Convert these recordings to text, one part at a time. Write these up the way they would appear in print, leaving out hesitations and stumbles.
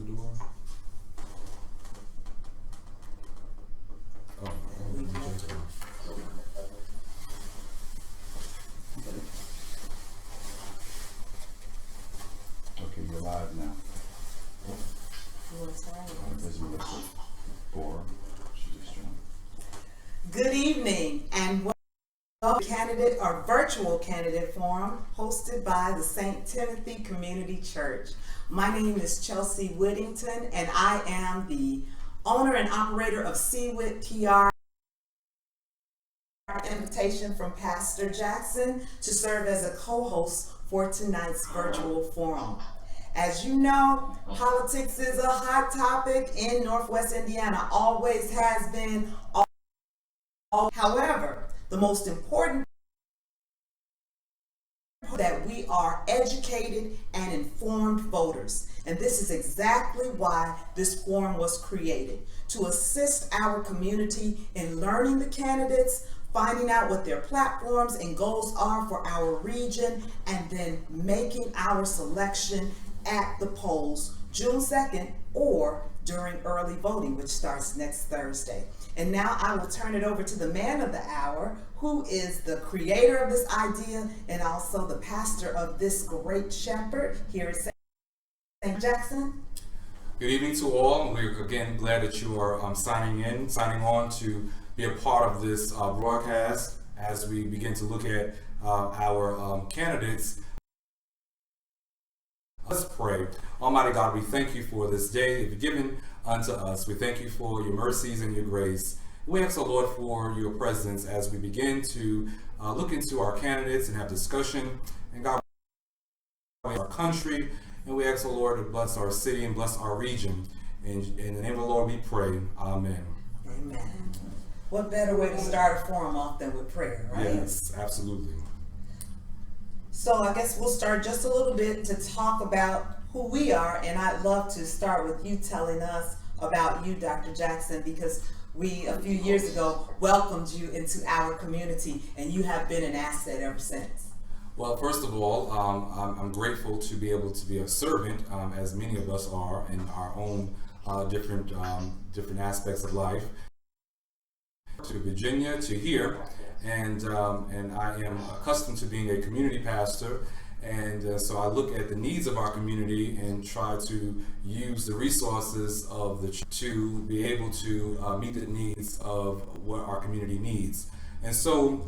the door? Oh, okay, you're live now. Good evening and welcome to candidate or virtual candidate forum hosted by the St.Timothy Community Church. My name is Chelsea Whittington and I am the owner and operator of CWIT PR. Invitation from Pastor Jackson to serve as a co-host for tonight's virtual forum. As you know, politics is a hot topic in Northwest Indiana, always has been. However, the most important is that we are educated and informed voters. And this is exactly why this forum was created, to assist our community in learning the candidates, finding out what their platforms and goals are for our region, and then making our selection at the polls June 2nd or during early voting, which starts next Thursday. And now I will turn it over to the man of the hour, who is the creator of this idea and also the pastor of this great shepherd here at St. Jackson. Good evening to all. We're again glad that you are signing on to be a part of this broadcast as we begin to look at our candidates. Let's pray. Almighty God, we thank you for this day that you've given unto us. We thank you for your mercies and your grace. We ask, O Lord, for your presence as we begin to look into our candidates and have discussion. And God, our country, and we ask, O Lord, to bless our city and bless our region. In the name of the Lord we pray. Amen. Amen. What better way to start a forum off than with prayer, right? Yes, absolutely. So I guess we'll start just a little bit to talk about who we are, and I'd love to start with you telling us about you, Dr. Jackson, because we, a few years ago, welcomed you into our community, and you have been an asset ever since. Well, first of all, I'm grateful to be able to be a servant, as many of us are in our own different aspects of life. To Virginia, to here, and I am accustomed to being a community pastor, and so I look at the needs of our community and try to use the resources of the church to be able to meet the needs of what our community needs. And so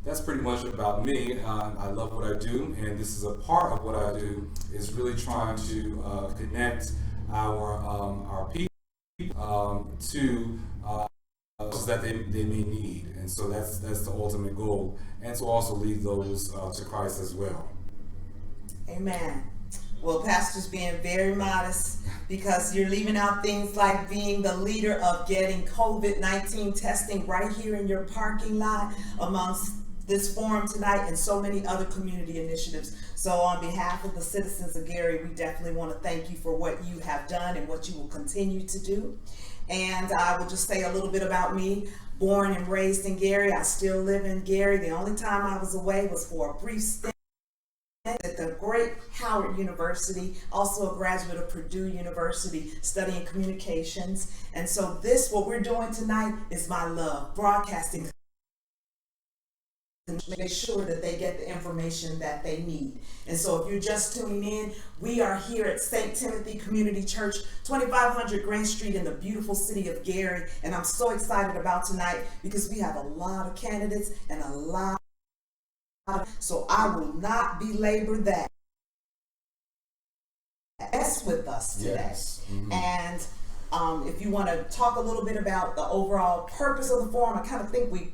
that's pretty much about me. I love what I do, and this is a part of what I do, is really trying to connect our people to that they may need, and so that's the ultimate goal, and to also lead those to Christ as well. Amen. Well, Pastor's being very modest because you're leaving out things like being the leader of getting COVID-19 testing right here in your parking lot amongst this forum tonight and so many other community initiatives. So on behalf of the citizens of Gary, we definitely want to thank you for what you have done and what you will continue to do. And I will just say a little bit about me. Born and raised in Gary. I still live in Gary. The only time I was away was for a brief stint at the great Howard University, also a graduate of Purdue University, studying communications. And so what we're doing tonight is my love, broadcasting. Make sure that they get the information that they need. And so if you're just tuning in, we are here at St. Timothy Community Church, 2500 Grant Street in the beautiful city of Gary. And I'm so excited about tonight because we have a lot of candidates and a lot. So I will not belabor that. That's with us today. Yes. Mm-hmm. And if you want to talk a little bit about the overall purpose of the forum, I kind of think we've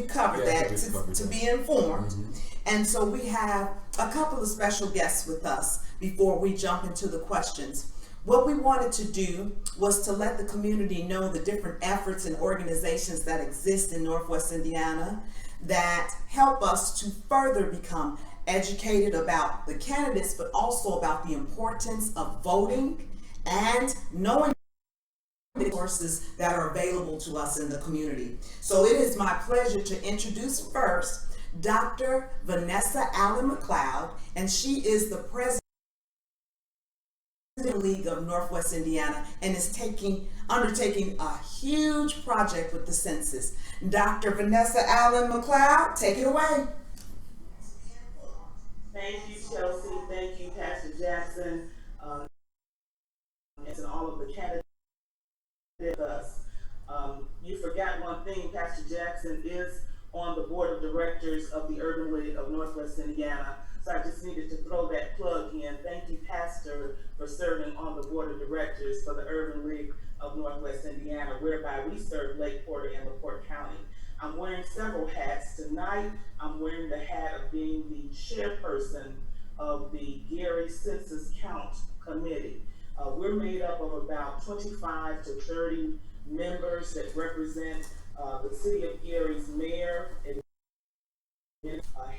covered that to be informed. Mm-hmm. And so we have a couple of special guests with us before we jump into the questions. What we wanted to do was to let the community know the different efforts and organizations that exist in Northwest Indiana that help us to further become educated about the candidates, but also about the importance of voting and knowing resources that are available to us in the community. So it is my pleasure to introduce first Dr. Vanessa Allan Mcleod, and she is the president League of Northwest Indiana and is undertaking a huge project with the census. Dr. Vanessa Allan Mcleod, take it away. Thank you, Chelsea. Thank you, Pastor Jackson, and all of the candidates with us. You forgot one thing, Pastor Jackson is on the board of directors of the Urban League of Northwest Indiana. So I just needed to throw that plug in. Thank you, Pastor, for serving on the board of directors for the Urban League of Northwest Indiana, whereby we serve Lake Porter and LaPorte County. I'm wearing several hats. Tonight, I'm wearing the hat of being the chairperson of the Gary Census Count Committee. We're made up of about 25 to 30 members that represent the city of Gary's mayor,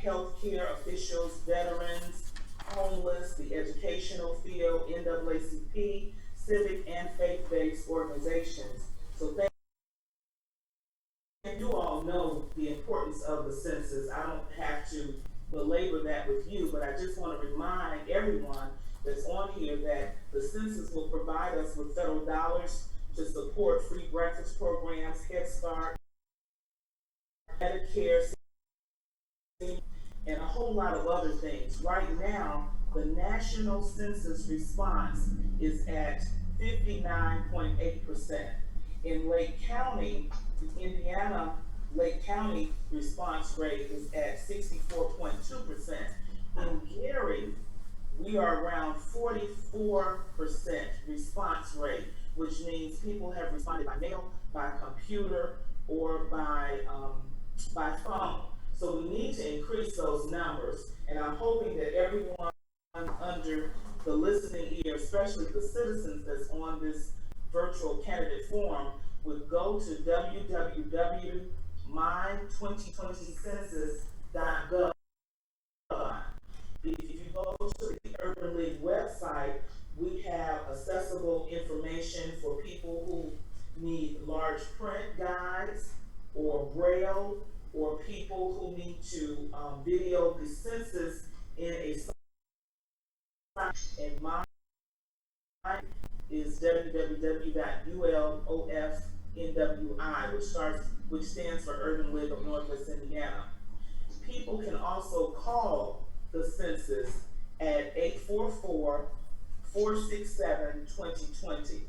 healthcare officials, veterans, homeless, the educational field, NAACP, civic and faith-based organizations. So you all know the importance of the census. I don't have to belabor that with you, but I just want to remind everyone that's on here that the census will provide us with federal dollars to support free breakfast programs, Head Start, Medicare, and a whole lot of other things. Right now, the national census response is at 59.8%. In Lake County, Indiana, Lake County response rate is at 64.2%. In Gary, we are around 44% response rate, which means people have responded by mail, by computer, or by phone. So we need to increase those numbers, and I'm hoping that everyone under the listening ear, especially the citizens that's on this virtual candidate forum, would go to www.my2020census.gov. If you go to the Urban League website, we have accessible information for people who need large print guides or braille, or people who need to video the census in a site. And mine is www.ulofnwi, which stands for Urban League of Northwest Indiana. People can also call the census at 844-467-2020.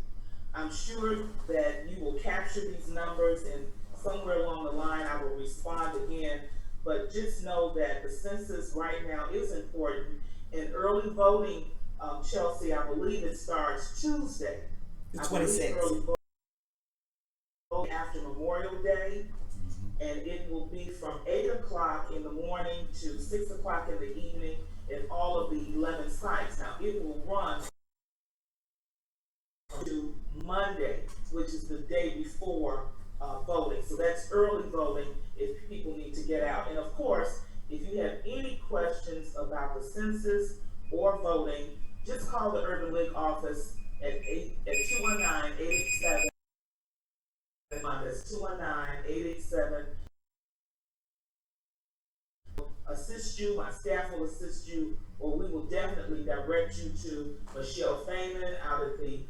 I'm sure that you will capture these numbers, and somewhere along the line I will respond again, but just know that the census right now is important. And early voting, Chelsea, I believe it starts Tuesday. The 26th. Early voting after Memorial Day, and it will be from 8 o'clock in the morning to 6 o'clock in the evening in all of the 11 sites. Now, it will run to Monday, which is the day before voting. So that's early voting if people need to get out. And of course, if you have any questions about the census or voting, just call the Urban League office at 219-887. That's 219-887. Assist you, my staff will assist you, or we will definitely direct you to Michelle Feynman out at the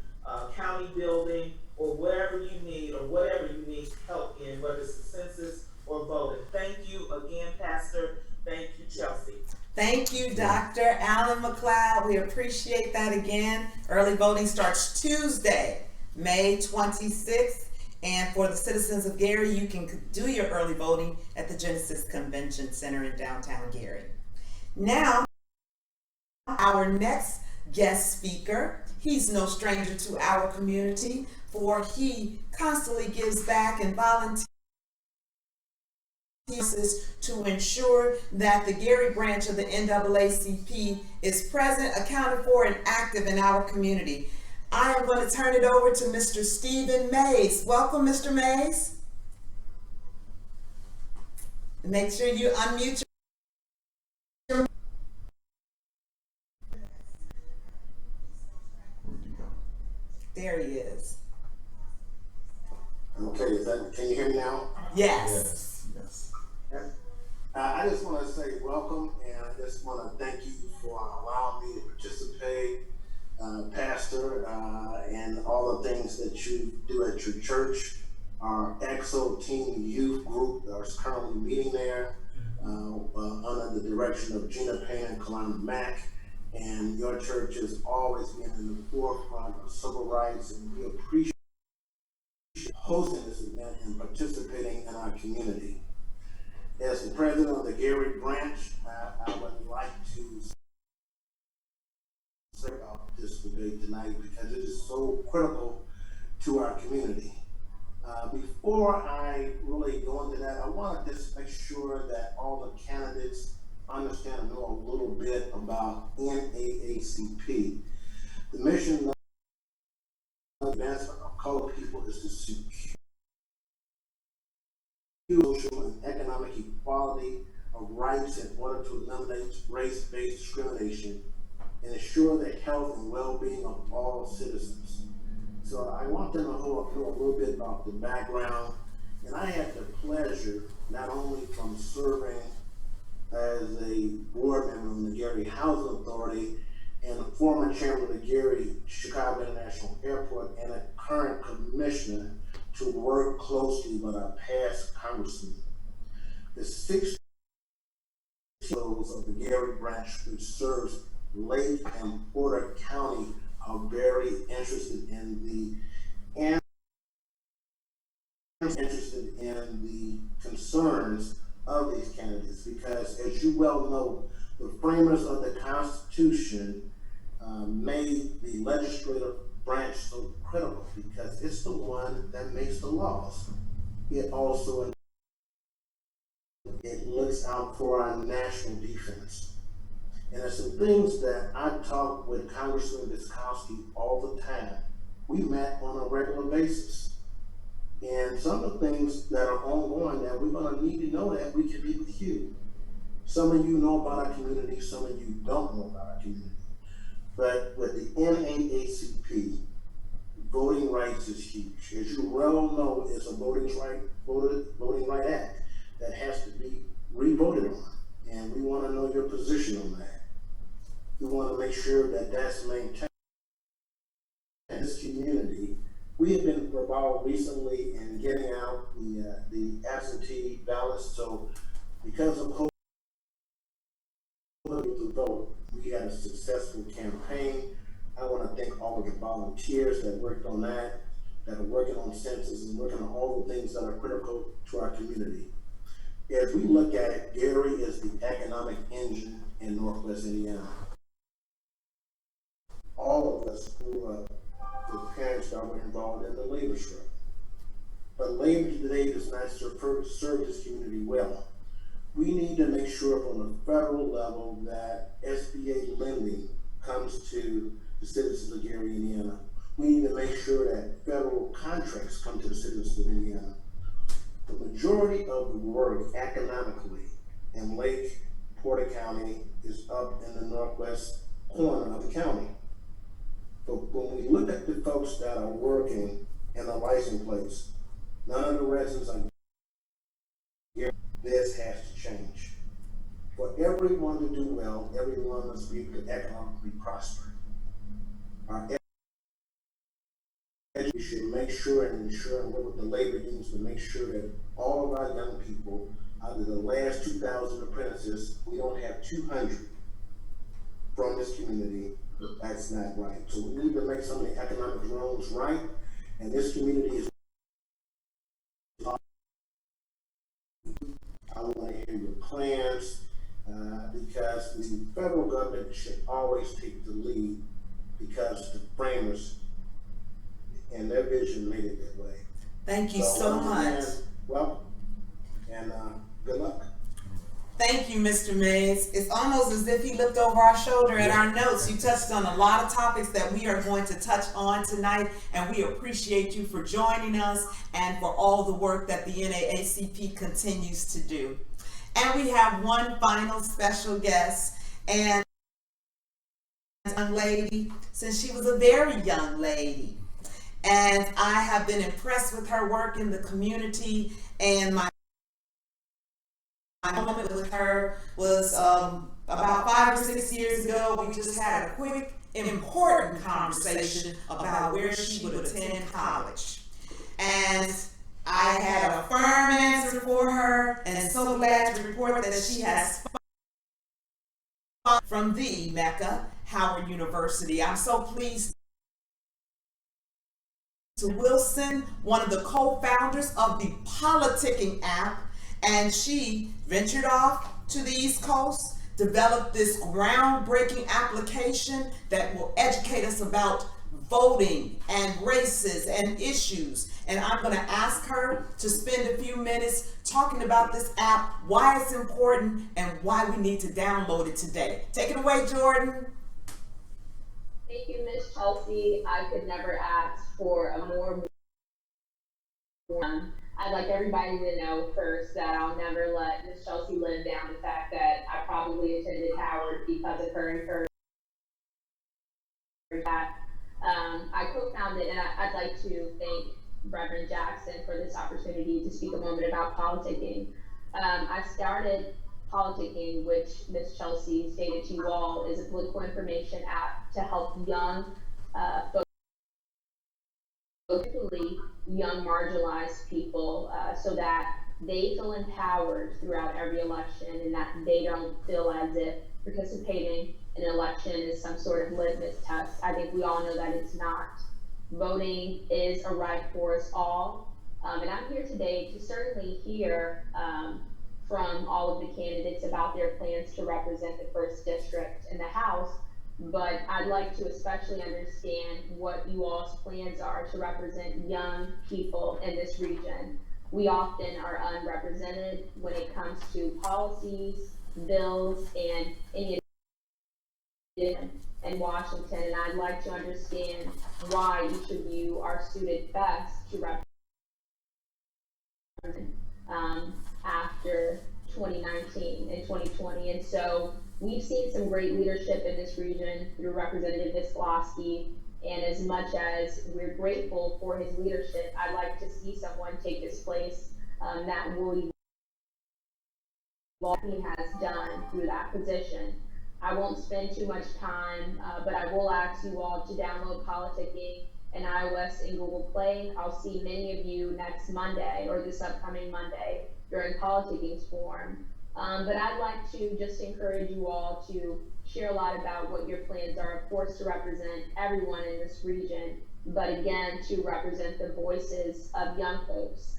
county building, or wherever you need, or whatever you need help in, whether it's the census or voting. Thank you again, Pastor. Thank you, Chelsea. Thank you, Dr. Allan Mcleod. We appreciate that again. Early voting starts Tuesday, May 26th. And for the citizens of Gary, you can do your early voting at the Genesis Convention Center in downtown Gary. Now, our next guest speaker, he's no stranger to our community, for he constantly gives back and volunteers to ensure that the Gary branch of the NAACP is present, accounted for, and active in our community. I am going to turn it over to Mr. Stephen Mays. Welcome, Mr. Mays. Make sure you unmute your... There he is. Okay, can you hear me now? Yes. I just want to say welcome, and I just want to thank you for allowing me to participate Pastor, and all the things that you do at your church. Our EXO Teen Youth Group is currently meeting there under the direction of Gina Payne and Kalana Mack. And your church has always been in the forefront of civil rights, and we appreciate hosting this event and participating in our community. As the president of the Gary branch, I would like to say about this debate tonight because it is so critical to our community. Before I really go into that, I want to just make sure that all the candidates understand and know a little bit about NAACP. The mission of advancement of colored people is to secure social and economic equality of rights in order to eliminate race-based discrimination and ensure the health and well-being of all citizens. So I want them to know a little bit about the background, and I had the pleasure not only from serving as a board member of the Gary Housing Authority and a former chairman of the Gary Chicago International Airport and a current commissioner to work closely with our past congressman. The 6 of the Gary branch, which serves Lake and Porter County, are very interested in the concerns of these candidates, because as you well know, the framers of the Constitution made the legislative branch so critical because it's the one that makes the laws. It also looks out for our national defense. And there's some things that I talk with Congressman Biskowski all the time. We met on a regular basis. And some of the things that are ongoing that we're gonna need to know that we can be with you. Some of you know about our community, some of you don't know about our community. But with the NAACP, voting rights is huge. As you well know, it's a voting right act that has to be re-voted on. And we wanna know your position on that. We wanna make sure that that's maintained. In this community, we have been involved recently in getting out the absentee ballots. So because of COVID to vote, we had a successful campaign. I want to thank all of the volunteers that worked on that are working on census and working on all the things that are critical to our community. As we look at it, Gary is the economic engine in Northwest Indiana. All of us grew up with parents that were involved in the labor struggle. But labor today does not serve this community well. We need to make sure from the federal level that SBA lending comes to the citizens of Gary, Indiana. We need to make sure that federal contracts come to the citizens of Indiana. The majority of the work economically in Lake Porter County is up in the northwest corner of the county. But when we look at the folks that are working in the license plates, none of the residents are here. This has to change. For everyone to do well, everyone must be economically prosper. We should make sure and ensure and work with the labor unions to make sure that all of our young people, out of the last 2,000 apprentices, we don't have 200 from this community. That's not right. So we need to make some of the economic wrongs right, and this community is. I want to hear your plans, because the federal government should always take the lead, because the framers and their vision made it that way. Thank you so much. Welcome, and good luck. Thank you, Mr. Mays. It's almost as if he looked over our shoulder at our notes. You touched on a lot of topics that we are going to touch on tonight, and we appreciate you for joining us and for all the work that the NAACP continues to do. And we have one final special guest, and a young lady, since she was a very young lady. And I have been impressed with her work in the community, and my moment with her was about 5 or 6 years ago. We just had a quick important conversation about where she would attend college. And I had a firm answer for her, and so glad to report that she has from the Mecca, Howard University. I'm so pleased to Wilson, one of the co-founders of the Politicking app, and she ventured off to the East Coast, developed this groundbreaking application that will educate us about voting and races and issues. And I'm going to ask her to spend a few minutes talking about this app, why it's important, and why we need to download it today. Take it away, Jordan. Thank you, Miss Chelsea. I could never ask for a more. I'd like everybody to know first that I'll never let Miss Chelsea live down the fact that I probably attended Howard because of her encouragement. I co-founded, and I'd like to thank Reverend Jackson for this opportunity to speak a moment about politicking. I started Politicking, which Miss Chelsea stated to you all is a political information app to help young folks, particularly young marginalized people, so that they feel empowered throughout every election and that they don't feel as if participating in an election is some sort of litmus test. I think we all know that it's not. Voting is a right for us all. And I'm here today to certainly hear from all of the candidates about their plans to represent the 1st District in the House, but I'd like to especially understand what you all's plans are to represent young people in this region. We often are unrepresented when it comes to policies, bills, and any in Washington, and I'd like to understand why each of you are suited best to represent after 2019 and 2020. And so we've seen some great leadership in this region through Representative Visklosky, and as much as we're grateful for his leadership, I'd like to see someone take his place that Willie has done through that position. I won't spend too much time, but I will ask you all to download Politicking in iOS and Google Play. I'll see many of you next Monday or this upcoming Monday during Politicking's forum. But I'd like to just encourage you all to share a lot about what your plans are, of course, to represent everyone in this region, but again, to represent the voices of young folks.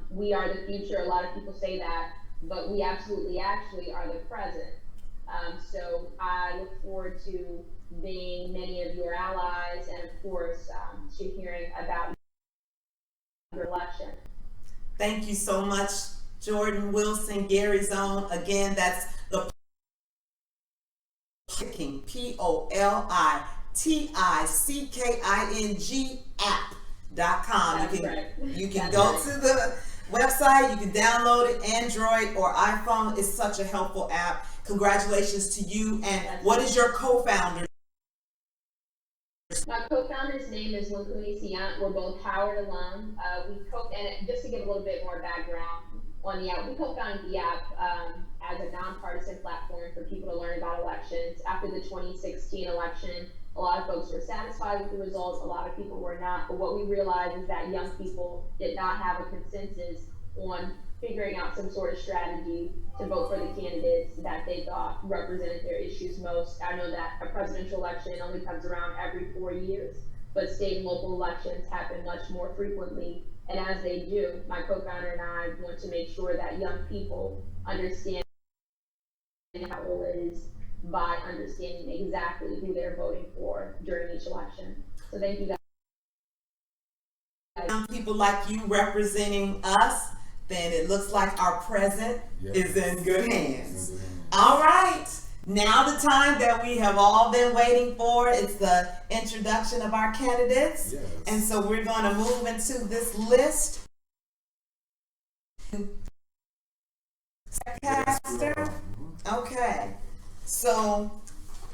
We are the future. A lot of people say that, but we absolutely actually are the present. So I look forward to being many of your allies and, of course, to hearing about your election. Thank you so much, Jordan Wilson, Gary's Own. Again, that's the Politicking, Politicking app.com. You can go to the website, you can download it, Android or iPhone. It's such a helpful app. Congratulations to you. And what is your co-founder? My co-founder's name is Winkuni Siant. We're both Howard alum. And just to give a little bit more background on the app, we co-founded the app as a nonpartisan platform for people to learn about elections. After the 2016 election, a lot of folks were satisfied with the results, a lot of people were not, but what we realized is that young people did not have a consensus on figuring out some sort of strategy to vote for the candidates that they thought represented their issues most. I know that a presidential election only comes around every 4 years, but state and local elections happen much more frequently. And as they do, my co-founder and I want to make sure that young people understand how it is by understanding exactly who they're voting for during each election. So thank you guys. Young people like you representing us, then it looks like our present is in good hands. All right, now the time that we have all been waiting for, it's the introduction of our candidates. Yes. And so we're going to move into this list. Pastor. Okay, so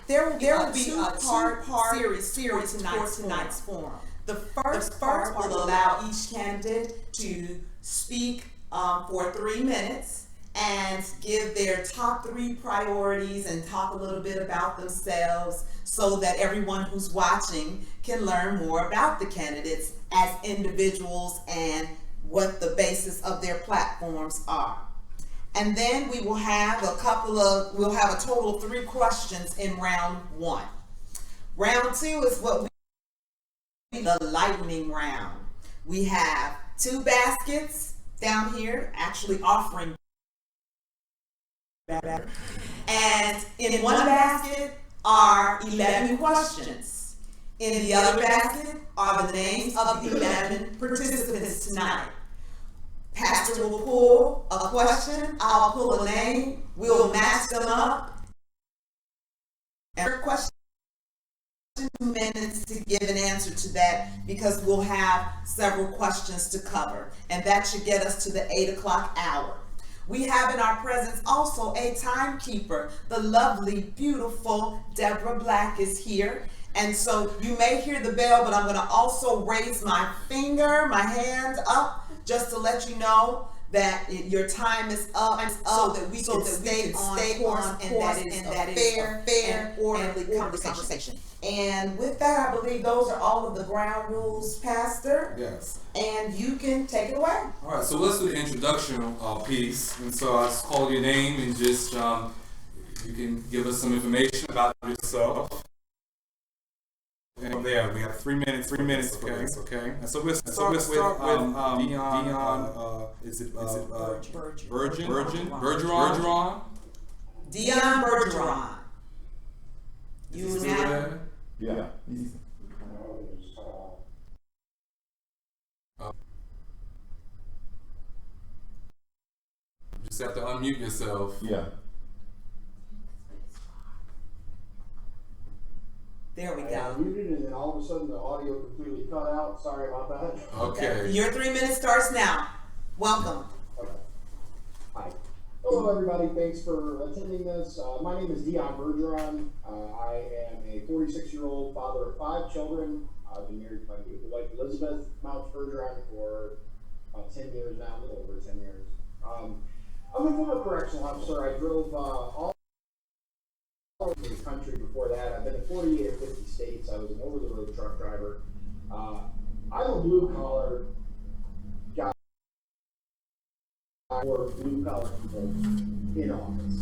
there will be a two-part series for tonight's forum. The first part will allow each candidate to speak for 3 minutes, and give their top 3 priorities and talk a little bit about themselves so that everyone who's watching can learn more about the candidates as individuals and what the basis of their platforms are. And then we will have we'll have a total of 3 questions in round 1. Round 2 is what we the lightning round. We have 2 baskets down here actually offering, and in one basket are 11 questions. In the other basket are the names of the 11 participants tonight. Pastor will pull a question, I'll pull a name, we'll match them up. And question 2 minutes to give an answer to that, because we'll have several questions to cover, and that should get us to the 8 o'clock hour. We have in our presence also a timekeeper. The lovely, beautiful Deborah Black is here. And so you may hear the bell, but I'm going to also raise my hand up, just to let you know that your time is up, so that we can stay on course, and that is a fair and orderly conversation. And with that, I believe those are all of the ground rules, Pastor. Yes. And you can take it away. All right, so let's do the introduction piece. And so I'll just call your name and just you can give us some information about yourself. And from there, we have 3 minutes, okay? And so we'll start with Dion, is it Bergeron? Dion Bergeron. You now? Yeah. You just have to unmute yourself. Yeah. There we I go. muted and then all of a sudden the audio completely cut out. Sorry about that. Okay. Your 3 minutes starts now. Welcome. Okay. Hi. Hello everybody, thanks for attending this. My name is Dion Bergeron. I am a 46-year-old father of 5 children. I've been married to my beautiful wife Elizabeth Mount Bergeron for about 10 years now, a little over 10 years. I'm a former correctional officer. I drove all over the country before that. I've been to 48 or 50 states. I was an over-the-road truck driver. I'm a blue-collar guy for blue-collar people in office.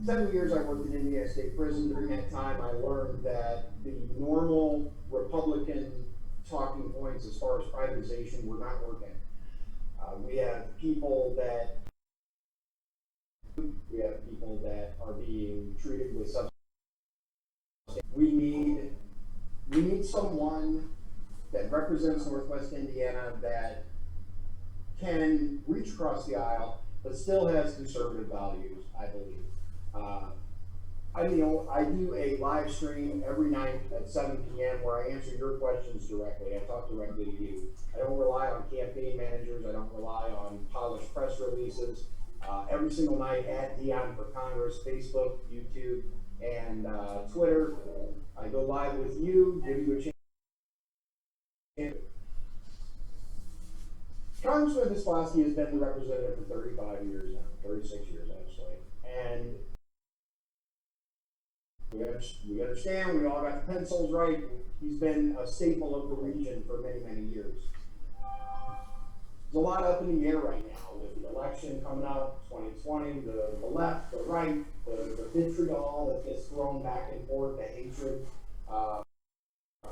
7 years I worked in Indiana State Prison. During that time, I learned that the normal Republican talking points as far as privatization were not working. We have people that are being treated with substance. We need someone that represents Northwest Indiana that can reach across the aisle, but still has conservative values, I believe. I do a live stream every night at 7 p.m. where I answer your questions directly. I talk directly to you. I don't rely on campaign managers. I don't rely on polished press releases. Every single night at Dion for Congress, Facebook, YouTube, and Twitter, I go live with you, give you a chance. Congressman Vislavsky has been the representative for 35 years now, 36 years actually, and we understand, we all got the pencils right. He's been a staple of the region for many, many years. There's a lot up in the air right now with the election coming up, 2020, the left, the right, the vitriol that gets thrown back and forth, the hatred.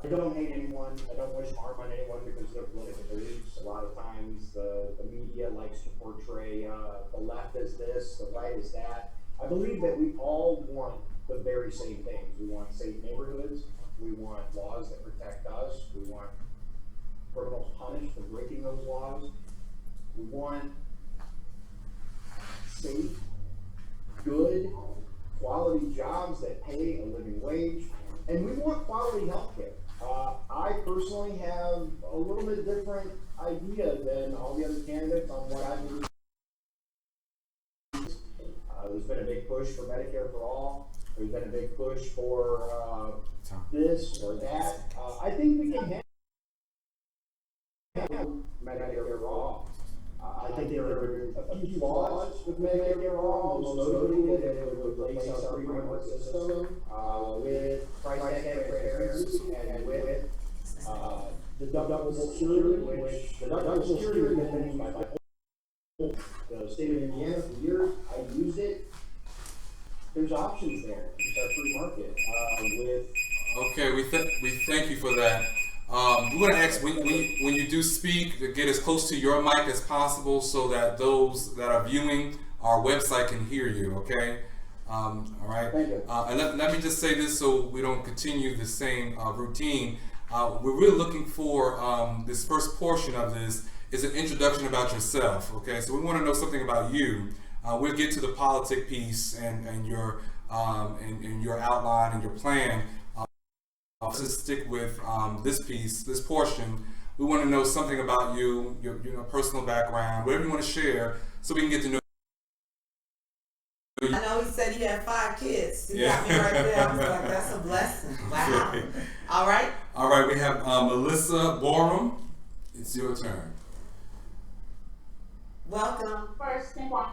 I don't hate anyone. I don't wish harm on anyone because of their political beliefs. A lot of times the media likes to portray the left as this, the right as that. I believe that we all want the very same things. We want safe neighborhoods. We want laws that protect us. We want criminals punished for breaking those laws. We want safe, good, quality jobs that pay a living wage. And we want quality health care. I personally have a little bit different idea than all the other candidates on what I believe. There's been a big push for Medicare for all. There's been a big push for this or that. I think we can have Medicare for all. I think there are a few laws with Medicare for All, most notably that it would replace our free market system with price tag transparency and with the double security, which the double security has been used by the state of Indiana for years. I used it. There's options there. It's our free market with. Okay, we thank you for that. We're going to ask when you do speak to get as close to your mic as possible so that those that are viewing our website can hear you. Okay, all right. Thank you. And let me just say this so we don't continue the same routine. We're really looking for this first portion of this is an introduction about yourself. Okay, so we want to know something about you. We'll get to the politic piece and your outline and your plan. To stick with this piece, this portion, we want to know something about you, your personal background, whatever you want to share, so we can get to know you. I know he said he had 5 kids. He Yeah. got me right there. I was like, that's a blessing. Wow. All right. All right, we have Melissa Borum. It's your turn. Welcome. First and foremost,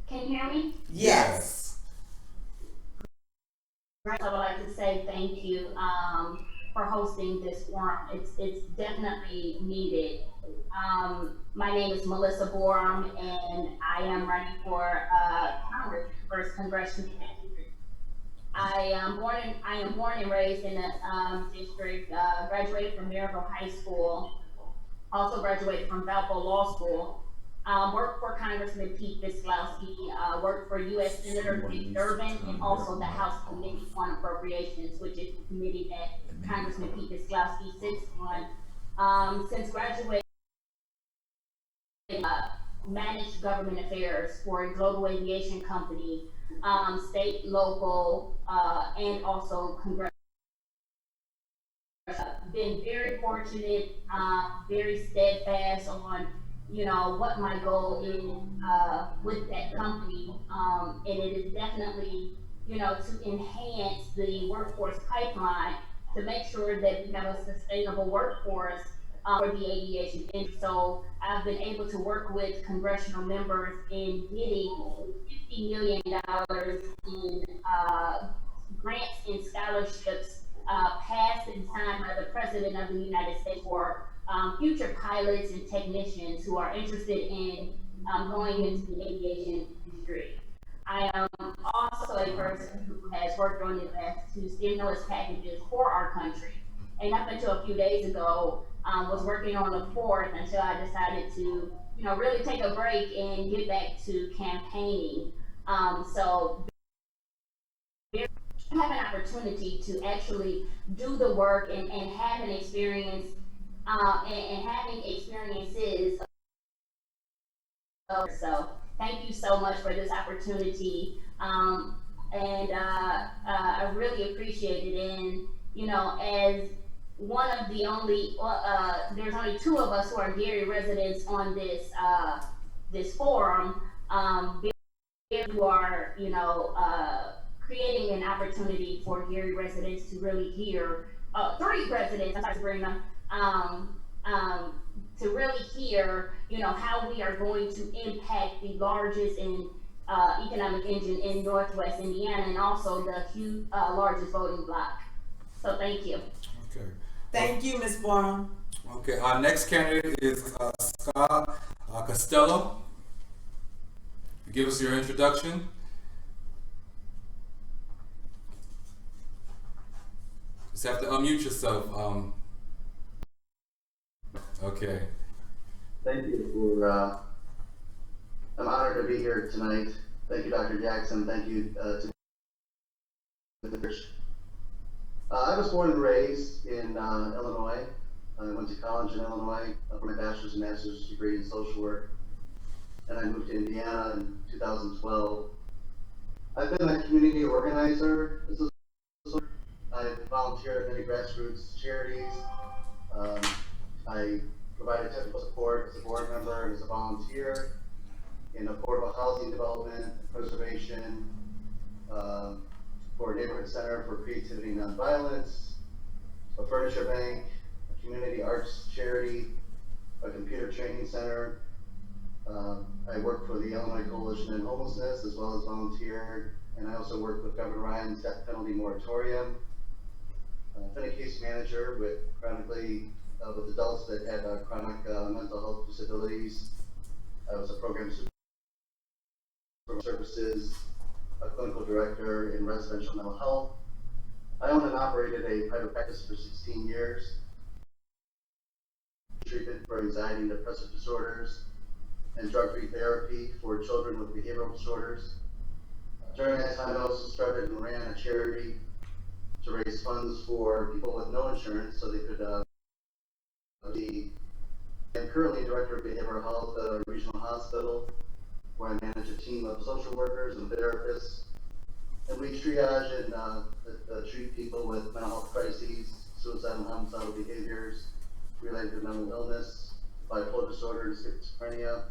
can you hear me? Yes. I would like to say thank you for hosting this forum. It's definitely needed. My name is Melissa Borum, and I am running for Congress, US Congressional. I am born and raised in the district. Graduated from Maryville High School. Also graduated from Valpo Law School. Worked for Congressman Pete Visklowski, worked for US Senator Dick Durbin, and also the House Committee on Appropriations, which is the committee that Congressman Pete Visklowski sits on. Since graduating, managed government affairs for a global aviation company, state, local, and also congressional. Been very fortunate, very steadfast on what my goal is with that company, and it is definitely to enhance the workforce pipeline to make sure that we have a sustainable workforce for the aviation industry. So I've been able to work with congressional members in getting $50 million in grants and scholarships passed and signed by the President of the United States for future pilots and technicians who are interested in going into the aviation industry. I am also a person who has worked on the last 2 stimulus packages for our country. And up until a few days ago, was working on the 4th until I decided to, really take a break and get back to campaigning. So I have an opportunity to actually do the work and have an experience and having experiences. So thank you so much for this opportunity, and I really appreciate it. And as one of the only, there's only 2 of us who are Gary residents on this forum. Who are creating an opportunity for Gary residents to really hear 3 residents. I'm sorry, Sabrina. To really hear, how we are going to impact the largest economic engine in Northwest Indiana, and also the largest voting bloc. So thank you. Okay. Thank you, Ms. Borum. Okay. Our next candidate is Scott Costello. Give us your introduction. Just have to unmute yourself. Okay. Thank you for, I'm honored to be here tonight. Thank you, Dr. Jackson. Thank you to the church. I was born and raised in Illinois. I went to college in Illinois for my bachelor's and master's degree in social work. And I moved to Indiana in 2012. I've been a community organizer. I volunteered at many grassroots charities. I provided technical support as a board member and as a volunteer in affordable housing development and preservation, for a neighborhood center for creativity and nonviolence, a furniture bank, a community arts charity, a computer training center, I work for the Illinois Coalition in Homelessness as well as volunteer, and I also work with Governor Ryan's death penalty moratorium. I've been a case manager with with adults that had chronic mental health disabilities. I was a program services, a clinical director in residential mental health. I owned and operated a private practice for 16 years. Treatment for anxiety and depressive disorders, and drug-free therapy for children with behavioral disorders. During that time, I also started and ran a charity to raise funds for people with no insurance so they could I'm currently director of behavioral health at a regional hospital where I manage a team of social workers and therapists, and we triage and treat people with mental health crises, suicidal and homicidal behaviors related to mental illness, bipolar disorder, and schizophrenia.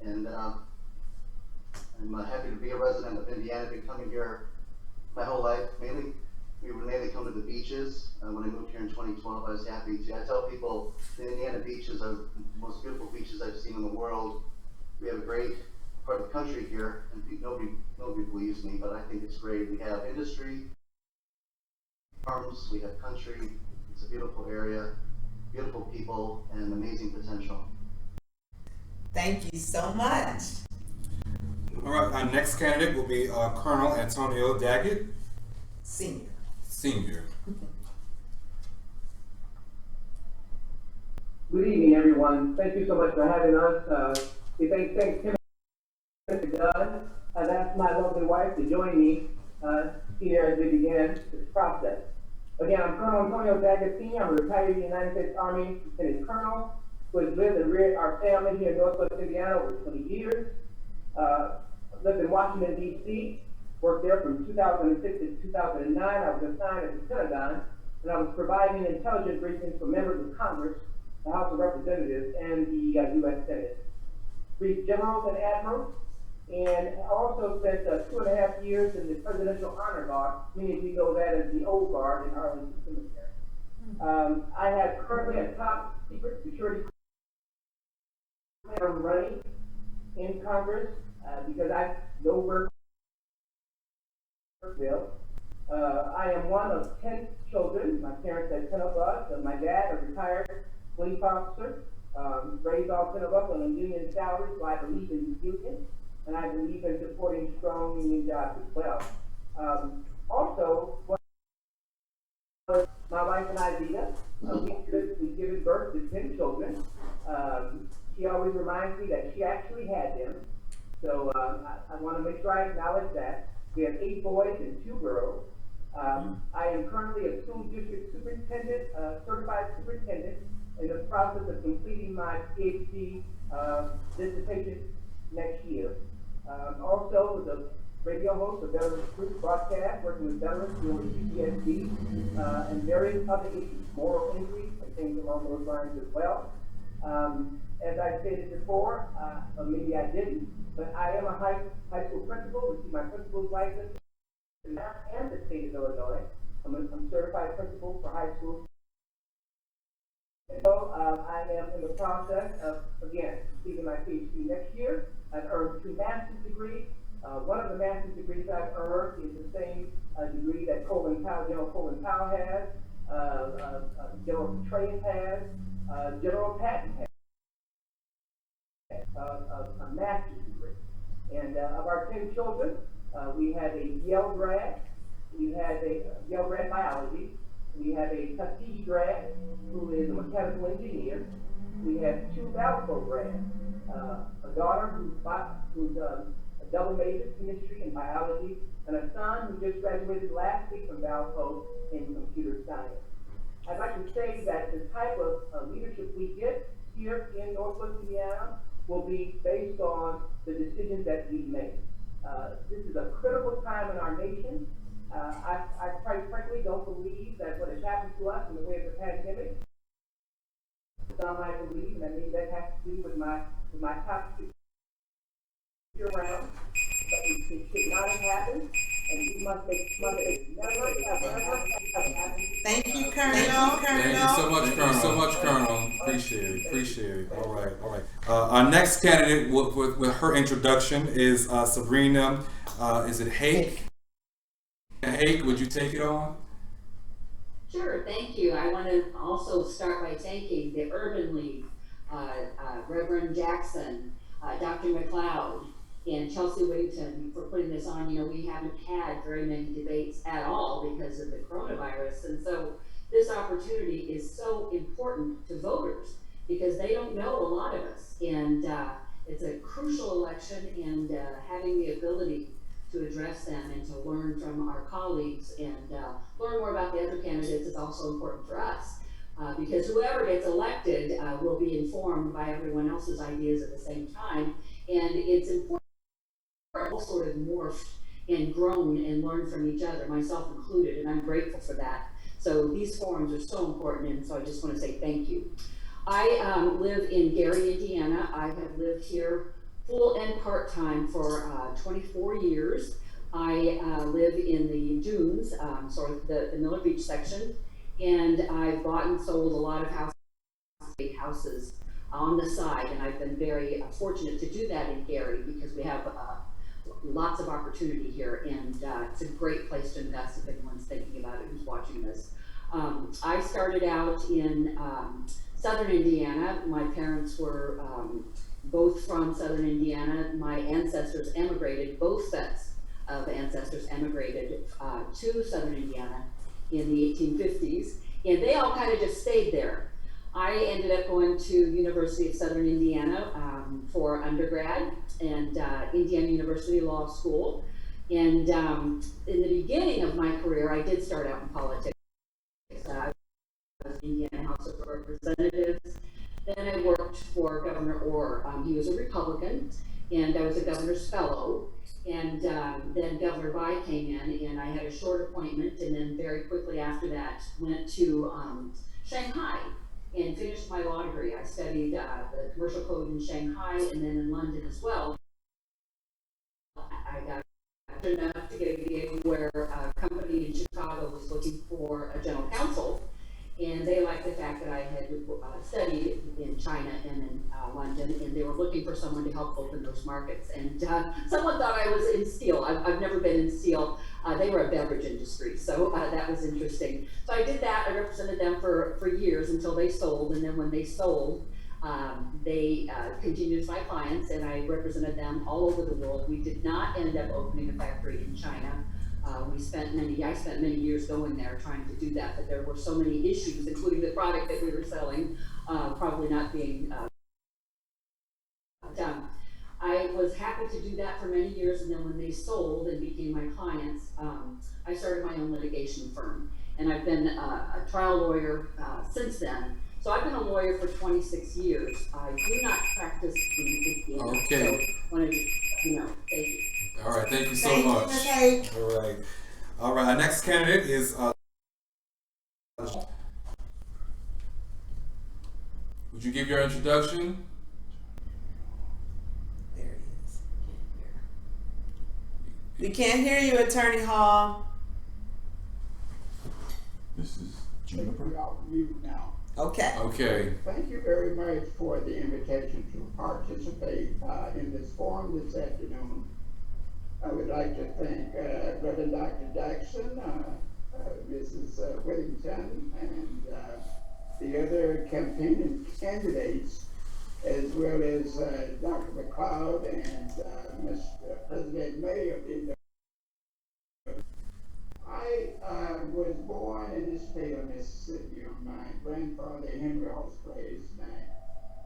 And I'm happy to be a resident of Indiana. I've been coming here my whole life. We would mainly come to the beaches. When I moved here in 2012, I was happy to. I tell people the Indiana beaches are the most beautiful beaches I've seen in the world. We have a great part of the country here, and nobody believes me, but I think it's great. We have industry, farms, we have country. It's a beautiful area, beautiful people, and amazing potential. Thank you so much. All right, our next candidate will be Colonel Antonio Daggett, Senior. Senior. Good evening, everyone. Thank you so much for having us. We thank St.Timothy I've asked my lovely wife to join me here as we begin this process. Again, I'm Colonel Antonio Daggett Sr. I'm a retired United States Army Lieutenant Colonel who has lived and reared our family here in Northwest Indiana over 20 years. Lived in Washington, D.C., worked there from 2006 to 2009. I was assigned as the Pentagon, and I was providing intelligence briefings for members of Congress, the House of Representatives, and the U.S. Senate. Briefed generals and admirals, and I also spent 2.5 years in the Presidential Honor Guard. Many of you know that as the Old Guard in Arlington Cemetery. I have currently a top secret security I'm running in Congress because I know where I am one of 10 children. My parents had 10 of us, and my dad, a retired police officer, raised all 10 of us on a union salary, so I believe in the union, and I believe in supporting strong union jobs as well. Also, my wife and I, Vita, we've given birth to 10 children. She always reminds me that she actually had them, so I want to make sure I acknowledge that. We have 8 boys and 2 girls. I am currently a school district superintendent, certified superintendent, in the process of completing my PhD dissertation next year. Also, was a radio host of Veterans Group broadcast, working with veterans who were PTSD and various other issues, moral injury, and things along those lines as well. As I stated before, or maybe I didn't, but I am a high school principal, received my principal's license and the state of Illinois. I'm a certified principal for high school. And so I am in the process of, again, completing my PhD next year. I've earned 2 master's degrees. One of the master's degrees I've earned is the same degree that General Colin Powell has, General Petraeus has, General Patton has. A master's degree. And of our 10 children, we have a Yale grad, we have a Yale grad biology, we have a Tuskegee grad who is a mechanical engineer, we have 2 Valpo grads, a daughter who's a double major, chemistry and biology, and a son who just graduated last week from Valpo in computer science. I'd like to say that the type of leadership we get here in Northwest Indiana will be based on the decisions that we make. This is a critical time in our nation. I quite frankly don't believe that what has happened to us in the way of the pandemic, some might believe, and I mean that has to do with my top around, but it should not have happened, and we must make never Thank you, Colonel. Thank you so much, Colonel. Appreciate it. All right. Our next candidate with her introduction is Sabrina. Is it Hake? Hake, would you take it on? Sure, thank you. I want to also start by thanking the Urban League, Reverend Jackson, Dr. Mcleod, and Chelsea Whittington for putting this on. You know, we haven't had very many debates at all because of the coronavirus, and so this opportunity is so important to voters because they don't know a lot of us, and it's a crucial election, and having the ability to address them and to learn from our colleagues and learn more about the other candidates is also important for us. Because whoever gets elected will be informed by everyone else's ideas at the same time, and it's important all sort of morphed and grown and learned from each other, myself included, and I'm grateful for that. So these forums are so important, and so I just want to say thank you. I live in Gary, Indiana. I have lived here full and part-time for 24 years. I live in the Dunes, sort of the Miller Beach section, and I've bought and sold a lot of houses on the side, and I've been very fortunate to do that in Gary because we have lots of opportunity here, and it's a great place to invest if anyone's thinking about it who's watching this. I started out in southern Indiana. My parents were both from southern Indiana. My ancestors emigrated, both sets of ancestors emigrated to southern Indiana in the 1850s, and they all kind of just stayed there. I ended up going to University of Southern Indiana for undergrad and Indiana University Law School. And in the beginning of my career, I did start out in politics. I was in the Indiana House of Representatives. Then I worked for Governor Orr. He was a Republican, and I was a governor's fellow. And then Governor Bai came in, and I had a short appointment, and then very quickly after that went to Shanghai and finished my law degree. I studied the commercial code in Shanghai and then in London as well. I got enough to get a gig where a company in Chicago was looking for a general counsel, and they liked the fact that I had studied in China and in London, and they were looking for someone to help open those markets. And someone thought I was in steel. I've never been in steel. They were a beverage industry, so that was interesting. So I did that. I represented them for years until they sold, and then when they sold, they continued as my clients, and I represented them all over the world. We did not end up opening a factory in China. I spent many years going there trying to do that, but there were so many issues, including the product that we were selling, probably not being done. I was happy to do that for many years, and then when they sold and became my clients, I started my own litigation firm, and I've been a trial lawyer since then. So I've been a lawyer for 26 years. I do not practice in Indiana. Okay. So wanted to, thank you. All right, thank you so Thank much. you, Ms. Hake. All right. Our next candidate is. Would you give your introduction? There he is. We can't hear you, Attorney Hall. This is Juniper. We're off mute now. Okay. Okay. Thank you very much for the invitation to participate in this forum this afternoon. I would like to thank Reverend Dr. Jackson, Mrs. Whittington, and the other campaigning candidates, as well as Dr. Mcleod and Mr. President May of the I was born in the state of Mississippi on my grandfather Henry Osprey's land,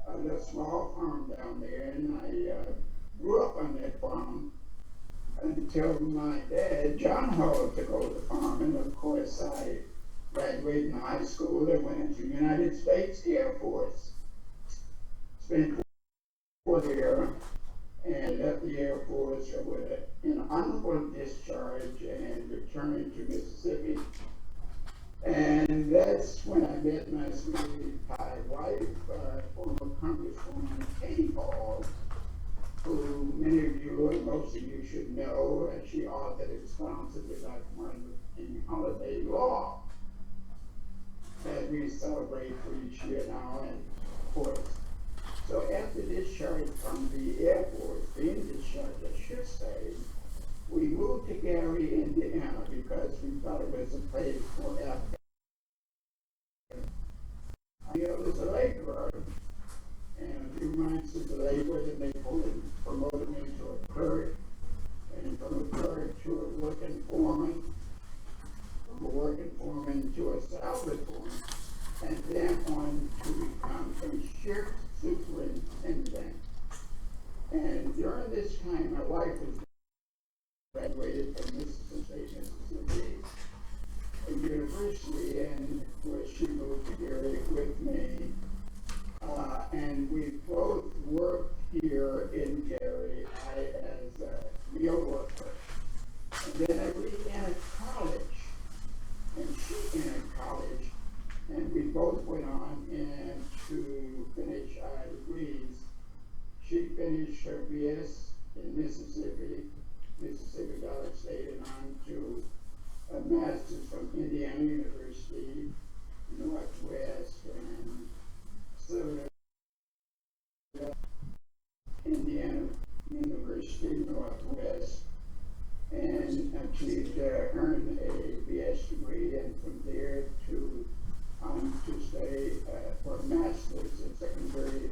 a little small farm down there, and I grew up on that farm until my dad, John Hall, took over the farm, and of course I graduated in high school and went into the United States Air Force. Spent 4 years and left the Air Force with an honorable discharge and returned to Mississippi. And that's when I met my sweetie pie wife, former Congresswoman Katie Hall, who many of you, and most of you should know, she authored a response to Dr. Martin Luther King holiday law. that we celebrate for each year now and course. So after discharge from the Air Force, being discharged, I should say, we moved to Gary, Indiana, because we thought it was a place for African. I was a laborer, and a few months as a laborer, then they promoted me to a clerk, and from a clerk to a working foreman, from a working foreman to a salvage foreman, and then on to become a shift superintendent. And during this time, my wife was graduated from Mississippi University, and where she moved to Gary with me. And we both worked here in Gary, I as a meal worker. And then I entered college, and she entered college, and we both went on and to finish our degrees. She finished her BS in Mississippi College State, and on to a master's from Indiana University, Northwest, and so Indiana University Northwest, and achieved earned a BS degree, and from there to study for a master's in secondary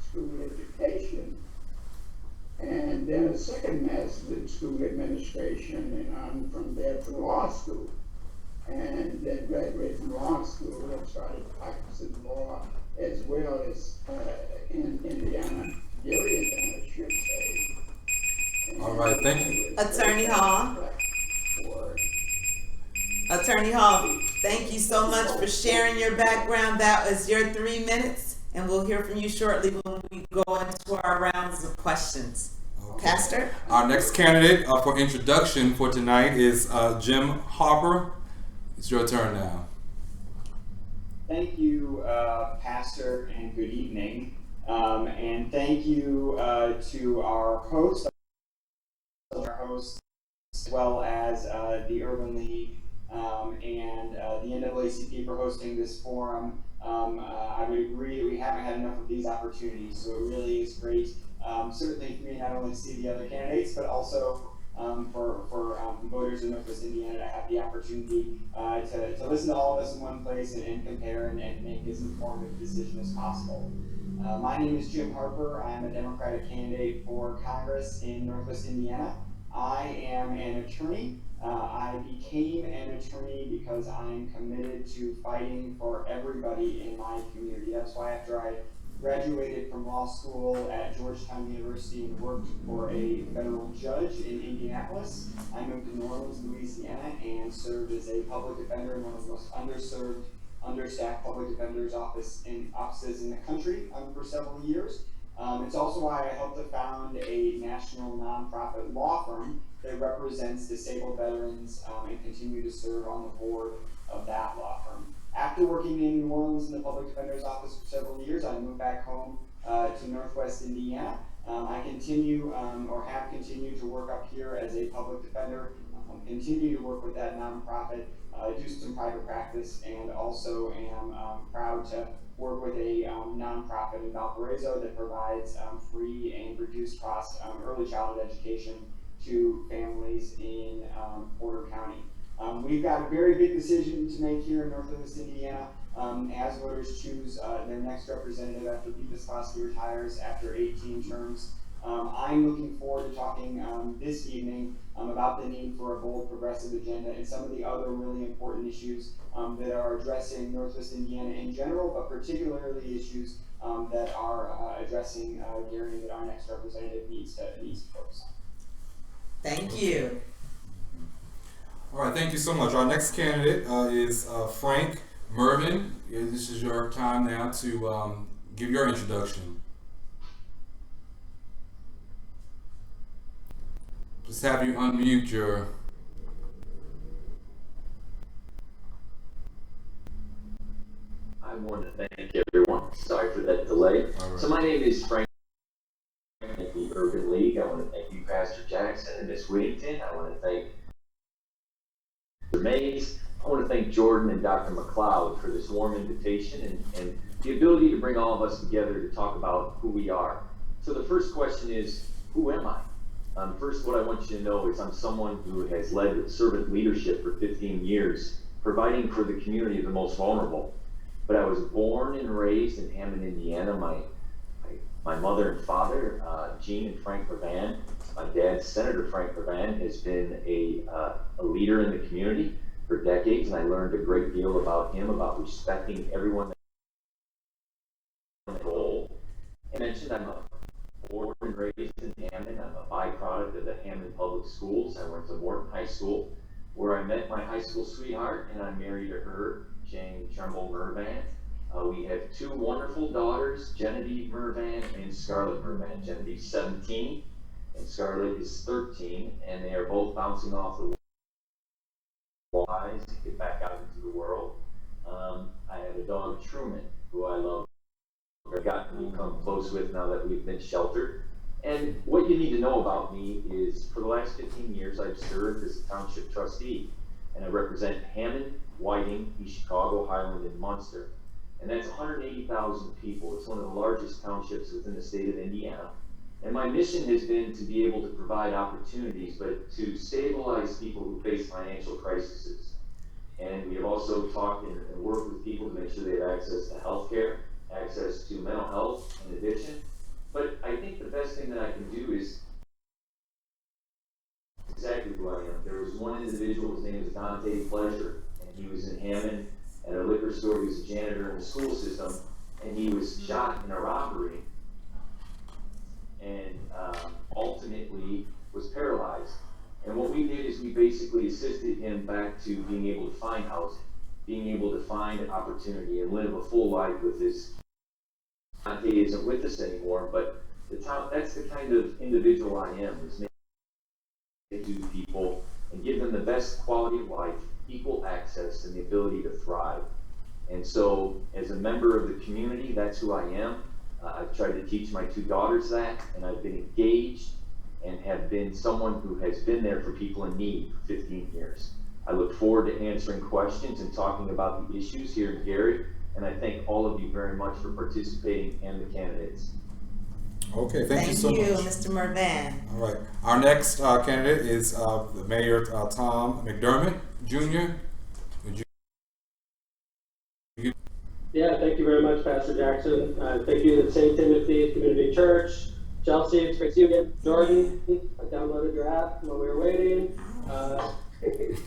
school education, and then a second master's in school administration, and on from there to law school, and then graduated from law school and started practicing law as well as in Indiana, Gary, Indiana, I should say. All right, thank you. Attorney Hall. Attorney Hall, thank you so much for sharing your background. That was your 3 minutes, and we'll hear from you shortly when we go into our rounds of questions. Okay. Pastor? Our next candidate for introduction for tonight is Jim Harper. It's your turn now. Thank you, Pastor, and good evening. And thank you to our host, as well as the Urban League and the NAACP for hosting this forum. I would agree that we haven't had enough of these opportunities, so it really is great, certainly for me not only to see the other candidates, but also for voters in Northwest Indiana to have the opportunity to listen to all of us in one place and compare and make as informed a decision as possible. My name is Jim Harper. I'm a Democratic candidate for Congress in Northwest Indiana. I am an attorney. I became an attorney because I'm committed to fighting for everybody in my community. That's why after I graduated from law school at Georgetown University and worked for a federal judge in Indianapolis, I moved to New Orleans, Louisiana, and served as a public defender in one of the most underserved, understaffed public defenders offices in the country for several years. It's also why I helped to found a national nonprofit law firm that represents disabled veterans and continue to serve on the board of that law firm. After working in New Orleans in the public defender's office for several years, I moved back home to Northwest Indiana. I continue or have continued to work up here as a public defender, continue to work with that nonprofit, do some private practice, and also am proud to work with a nonprofit in Valparaiso that provides free and reduced cost early childhood education to families in Porter County. We've got a very big decision to make here in Northwest Indiana as voters choose their next representative after Pete Viscoski retires after 18 terms. I'm looking forward to talking this evening about the need for a bold progressive agenda and some of the other really important issues that are addressing Northwest Indiana in general, but particularly issues that are addressing Gary that our next representative needs to focus on. Thank you. All right, thank you so much. Our next candidate is Frank Mervin. This is your time now to give your introduction. Just have you unmute your... I want to thank everyone. Sorry for that delay. Right. So my name is Frank at the Urban League. I want to thank you, Pastor Jackson and Ms. Whittington. I want to thank Mr. Mays, I want to thank Jordan and Dr. Mcleod for this warm invitation and the ability to bring all of us together to talk about who we are. So the first question is, who am I? First, what I want you to know is I'm someone who has led servant leadership for 15 years, providing for the community of the most vulnerable. But I was born and raised in Hammond, Indiana. My mother and father, Gene and Frank Mervan. My dad, Senator Frank Mervan, has been a leader in the community for decades, and I learned a great deal about him, about respecting everyone that role. I mentioned I'm born and raised in Hammond. I'm a byproduct of the Hammond Public Schools. I went to Morton High School, where I met my high school sweetheart, and I'm married to her, Jane Trumbull Mervan. We have two wonderful daughters, Genevieve Mervan and Scarlett Mervan. Genevieve's 17 and Scarlett is 13, and they are both bouncing off the wise to get back out into the world. I have a dog, Truman, who I love. I've gotten to become close with now that we've been sheltered. And what you need to know about me is for the last 15 years, I've served as a township trustee, and I represent Hammond, Whiting, East Chicago, Highland, and Munster. And that's 180,000 people. It's one of the largest townships within the state of Indiana. And my mission has been to be able to provide opportunities, but to stabilize people who face financial crises. And we have also talked and worked with people to make sure they have access to health care, access to mental health in addition. But I think the best thing that I can do is exactly who I am. There was one individual, his name is Dante Pleasure, and he was in Hammond at a liquor store. He was a janitor in the school system, and he was shot in a robbery and ultimately was paralyzed. And what we did is we basically assisted him back to being able to find housing, being able to find opportunity and live a full life with his. Dante isn't with us anymore, but that's the kind of individual I am, is making to people and give them the best quality of life, equal access, and the ability to thrive. And so as a member of the community, that's who I am. I've tried to teach my two daughters that, and I've been engaged and have been someone who has been there for people in need for 15 years. I look forward to answering questions and talking about the issues here in Gary, and I thank all of you very much for participating and the candidates. Okay, thank you so much. Mr. Mervan. All right, our next candidate is the Mayor Tom Mcdermott Jr. Yeah, thank you very much, Pastor Jackson. Thank you to St. Timothy Community Church. Chelsea, it's great to see you again. Jordan, I downloaded your app while we were waiting. Dr.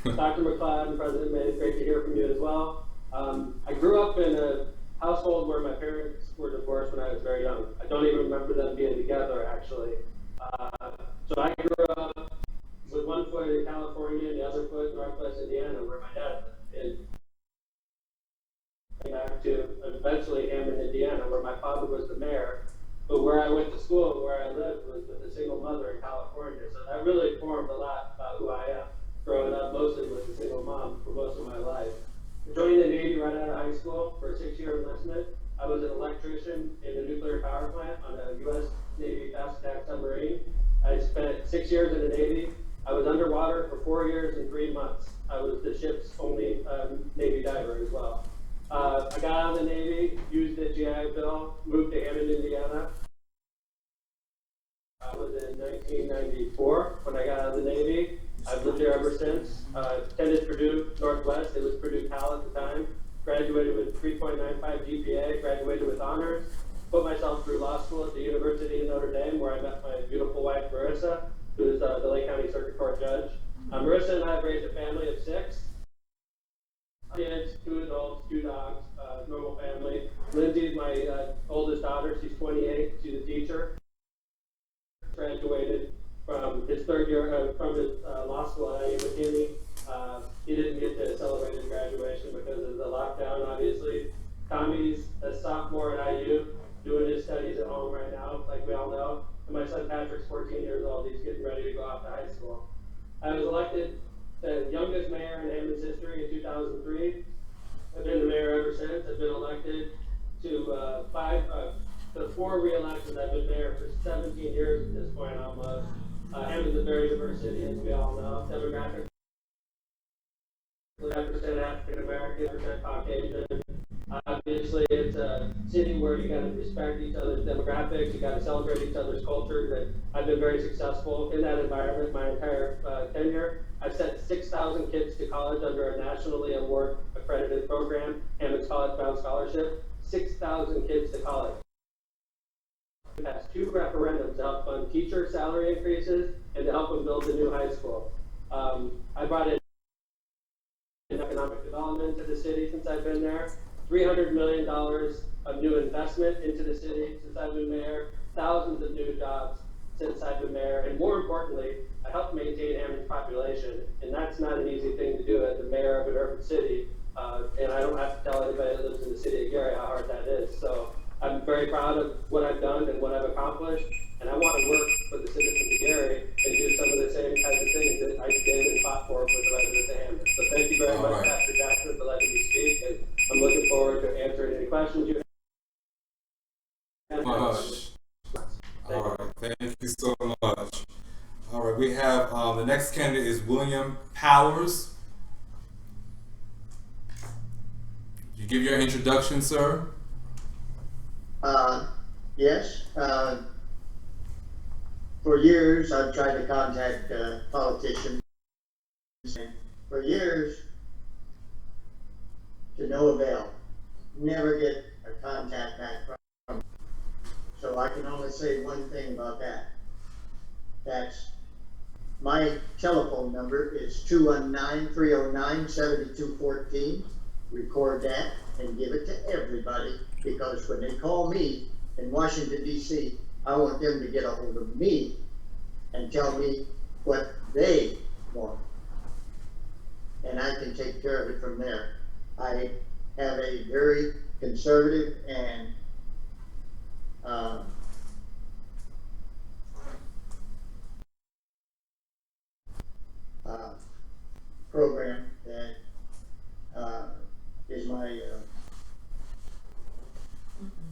Mcleod and President May, it's great to hear from you as well. I grew up in a household where my parents were divorced when I was very young. I don't even remember them being together, actually. So I grew up with one foot in California and the other foot in Northwest Indiana, where my dad lived. Came back to eventually Hammond, Indiana, where my father was the mayor. But where I went to school and where I lived was with a single mother in California. So that really formed a lot about who I am, growing up mostly with a single mom for most of my life. I joined the Navy right out of high school for a 6-year enlistment. I was an electrician in a nuclear power plant on a US Navy fast attack submarine. I spent 6 years in the Navy. I was underwater for 4 years and 3 months. I was the ship's only Navy diver as well. I got out of the Navy, used the GI Bill, moved to Hammond, Indiana. I was in 1994 when I got out of the Navy. I've lived here ever since. Attended Purdue Northwest. It was Purdue Cal at the time. Graduated with 3.95 GPA, graduated with honors. Put myself through law school at the University of Notre Dame, where I met my beautiful wife, Marissa, who is the Lake County Circuit Court judge. Marissa and I have raised a family of 6. Kids, 2 adults, 2 dogs, normal family. Lindsay's my oldest daughter. She's 28. She's a teacher. Graduated from his 3rd year from his law school at IU McKinney. He didn't get to celebrate his graduation because of the lockdown, obviously. Tommy's a sophomore at IU, doing his studies at home right now, like we all know. And my son Patrick's 14 years old. He's getting ready to go off to high school. I was elected the youngest mayor in Hammond's history in 2003. I've been the mayor ever since. I've been elected to 4 re-elections. I've been mayor for 17 years at this point almost. Hammond's a very diverse city, as we all know. Demographic, 5% African, Caucasian. Obviously, it's a city where you got to respect each other's demographics, you got to celebrate each other's cultures, and I've been very successful in that environment my entire tenure. I've sent 6,000 kids to college under a nationally award accredited program, Hammond's College Bound Scholarship. 6,000 kids to college. We passed 2 referendums to help fund teacher salary increases and to help them build a new high school. I brought in economic development to the city since I've been there. $300 million of new investment into the city since I've been mayor, thousands of new jobs since I've been mayor, and more importantly, I helped maintain Hammond's population, and that's not an easy thing to do as the mayor of an urban city, and I don't have to tell anybody that lives in the city of Gary how hard that is. So I'm very proud of what I've done and what I've accomplished, and I want to work with the citizens of Gary and do some of the same kinds of things that I did and fought for with the residents of Hammond. So thank you very All much, right. Pastor Jackson, for letting me speak, and I'm looking forward to answering any questions you have. Much. All right, thank you so much. All right, we have the next candidate is William Powers. You give your introduction, sir. Yes. For years, I've tried to contact politicians. For years, to no avail. Never get a contact back from them. So I can only say one thing about that. That's my telephone number is 219-309-7214. Record that and give it to everybody, because when they call me in Washington, D.C., I want them to get a hold of me and tell me what they want. And I can take care of it from there. I have a very conservative and program that is my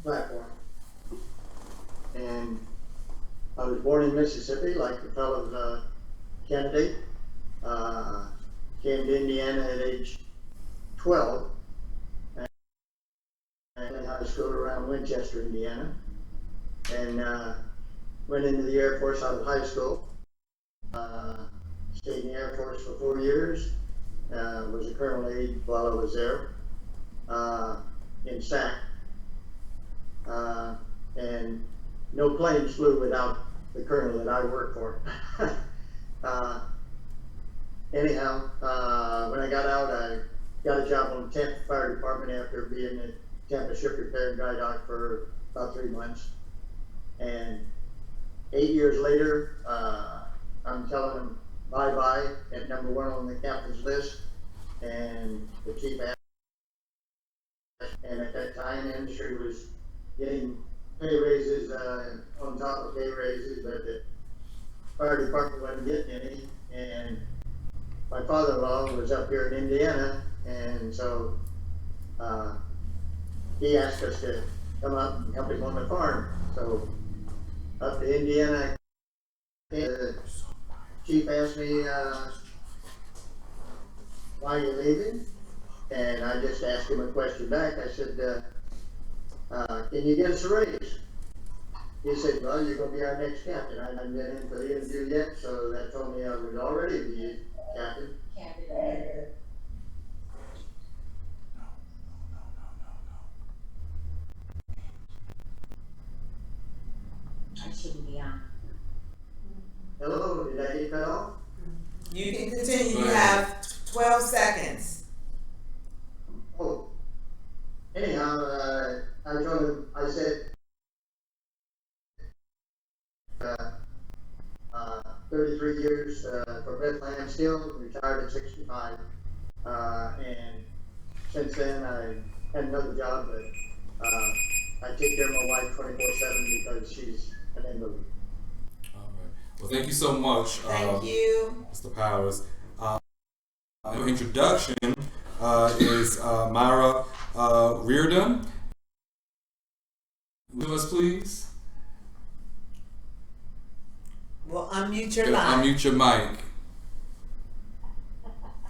platform. And I was born in Mississippi, like the fellow candidate. Came to Indiana at age 12. And went to high school around Winchester, Indiana. And went into the Air Force out of high school. Stayed in the Air Force for 4 years. Was a colonel aide while I was there in SAC. And no planes flew without the colonel that I worked for. Anyhow, when I got out, I got a job on the Tampa Fire Department after being at Tampa Ship Repair and Dry Dock for about 3 months. And 8 years later, I'm telling them bye-bye at number 1 on the captain's list, and the chief asked, and at that time, the industry was getting pay raises on top of pay raises, but the fire department wasn't getting any. And my father-in-law was up here in Indiana, and so he asked us to come up and help him on the farm. So up to Indiana, the chief asked me, why are you leaving? And I just asked him a question back. I said, can you get us a raise? He said, well, you're going to be our next captain. I haven't been in for the interview yet, so that told me I would already be captain. I shouldn't be on. Hello, did I get cut off? You can continue. You have 12 seconds. Oh, anyhow, I told him, I said, 33 years for Bethlehem Steel, retired at 65. And since then, I had another job, but I take care of my wife 24/7 because she's an invalid. All right. Well, thank you so much. Thank you. Mr. Powers. Your introduction is Myra Reardon. With us, please. Well, unmute your line. Unmute your mic.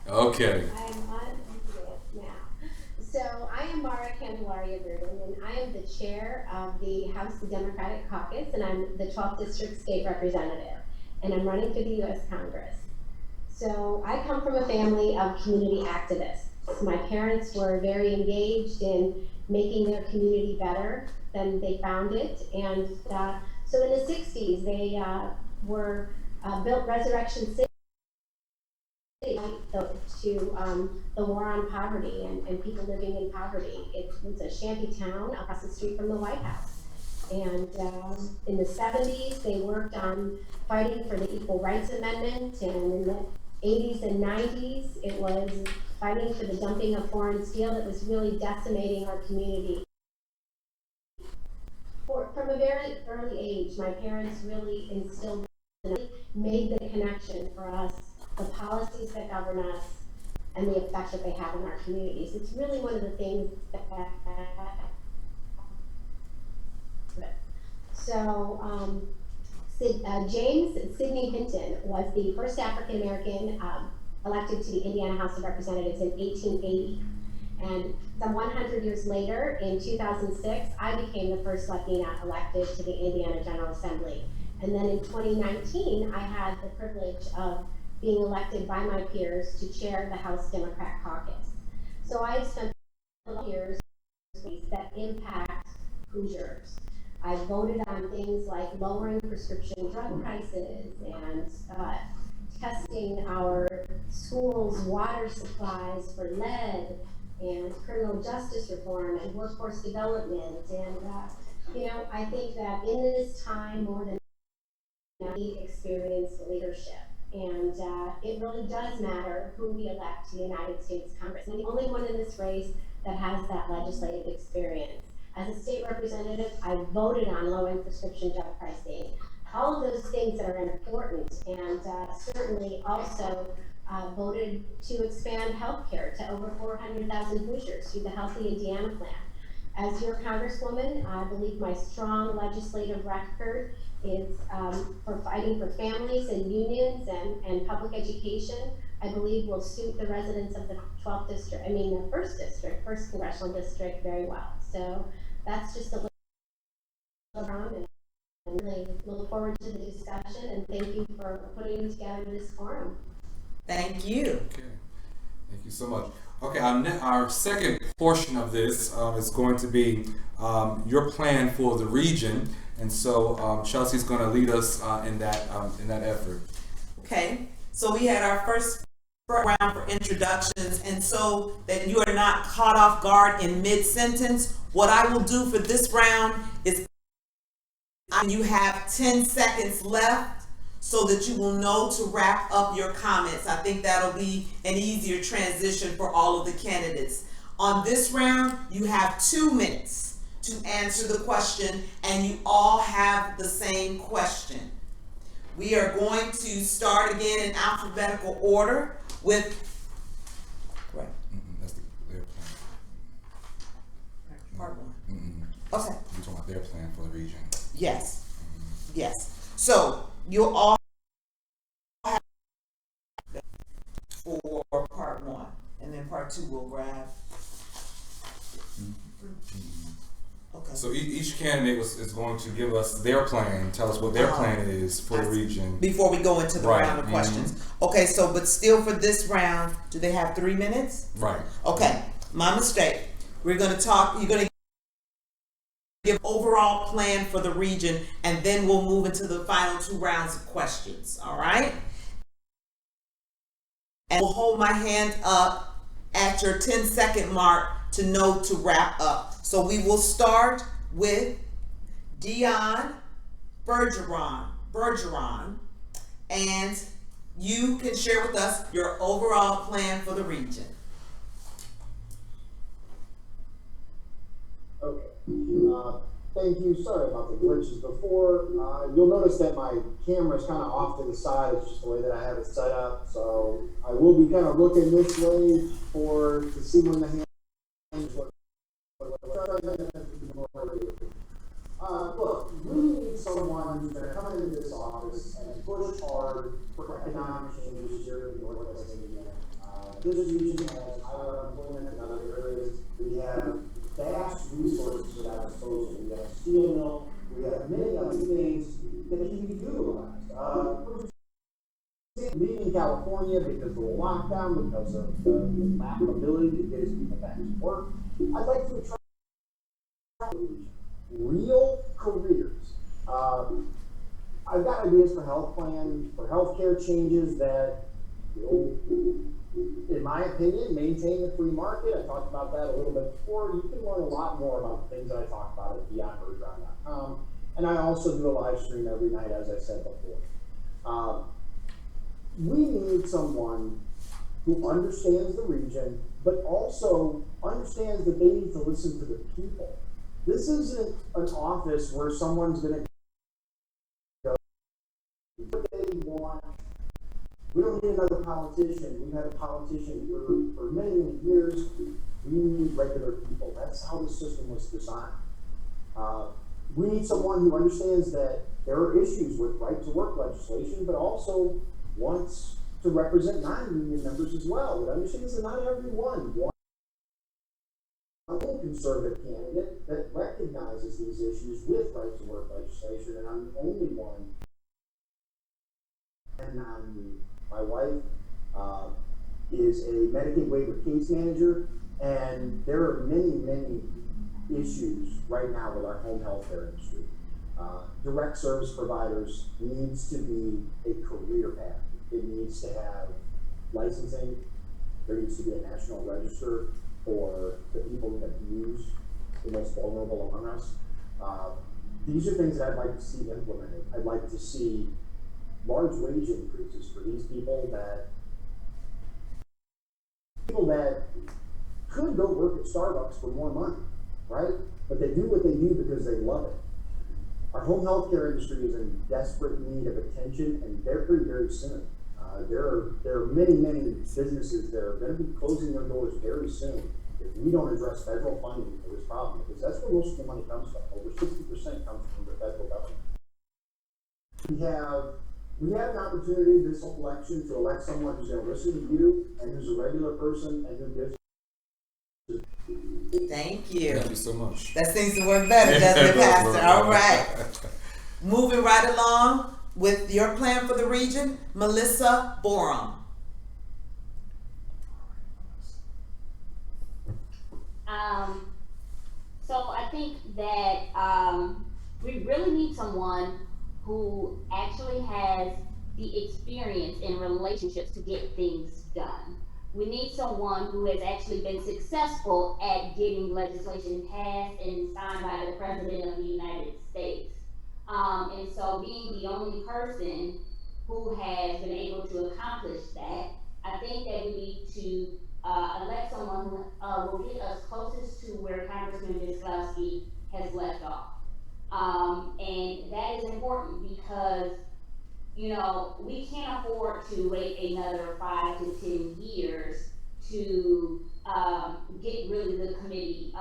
Okay. I'm unmuted now. am the chair of the House Democratic Caucus, and I'm the 12th District State Representative, and I'm running for the US Congress. So I come from a family of community activists. My parents were very engaged in making their community better than they found it, and so in the 60s they built Resurrection City to the war on poverty and people living in poverty. It was a shanty town across the street from the White House. And in the 70s, they worked on fighting for the Equal Rights Amendment, and in the 80s and 90s, it was fighting for the dumping of foreign steel that was really decimating our community. From a very early age, my parents really instilled, made the connection for us, the policies that govern us, and the effect that they have in our communities. It's really one of the things that James Sidney Hinton was the first African American elected to the Indiana House of Representatives in 1880. And some 100 years later, in 2006, I became the first Latina elected to the Indiana General Assembly. And then in 2019, I had the privilege of being elected by my peers to chair the House Democrat Caucus. So I've spent years that impact Hoosiers. I voted on things like lowering prescription drug prices and testing our schools' water supplies for lead, and criminal justice reform and workforce development. And I think that in this time, more than we experience leadership. And it really does matter who we elect to the United States Congress. I'm the only one in this race that has that legislative experience. As a state representative, I voted on lowering prescription drug pricing. All of those things that are important, and certainly also voted to expand health care to over 400,000 Hoosiers through the Healthy Indiana Plan. As your Congresswoman, I believe my strong legislative record is for fighting for families and unions and public education. I believe will suit the residents of the 12th district, the 1st district, 1st Congressional District very well. So that's just a little around, and really look forward to the discussion, and thank you for putting together this forum. Thank you. Okay, thank you so much. Okay, our second portion of this is going to be your plan for the region, and so Chelsea's going to lead us in that effort. Okay, so we had our first round for introductions, and so that you are not caught off guard in mid-sentence, what I will do for this round is you have 10 seconds left so that you will know to wrap up your comments. I think that'll be an easier transition for all of the candidates. On this round, you have 2 minutes to answer the question, and you all have the same question. We are going to start again in alphabetical order with That's their plan. part 1. Okay. You're talking about their plan for the region. Yes. Yes. So you'll all have for part 1, and then part 2 we'll grab. Okay. So each candidate is going to give us their plan, tell us what their plan is for the region. Before we go into the round of questions. Okay, so but still for this round, do they have 3 minutes? Right. Okay, my mistake. We're going to talk, you're going to give overall plan for the region, and then we'll move into the final 2 rounds of questions, all right? And we'll hold my hand up at your 10-second mark to know to wrap up. So we will start with Dion Bergeron, and you can share with us your overall plan for the region. Okay. Thank you. Sorry about the glitches before. You'll notice that my camera is kind of off to the side. It's just the way that I have it set up. So I will be kind of looking this way to see when the hand is look, we need someone who's going to come into this office and push hard for economic changes here in Northwest Indiana. This region has higher unemployment than other areas. We have vast resources that have leaving California because of the lockdown, because of the lack of ability to get his people back to work. I'd like to attract real careers. I've got ideas for health plans, for healthcare changes that will, in my opinion, maintain the free market. I talked about that a little bit before. You can learn a lot more about the things that I talked about at beyondbergeron.com. And I also do a live stream every night, as I said before. We need someone who understands the region, but also understands that they need to listen to the people. This isn't an office where someone's going to go, what they want. We don't need another politician. We've had a politician for many, many years. We need regular people. That's how the system was designed. We need someone who understands that there are issues with right to work legislation, but also wants to represent non-union members as well. But understands that not everyone wants a conservative candidate that recognizes these issues with right to work legislation, and I'm the only one. And my wife is a Medicaid waiver case manager, and there are many, many issues right now with our home health care industry. Direct service providers needs to be a career path. It needs to have licensing. There needs to be a national register for the people that abuse the most vulnerable among us. These are things that I'd like to see implemented. I'd like to see large wage increases for these people that could go work at Starbucks for more money, right? But they do what they do because they love it. Our home health care industry is in desperate need of attention, and very, very soon. There are many, many businesses that are going to be closing their doors very soon if we don't address federal funding for this problem, because that's where most of the money comes from. Over 60% comes from the federal government. We have an opportunity this election to elect someone who's going to listen to you and who's a regular person and who gives. Thank you. Thank you so much. That seems to work better, doesn't it, Pastor? All right. Moving right along with your plan for the region, Melissa Borum. So I think that we really need someone who actually has the experience in relationships to get things done. We need someone who has actually been successful at getting legislation passed and signed by the President of the United States. And so being the only person who has been able to accomplish that, I think that we need to elect someone who will get us closest to where Congressman Wisłowski has left off. And that is important because, you know, we can't afford to wait another 5 to 10 years to get really the committee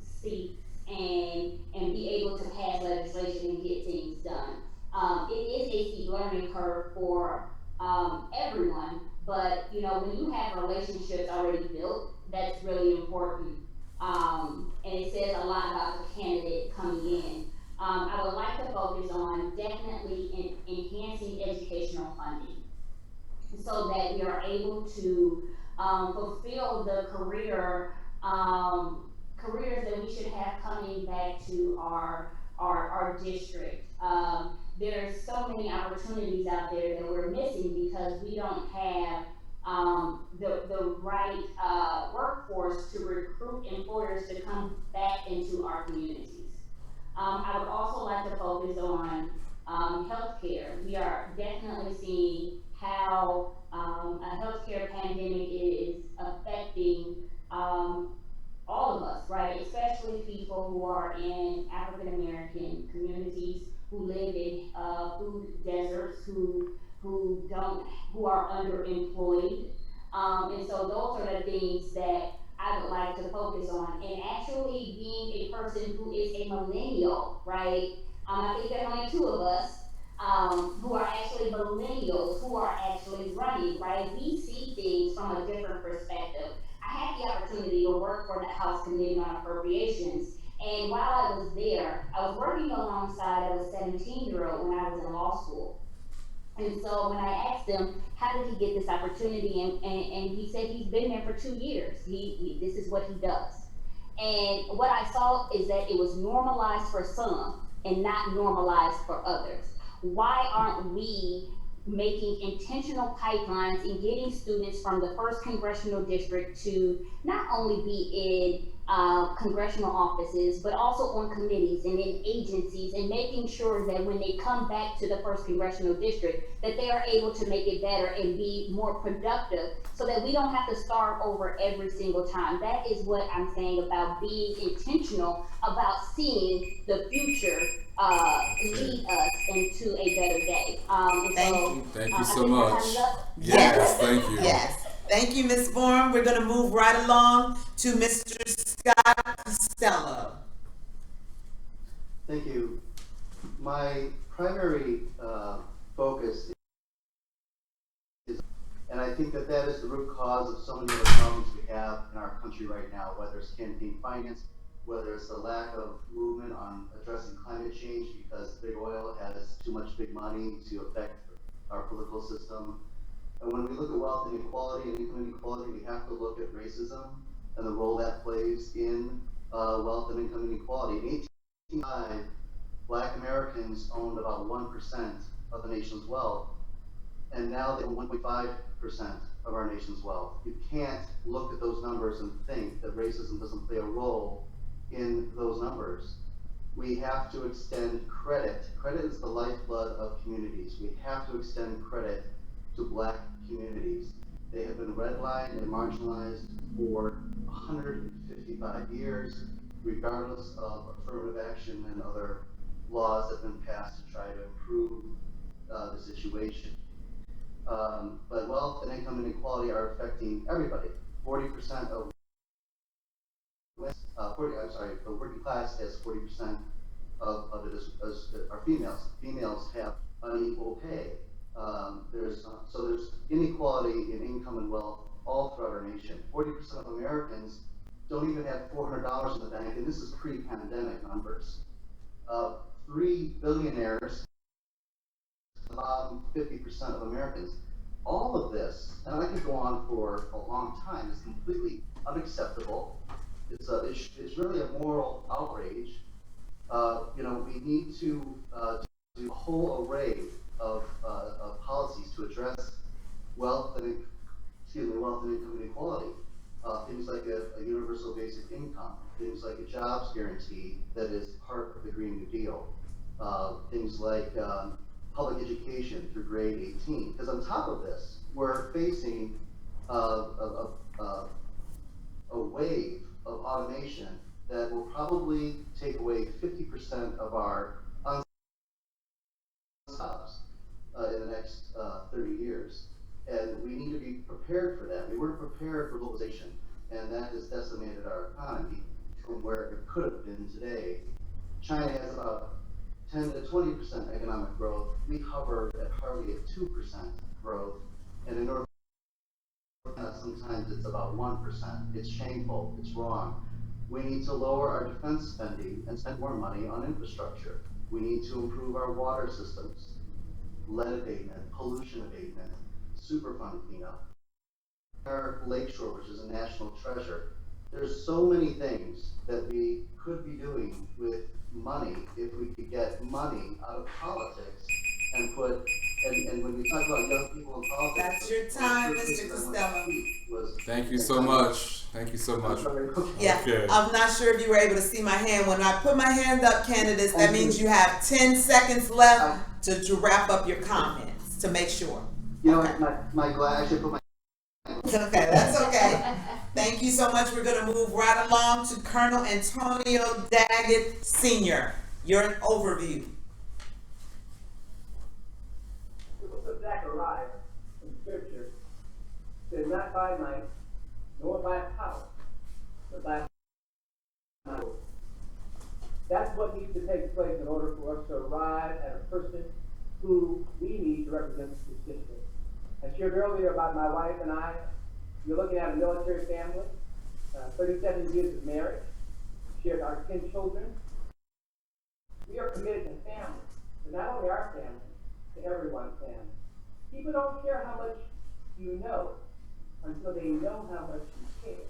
seats and be able to pass legislation and get things done. It is a steep learning curve for everyone, but you know, when you have relationships already built, that's really important. And it says a lot about the candidate coming in. I would like to focus on definitely enhancing educational funding so that we are able to fulfill the careers that we should have coming back to our district. There are so many opportunities out there that we're missing because we don't have the right workforce to recruit employers to come back into our communities. I would also like to focus on healthcare. We are definitely seeing how a healthcare pandemic is affecting all of us, right? Especially people who are in African American communities, who live in food deserts, who are underemployed. And so those are the things that I would like to focus on. And actually being a person who is a millennial, right? I think there are only 2 of us who are actually millennials who are actually running, right? We see things from a different perspective. I had the opportunity to work for the House Committee on Appropriations. And while I was there, I was working alongside a 17-year-old when I was in law school. And so when I asked him, how did he get this opportunity? And he said he's been there for 2 years. This is what he does. And what I saw is that it was normalized for some and not normalized for others. Why aren't we making intentional pipelines and getting students from the 1st Congressional District to not only be in congressional offices, but also on committees and in agencies, and making sure that when they come back to the 1st Congressional District, that they are able to make it better and be more productive, so that we don't have to start over every single time. That is what I'm saying about being intentional about seeing the future lead us into a better day. Thank you so much. Yes, thank you. Yes. Thank you, Ms. Bourne. We're going to move right along to Mr. Scott Costello. Thank you. My primary focus is, and I think that is the root cause of so many of the problems we have in our country right now, whether it's campaign finance, whether it's the lack of movement on addressing climate change because big oil has too much big money to affect our political system. And when we look at wealth inequality and income inequality, we have to look at racism and the role that plays in wealth and income inequality. In 1805, Black Americans owned about 1% of the nation's wealth, and now they own 1.5% of our nation's wealth. You can't look at those numbers and think that racism doesn't play a role in those numbers. We have to extend credit. Credit is the lifeblood of communities. We have to extend credit to Black communities. They have been redlined and marginalized for 155 years, regardless of affirmative action and other laws that have been passed to try to improve the situation. But wealth and income inequality are affecting everybody. 40% of the working class has 40% of it are females. Females have unequal pay. There's inequality in income and wealth all throughout our nation. 40% of Americans don't even have $400 in the bank, and this is pre-pandemic numbers. 3 billionaires, about 50% of Americans. All of this, and I could go on for a long time, is completely unacceptable. It's really a moral outrage. We need to do a whole array of policies to address wealth and income inequality. Things like a universal basic income, things like a jobs guarantee that is part of the Green New Deal, things like public education through grade 18. Because on top of this, we're facing a wave of automation that will probably take away 50% of our jobs in the next 30 years. And we need to be prepared for that. We weren't prepared for globalization, and that has decimated our economy from where it could have been today. China has about 10 to 20% economic growth. We hover at hardly at 2% growth, and in North Carolina, sometimes it's about 1%. It's shameful, it's wrong. We need to lower our defense spending and spend more money on infrastructure. We need to improve our water systems, lead abatement, pollution abatement, Superfund cleanup, our lakeshore, which is a national treasure. There's so many things that we could be doing with money if we could get money out of politics and put, and when we talk about young people in politics. That's your time, Mr. Costello. Thank you so much. Thank you so much. Yeah, okay. I'm not sure if you were able to see my hand. When I put my hand up, candidates, that means you have 10 seconds left to wrap up your comments, to make sure. You know, my glass, I should put my... Okay, that's okay. Thank you so much. We're going to move right along to Colonel Antonio Daggett Sr. Your overview. The book of Zechariah in Scripture says, not by might, nor by power, but by my word. That's what needs to take place in order for us to arrive at a person who we need to represent the constituency. I shared earlier about my wife and I. You're looking at a military family, 37 years of marriage, shared our 10 children. We are committed to family, but not only our family, to everyone's family. People don't care how much you know until they know how much you care.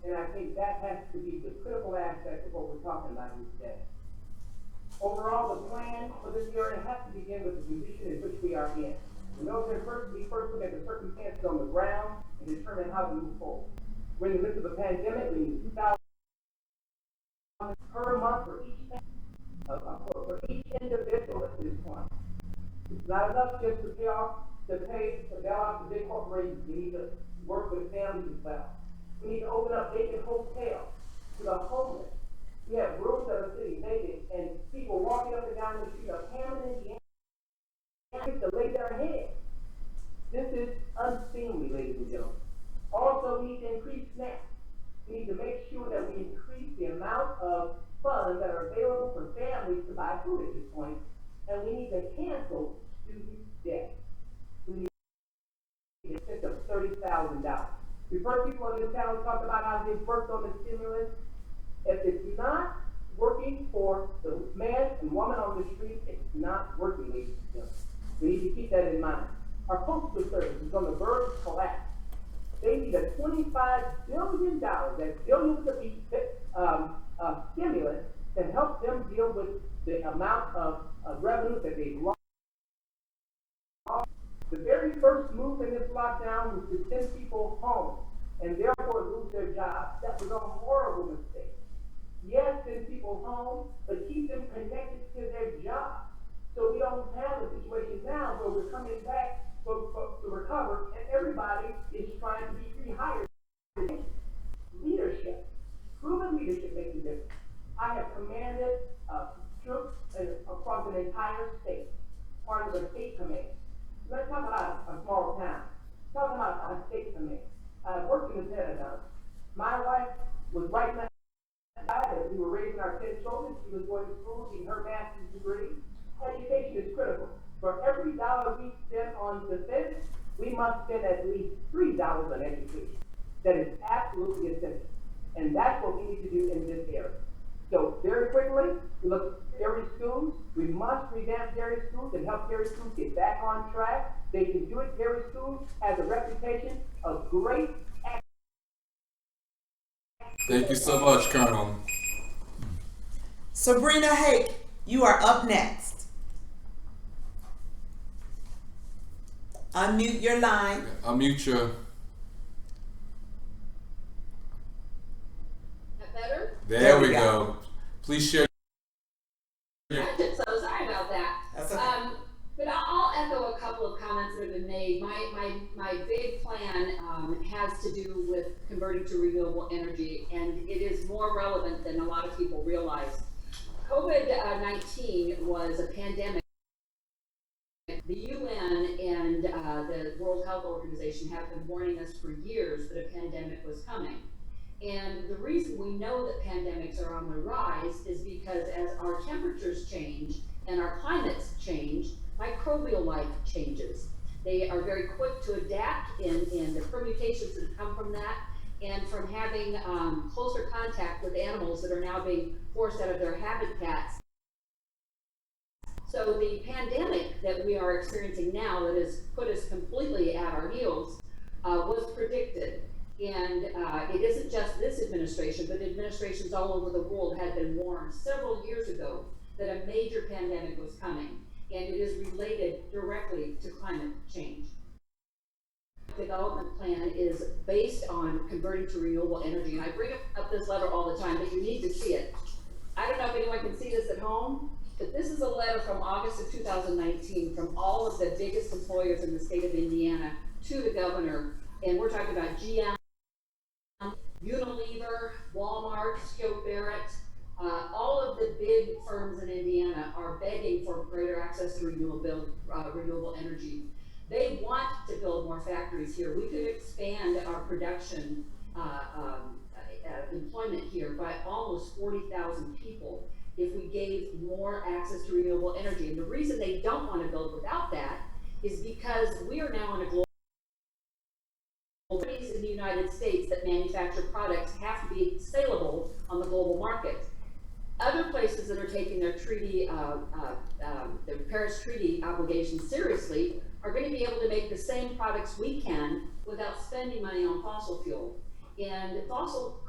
And I think that has to be the critical aspect of what we're talking about here today. Overall, the plan for this area has to begin with the condition in which we are in. The military we first look at the circumstances on the ground and determine how to move forward. We're in the midst of a pandemic. We need 2,000 per month for each individual at this point. It's not enough just to bail off the big corporations. We need to work with families as well. We need to open up vacant hotels to the homeless. We have rooms that are sitting vacant and people walking up and down the street of Hammond, Indiana, to lay their heads. This is unseemly, ladies and gentlemen. Also, we need to increase SNAP. We need to make sure that we increase the amount of funds that are available for families to buy food at this point, and we need to cancel student debt. We need a expense of $30,000. We've heard people in this town talk about how they've worked on the stimulus. If it's not working for the man and woman on the street, it's not working, ladies and gentlemen. We need to keep that in mind. Our postal service is on the verge of collapse. They need a $25 billion, that's billions of stimulus to help them deal with the amount of revenue that they've lost. The very first move in this lockdown was to send people home and therefore lose their jobs. That was a horrible mistake. Yes, send people home, but keep them connected to their jobs. So we don't have a situation now where we're coming back to recover and everybody is trying to be rehired. Leadership, proven leadership makes a difference. I have commanded troops across an entire state, part of the state command. Let's talk about a small town. Talk about a state command. I worked in the Pentagon. My wife was right now as we were raising our 10 children. She was going to school, getting her master's degree. Education is critical. For every dollar we spend on defense, we must spend at least $3 on education. That is absolutely essential. And that's what we need to do in this area. So very quickly, we look at dairy schools. We must revamp dairy schools and help dairy schools get back on track. They can do it. Dairy schools has a reputation of great. Thank you so much, Colonel. Sabrina Hake, you are up next. Unmute your line. Unmute your. That better? There we go. Please share. I'm so sorry about that. That's okay. But I'll echo a couple of comments that have been made. My big plan has to do with converting to renewable energy, and it is more relevant than a lot of people realize. COVID-19 was a pandemic. The UN and the World Health Organization have been warning us for years that a pandemic was coming. And the reason we know that pandemics are on the rise is because as our temperatures change and our climates change, microbial life changes. They are very quick to adapt in the permutations that come from that, and from having closer contact with animals that are now being forced out of their habitats. So the pandemic that we are experiencing now that has put us completely at our heels was predicted. And it isn't just this administration, but administrations all over the world had been warned several years ago that a major pandemic was coming, and it is related directly to climate change. The development plan is based on converting to renewable energy, and I bring up this letter all the time, but you need to see it. I don't know if anyone can see this at home, but this is a letter from August of 2019 from all of the biggest employers in the state of Indiana to the governor, and we're talking about GM, Unilever, Walmart, Scope Barrett, all of the big firms in Indiana are begging for greater access to renewable energy. They want to build more factories here. We could expand our production employment here by almost 40,000 people if we gave more access to renewable energy. And the reason they don't want to build without that is because we are now in a global companies in the United States that manufacture products have to be saleable on the global market. Other places that are taking their treaty, their Paris Treaty obligations seriously are going to be able to make the same products we can without spending money on fossil fuel. And fossil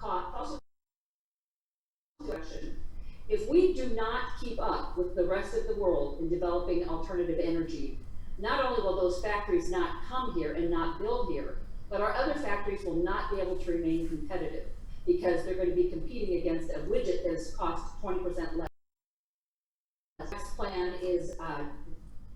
direction. If we do not keep up with the rest of the world in developing alternative energy, not only will those factories not come here and not build here, but our other factories will not be able to remain competitive because they're going to be competing against a widget that's cost 20% less. The next plan is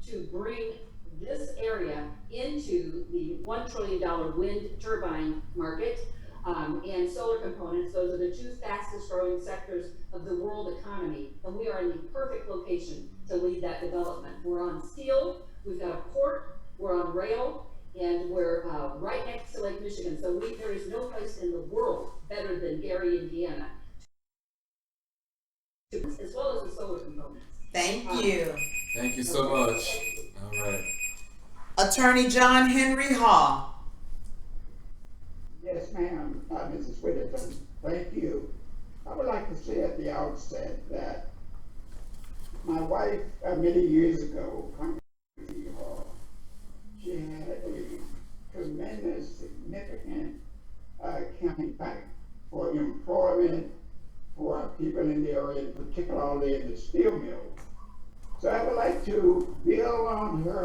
to bring this area into the $1 trillion wind turbine market and solar components. Those are the two fastest growing sectors of the world economy, and we are in the perfect location to lead that development. We're on steel, we've got a port, we're on rail, and we're right next to Lake Michigan. So there is no place in the world better than Gary, Indiana, as well as the solar components. Thank you. Thank you so much. All right. Attorney John Henry Hall. Yes, ma'am, Mrs. Whittington, thank you. I would like to say at the outset that my wife, many years ago, she had a tremendous, significant campaign for employment for people in the area, particularly in the steel mill. So I would like to build on her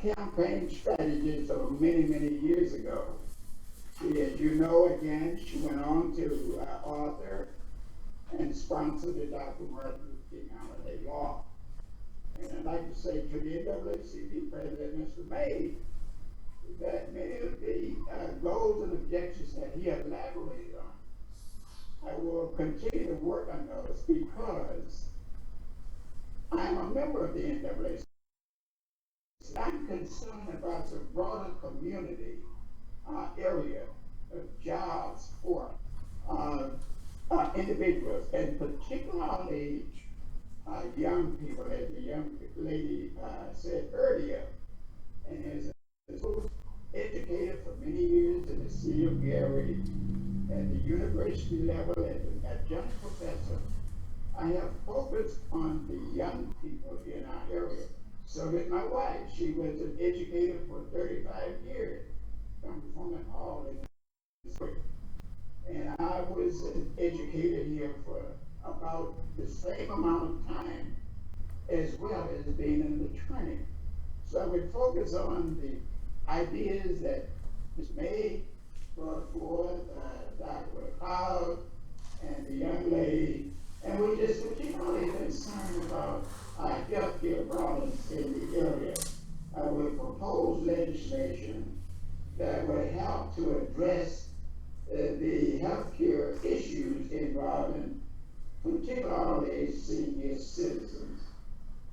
campaign strategies of many, many years ago. She, as you know, again, she went on to author and sponsor the Dr. Martin Luther King Holiday Law. And I'd like to say to the NAACP President, Mr. May, that many of the goals and objectives that he has elaborated on, I will continue to work on those because I'm a member of the NAACP. I'm concerned about the broader community area of jobs for individuals, and particularly young people, as the young lady said earlier, and as a educated for many years in the city of Gary, at the university level, as an adjunct professor, I have focused on the young people in our area. So did my wife. She was an educator for 35 years. I'm from an all in this way. And I was an educator here for about the same amount of time as well as being an attorney. So I would focus on the ideas that Ms. May brought forth, Dr. Mcleod, and the young lady, and we just particularly concerned about healthcare problems in the area. I would propose legislation that would help to address the healthcare issues involving particularly senior citizens.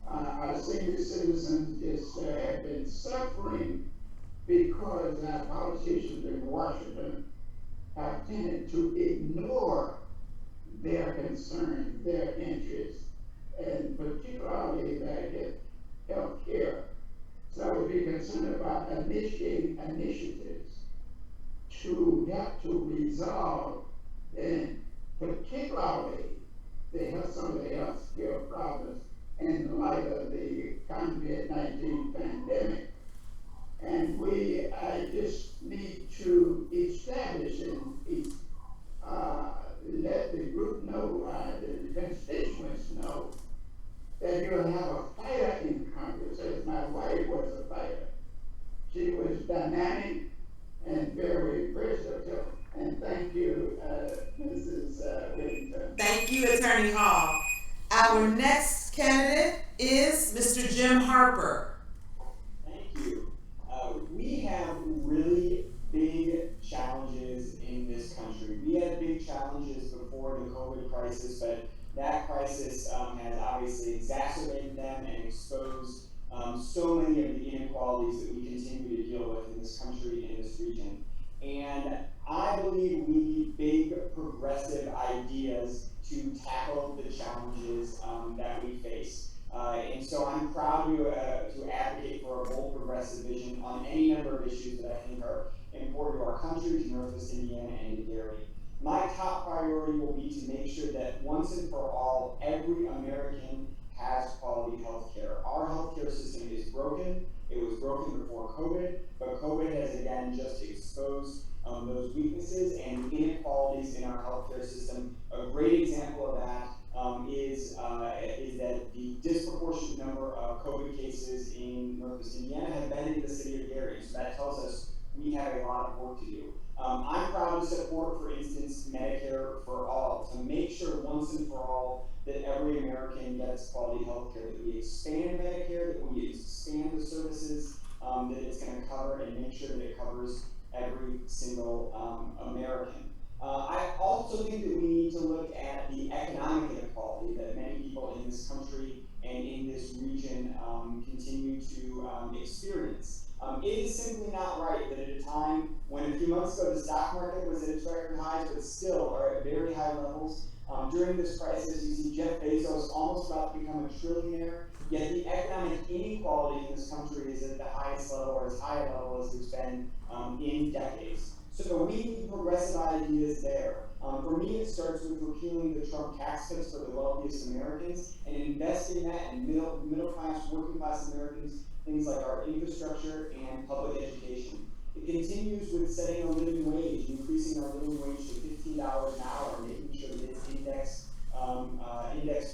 Our senior citizens just have been suffering because our politicians in Washington have tended to ignore their concerns, their interests, and particularly their health care. So I would be concerned about initiating initiatives to help to resolve, and particularly some of the health care problems in light of the COVID-19 pandemic. And I just need to establish and let the group know, the constituents know, that you'll have a fighter in Congress, as my wife was a fighter. She was dynamic and very versatile. And thank you, Mrs. Whittington. Thank you, Attorney Hall. Our next candidate is Mr. Jim Harper. Thank you. We have really big challenges in this country. We had big challenges before the COVID crisis, but that crisis has obviously exacerbated them and exposed so many of the inequalities that we continue to deal with in this country and in this region. And I believe we need big progressive ideas to tackle the challenges that we face. And so I'm proud to advocate for a bold progressive vision on any number of issues that I think are important to our country, to Northwest Indiana, and to Gary. My top priority will be to make sure that once and for all, every American has quality health care. Our health care system is broken, It was broken before COVID, but COVID has again just exposed those weaknesses and inequalities in our healthcare system. A great example of that is that the disproportionate number of COVID cases in Northwest Indiana have been in the city of Gary. So that tells us we have a lot of work to do. I'm proud to support, for instance, Medicare for all, to make sure once and for all that every American gets quality health care, that we expand Medicare, that we expand the services that it's going to cover, and make sure that it covers every single American. I also think that we need to look at the economic inequality that many people in this country and in this region continue to experience. It is simply not right that at a time when a few months ago the stock market was at its record highs, but still are at very high levels, during this crisis, you see Jeff Bezos almost about to become a trillionaire, yet the economic inequality in this country is at the highest level, or as high a level as it's been in decades. So we need progressive ideas there. For me, it starts with repealing the Trump tax cuts for the wealthiest Americans and investing that in middle class, working class Americans, things like our infrastructure and public education. It continues with setting a living wage, increasing our living wage to $15 an hour, making sure that it's indexed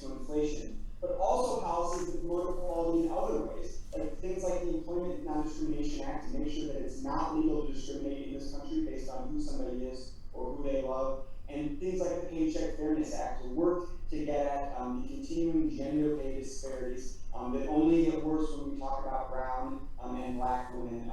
to inflation. But also policies that promote equality in other ways, like things like the Employment Non-Discrimination Act, to make sure that it's not legal to discriminate in this country based on who somebody is or who they love, and things like the Paycheck Fairness Act to work to get at the continuing gender pay disparities that only get worse when we talk about brown and black women,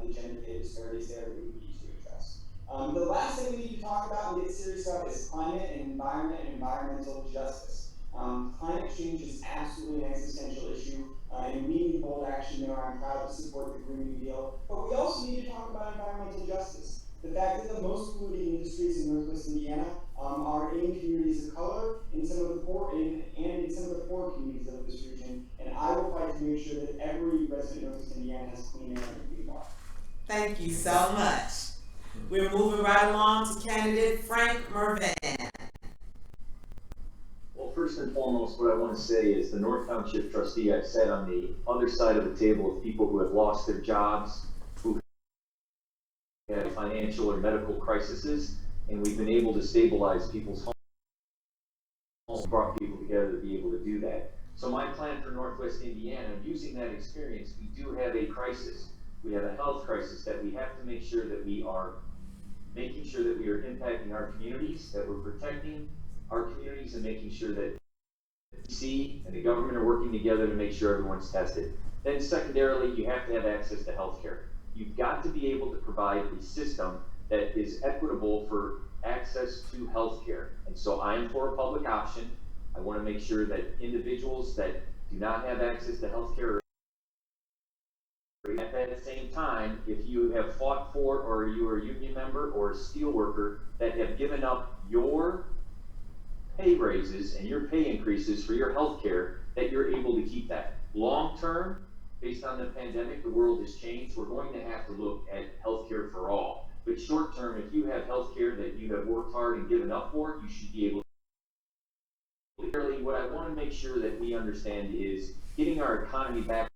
the gender pay disparities there that we need to address. The last thing we need to talk about and get serious about is climate and environment and environmental justice. Climate change is absolutely an existential issue, and we need bold action there. I'm proud to support the Green New Deal, but we also need to talk about environmental justice. The fact that the most polluting industries in Northwest Indiana are in communities of color, in some of the poor, and in some of the poor communities of this region, and I will fight to make sure that every resident of Northwest Indiana has clean air and clean water. Thank you so much. We're moving right along to candidate Frank Mervan. Well, first and foremost, what I want to say is the North Township trustee, I've sat on the other side of the table of people who have lost their jobs, who have financial or medical crises, and we've been able to stabilize people's homes, brought people together to be able to do that. So my plan for Northwest Indiana, using that experience, we do have a crisis. We have a health crisis that we have to make sure that we are making sure that we are impacting our communities, that we're protecting our communities, and making sure that the DC and the government are working together to make sure everyone's tested. Then secondarily, you have to have access to health care. You've got to be able to provide a system that is equitable for access to health care. And so I'm for a public option. I want to make sure that individuals that do not have access to health care, at that same time, if you have fought for, or you are a union member or a steel worker that have given up your pay raises and your pay increases for your health care, that you're able to keep that. Long term, based on the pandemic, the world has changed. We're going to have to look at health care for all. But short term, if you have health care that you have worked hard and given up for, you should be able to. Clearly, what I want to make sure that we understand is getting our economy back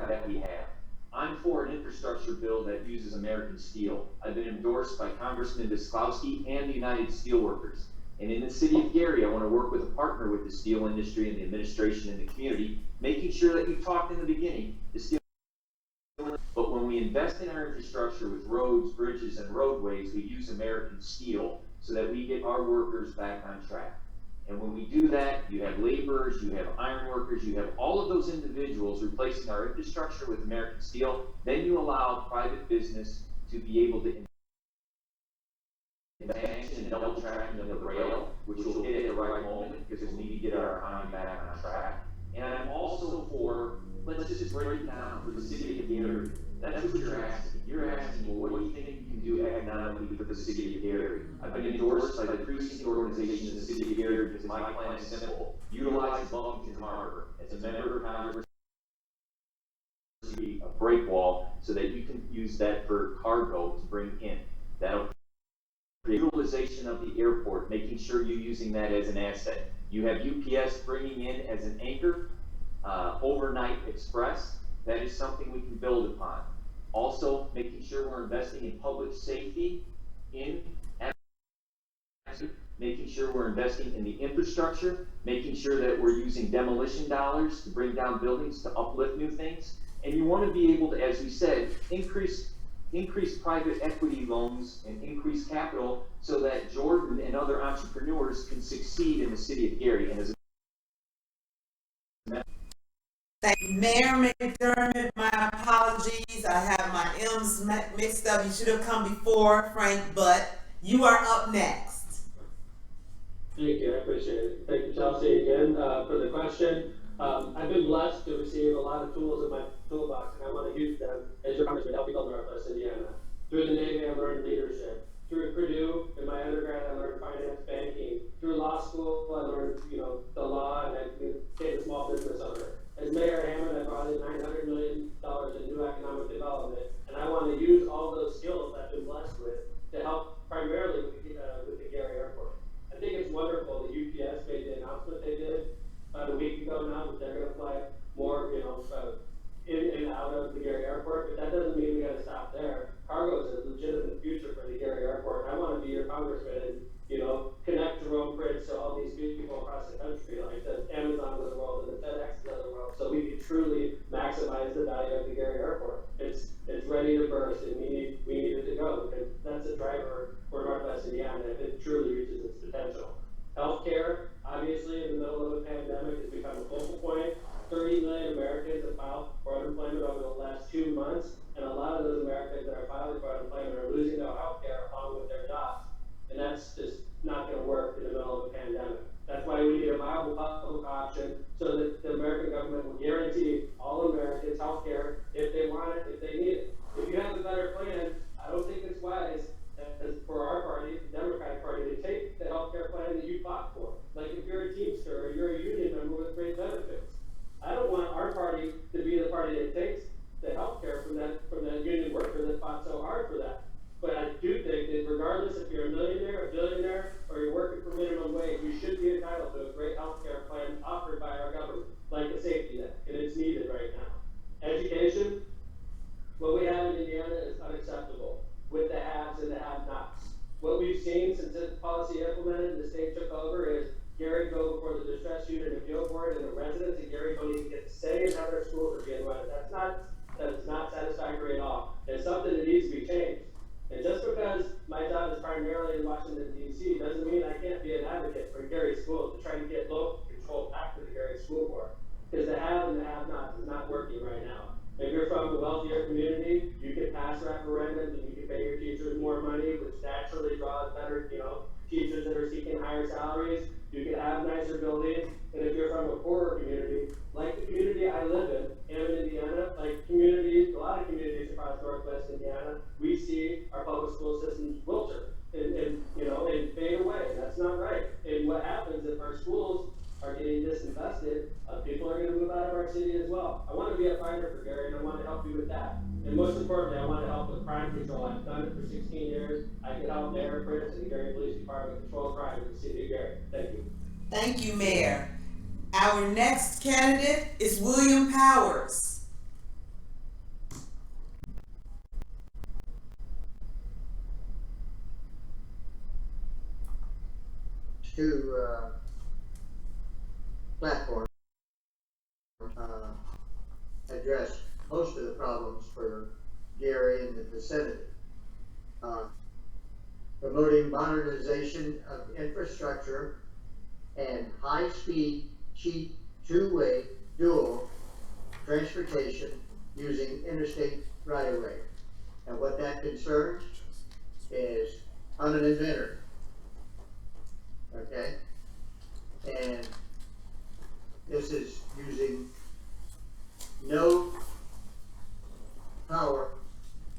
that we have. I'm for an infrastructure bill that uses American steel. I've been endorsed by Congressman Biskowski and the United Steelworkers. And in the city of Gary, I want to work with a partner with the steel industry and the administration and the community, making sure that you talked in the beginning, the steel. But when we invest in our infrastructure with roads, bridges, and roadways, we use American steel so that we get our workers back on track. And when we do that, you have laborers, you have iron workers, you have all of those individuals replacing our infrastructure with American steel. Then you allow private business to be able to expansion and double tracking of the rail, which will hit at the right moment because we need to get our economy back on track. And I'm also for, let's just break it down for the city of Gary. That's what you're asking. You're asking, well, what do you think you can do economically for the city of Gary? I've been endorsed by the precinct organization in the city of Gary because my plan is simple. Utilize Buffington Harbor as a member of Congress, a break wall, so that you can use that for cargo to bring in. That'll create utilization of the airport, making sure you're using that as an asset. You have UPS bringing in as an anchor, overnight express. that is something we can build upon. Also, making sure we're investing in public safety, making sure we're investing in the infrastructure, making sure that we're using demolition dollars to bring down buildings, to uplift new things. And you want to be able to, as we said, increase private equity loans and increase capital so that Jordan and other entrepreneurs can succeed in the city of Gary. And as Thank you, Mayor McDermott. My apologies. I have my M's mixed up. You should have come before, Frank, but you are up next. Thank you, I appreciate it. Thank you, Chelsea, again, for the question. I've been blessed to receive a lot of tools in my toolbox, and I want to use them as your congressman to help people in Northwest Indiana. Through the Navy, I learned leadership. Through Purdue, in my undergrad, I learned finance, banking. Through law school, I learned, the law, and I became a small business owner. As Mayor Hammond, I brought in $900 million in new economic development, and I want to use all those skills I've been blessed with to help primarily with the Gary Airport. I think it's wonderful that UPS made the announcement they did about a week ago now that they're going to fly more, in and out of the Gary Airport, but that doesn't mean we got to stop there. Cargo is a legitimate future for the Gary Airport, and I want to be your congressman and, connect Jerome Prince to all these people across the country, like the Amazon of the world and the FedEx of the world, so we can truly maximize the value of the Gary Airport. It's ready to burst, and we need it to go, because that's a driver for Northwest Indiana if it truly reaches its potential. Healthcare, obviously, in the middle of a pandemic, has become a focal point. 30 million Americans have filed for unemployment over the last 2 months, and a lot of those Americans that are filing for unemployment are losing their health care along with their jobs. And that's just not going to work in the middle of a pandemic. That's why we need a viable public option so that the American government will guarantee all Americans health care if they want it, if they need it. If you have a better plan, I don't think it's wise for our party, the Democratic Party, to take the health care plan that you fought for. Like if you're a Teamster or you're a union member with great benefits. I don't want our party to be the party that takes the health care from that union worker that fought so hard for that. But I do think that regardless if you're a millionaire, a billionaire, or you're working for minimum wage, you should be entitled to a great health care plan offered by our government, like a safety net, and it's needed right now. Education, what we have in Indiana is unacceptable with the haves and the have-nots. What we've seen since this policy implemented and the state took over is Gary go before the distress unit appeal board, and the residents of Gary don't even get to say in how their schools are being run. That is not satisfactory at all. It's something that needs to be changed. And just because my job is primarily in Washington, D.C. doesn't mean I can't be an advocate for Gary schools to try to get local control back to the Gary school board. Because the have and the have-nots is not working right now. If you're from a wealthier community, you can pass referendums and you can pay your teachers more money, which naturally draws better, teachers that are seeking higher salaries. You can have nicer buildings. And if you're from a poorer community, like the community I live in Indiana, like a lot of communities across Northwest Indiana, we see our public school systems wilter and fade away. That's not right. And what happens if our schools are getting disinvested, people are going to move out of our city as well. I want to be a fighter for Gary, and I want to help you with that. And most importantly, I want to help with crime control. I've done it for 16 years. I can help Mayor Prince and the Gary Police Department control crime in the city of Gary. Thank you. Thank you, Mayor. Our next candidate is William Powers. To platform address most of the problems for Gary and the vicinity. Promoting modernization of infrastructure and high-speed, cheap, two-way, dual transportation using interstate right-of-way. And what that concerns is I'm an inventor, okay? And this is using no power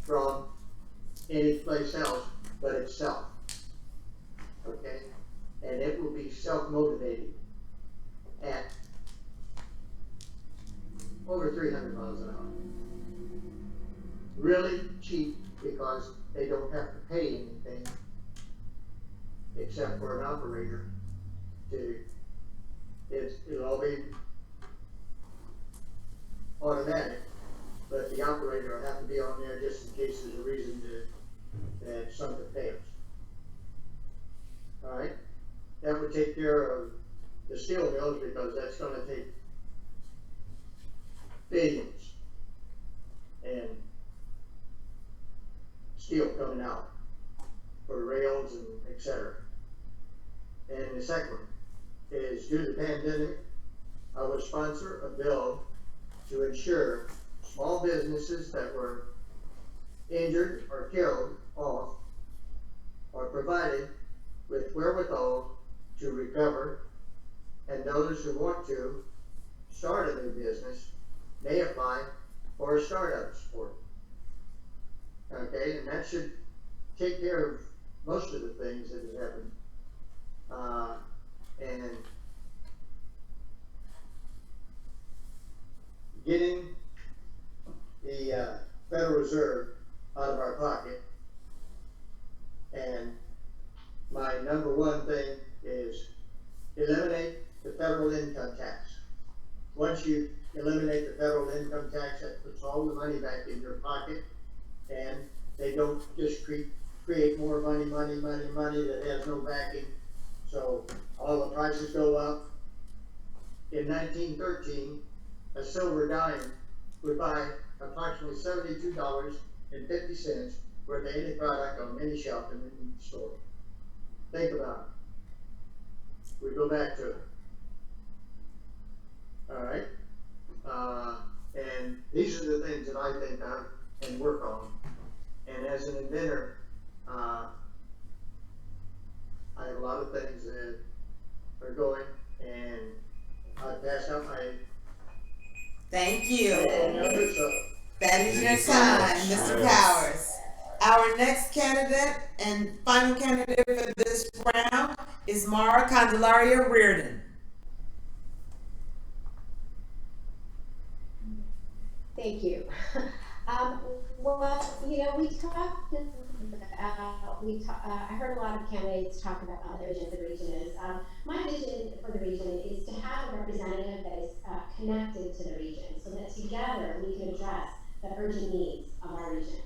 from any place else but itself, okay? And it will be self-motivating at over 300 miles an hour. Really cheap because they don't have to pay anything except for an operator it'll all be automatic, but the operator will have to be on there just in case there's a reason that something fails. All right, that would take care of the steel mills because that's going to take billions and steel coming out for rails and et cetera. And the second one is, due to the pandemic, I will sponsor a bill to ensure small businesses that were injured or killed off are provided with wherewithal to recover, and those who want to start a new business may apply for a startup support. Okay, and that should take care of most of the things that have happened. And getting the Federal Reserve out of our pocket. And my number one thing is eliminate the federal income tax. Once you eliminate the federal income tax, that puts all the money back in your pocket, and they don't just create more money that has no backing. So all the prices go up. In 1913, a silver dime would buy approximately $72.50 worth of any product on any shelf in any store. Think about it. We go back to it. All right. And these are the things that I think of and work on. And as an inventor, I have a lot of things that are going, and I passed out my. Thank you. So, that is your time, Mr. Powers. Our next candidate and final candidate for this round is Mara Candelaria Reardon. Thank you. Well, you know, I heard a lot of candidates talk about what their vision for the region is. My vision for the region is to have a representative that is connected to the region, so that together we can address the urgent needs of our region.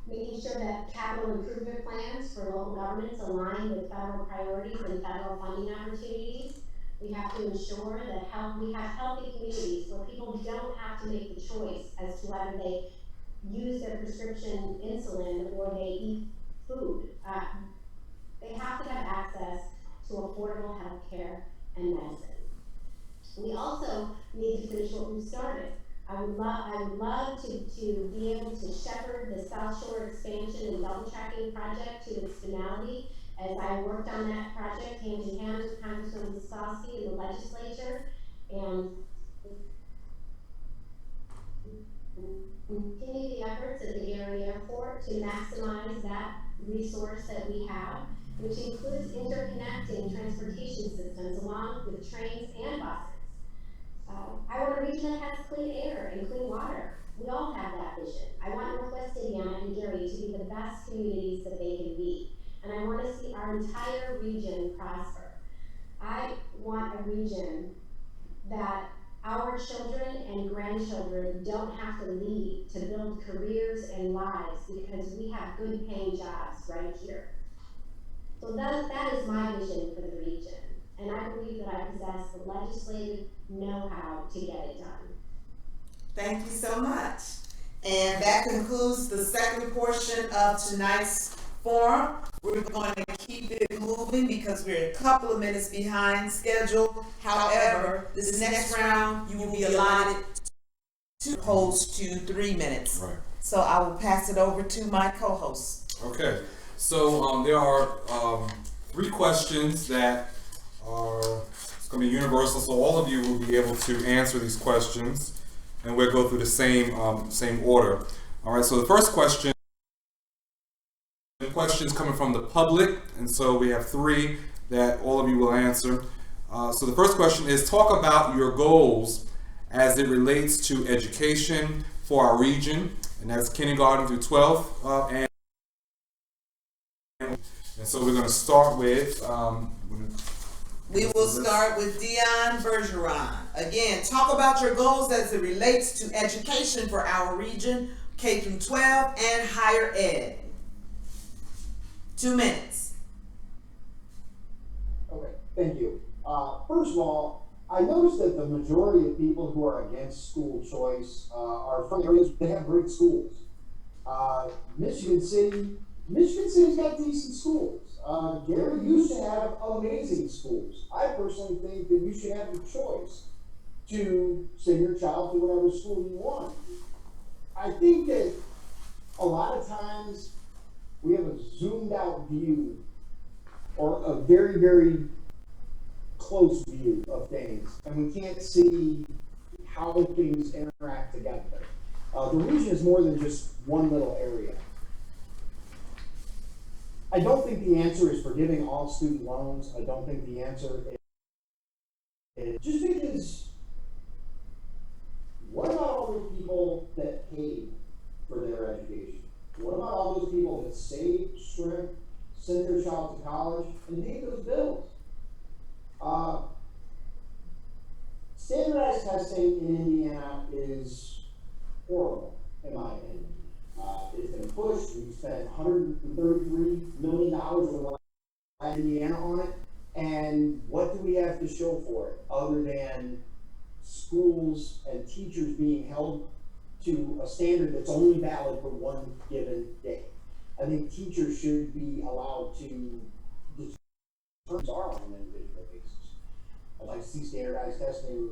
Making sure that capital improvement plans for local governments align with federal priorities and federal funding opportunities. We have to ensure that we have healthy communities where people don't have to make the choice as to whether they use their prescription insulin or they eat food. They have to have access to affordable health care and medicine. We also need to finish what we started. I would love to be able to shepherd the South Shore expansion and double tracking project to its finality, as I worked on that project hand in hand with Congressman Wiskowski in the legislature, and continue the efforts at the Gary Airport to maximize that resource that we have, which includes interconnecting transportation systems along with trains and buses. I want a region that has clean air and clean water. We all have that vision. I want Northwest Indiana and Gary to be the best communities that they can be. And I want to see our entire region prosper. I want a region that our children and grandchildren don't have to leave to build careers and lives, because we have good paying jobs right here. So that is my vision for the region. And I believe that I possess the legislative know-how to get it done. Thank you so much. And that concludes the second portion of tonight's forum. We're going to keep it moving because we're a couple of minutes behind schedule. However, this next round you will be allotted 2 opposed to 3 minutes. Right. So I will pass it over to my co-host. Okay. So there are 3 questions that it's going to be universal, so all of you will be able to answer these questions, and we'll go through the same order. All right. So the first question. Questions coming from the public, and so we have 3 that all of you will answer. So the first question is, talk about your goals as it relates to education for our region, and that's kindergarten through 12th. And so we're going to start with We will start with Dion Bergeron. Again, talk about your goals as it relates to education for our region, K through 12 and higher ed. 2 minutes. Okay, thank you. First of all, I noticed that the majority of people who are against school choice are from areas that have great schools. Michigan's got decent schools. Gary, you should have amazing schools. I personally think that you should have the choice to send your child to whatever school you want. I think that a lot of times we have a zoomed out view or a very, very close view of things, and we can't see how things interact together. The region is more than just one little area. I don't think the answer is forgiving all student loans. I don't think the answer is just because what about all those people that paid for their education? What about all those people that saved, shrimp, sent their child to college, and paid those bills? Standardized testing in Indiana is horrible, in my opinion. It's been pushed. We've spent $133 million over Indiana on it, and what do we have to show for it other than schools and teachers being held to a standard that's only valid for one given day? I think teachers should be allowed to determine are on an individual basis. I'd like to see standardized testing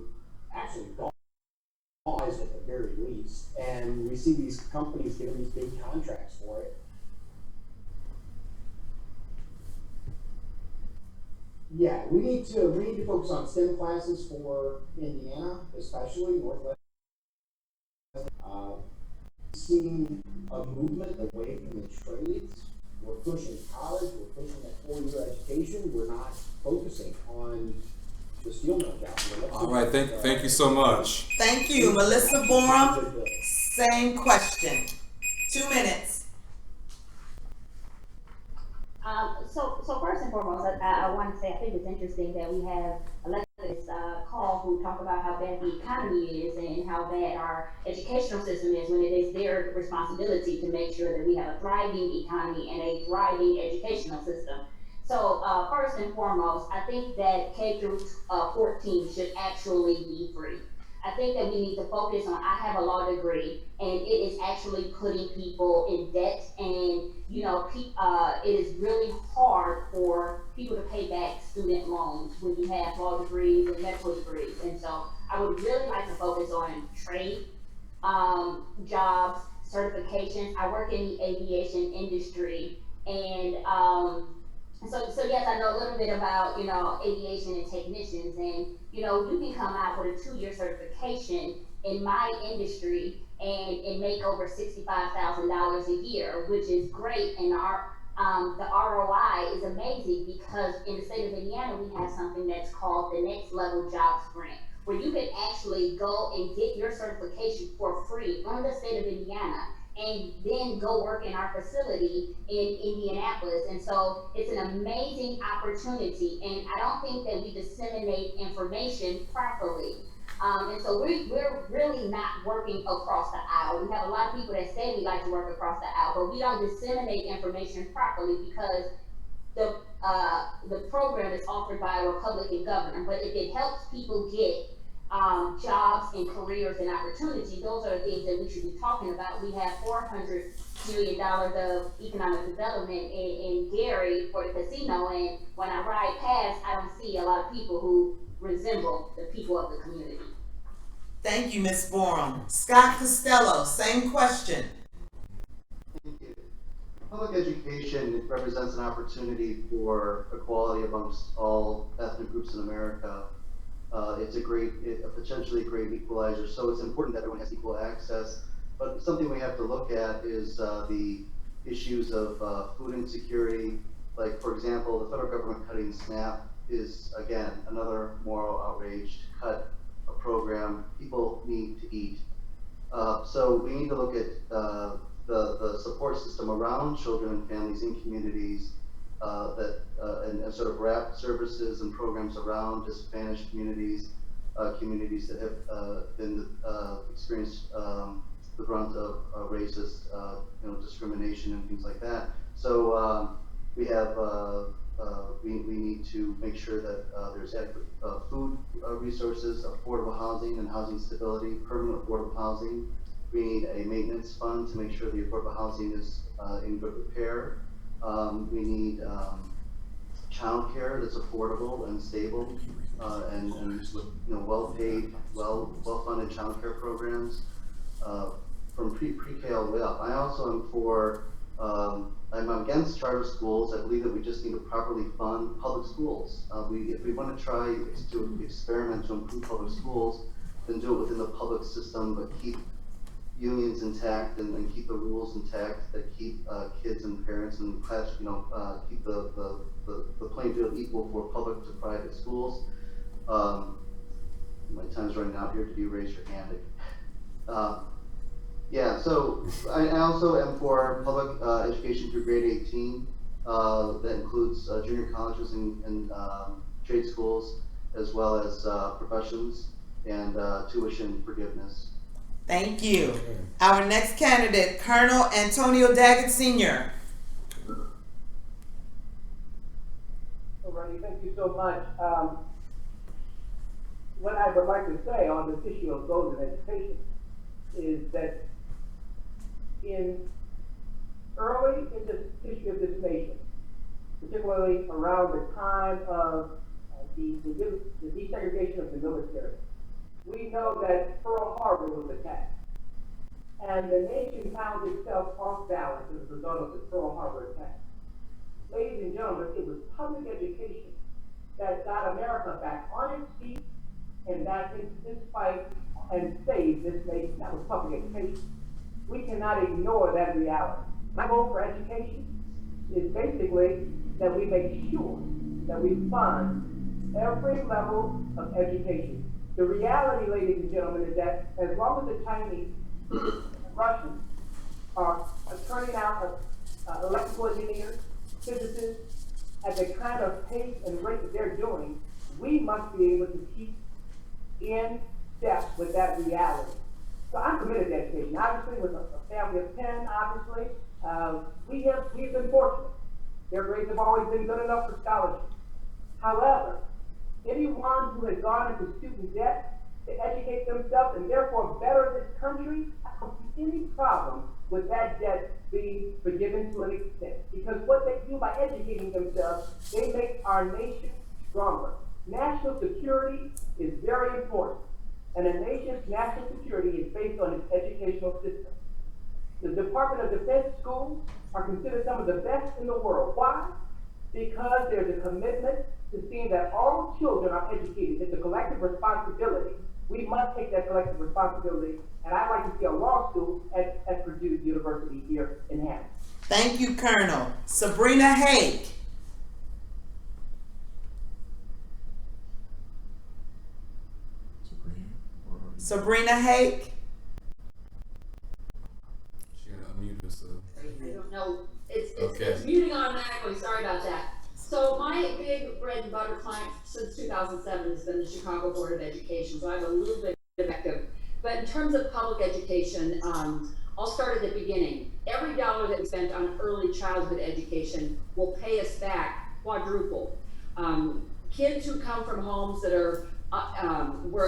actually gone at the very least, and we see these companies getting these big contracts for it. Yeah, we need to focus on STEM classes for Indiana, especially Northwest. Seeing a movement away from the trades. We're pushing college, we're pushing that 4-year education. We're not focusing on the steel mill job. All right, thank you so much. Thank you, Melissa Borum. Same question. 2 minutes. So first and foremost, I want to say I think it's interesting that we have elected call who talk about how bad the economy is and how bad our educational system is, when it is their responsibility to make sure that we have a thriving economy and a thriving educational system. So first and foremost, I think that K through 14 should actually be free. I think that we need to focus on, I have a law degree, and it is actually putting people in debt, and it is really hard for people to pay back student loans when you have law degrees and medical degrees. And so I would really like to focus on trade, jobs, certifications. I work in the aviation industry, and so yes, I know a little bit about, aviation and technicians, and, you can come out with a 2-year certification in my industry and make over $65,000 a year, which is great. And the ROI is amazing, because in the state of Indiana, we have something that's called the Next Level Jobs Grant, where you can actually go and get your certification for free on the state of Indiana, and then go work in our facility in Indianapolis. And so it's an amazing opportunity, and I don't think that we disseminate information properly. And so we're really not working across the aisle. We have a lot of people that say we like to work across the aisle, but we don't disseminate information properly, because the program is offered by a Republican governor. But if it helps people get jobs and careers and opportunities, those are the things that we should be talking about. We have $400 million of economic development in Gary for the casino, and when I ride past, I don't see a lot of people who resemble the people of the community. Thank you, Ms. Borum. Scott Costello, same question. Thank you. Public education represents an opportunity for equality amongst all ethnic groups in America. It's a potentially great equalizer, so it's important that everyone has equal access. But something we have to look at is the issues of food insecurity. Like, for example, the federal government cutting SNAP is, again, another moral outrage to cut a program. People need to eat. So we need to look at the support system around children and families in communities and sort of wrap services and programs around disadvantaged communities, communities that have been experienced the brunt of racist, discrimination and things like that. So we have we need to make sure that there's adequate food resources, affordable housing and housing stability, permanent affordable housing. We need a maintenance fund to make sure the affordable housing is in good repair. We need child care that's affordable and stable, and well-paid, well-funded child care programs from pre-K all the way up. I also am for, I'm against charter schools. I believe that we just need to properly fund public schools. If we want to try to experiment to improve public schools, then do it within the public system, but keep unions intact and keep the rules intact that keep kids and parents and class, keep the playing field equal for public to private schools. My time's running out here. Did you raise your hand? Yeah, so I also am for public education through grade 18. That includes junior colleges and trade schools, as well as professions and tuition forgiveness. Thank you. Our next candidate, Colonel Antonio Daggett Sr. Ronnie, thank you so much. What I would like to say on this issue of goals in education is that early in the history of this nation, particularly around the time of the desegregation of the military, we know that Pearl Harbor was attacked. And the nation found itself off balance as a result of the Pearl Harbor attack. Ladies and gentlemen, it was public education that got America back on its feet and back into this fight and saved this nation. That was public education. We cannot ignore that reality. My goal for education is basically that we make sure that we fund every level of education. The reality, ladies and gentlemen, is that as long as the Chinese and Russians are turning out electrical engineers, physicists, at the kind of pace and rate that they're doing, we must be able to keep in step with that reality. So I'm committed to education. Obviously, with a family of 10, obviously, we've been fortunate. Their grades have always been good enough for scholarship. However, anyone who has gone into student debt to educate themselves and therefore better this country, I don't see any problem with that debt being forgiven to an extent. Because what they do by educating themselves, they make our nation stronger. National security is very important. And a nation's national security is based on its educational system. The Department of Defense schools are considered some of the best in the world. Why? Because there's a commitment to seeing that all children are educated. It's a collective responsibility. We must take that collective responsibility. And I'd like to see a law school at Purdue University here in Hammond. Thank you, Colonel. Sabrina Haig. Sabrina Haig. She gotta unmute herself. I don't know. It's Okay. muting automatically. Sorry about that. So my big bread and butter client since 2007 has been the Chicago Board of Education. So I have a little bit of active. But in terms of public education, I'll start at the beginning. Every dollar that we spent on early childhood education will pay us back quadruple. Kids who come from homes that are where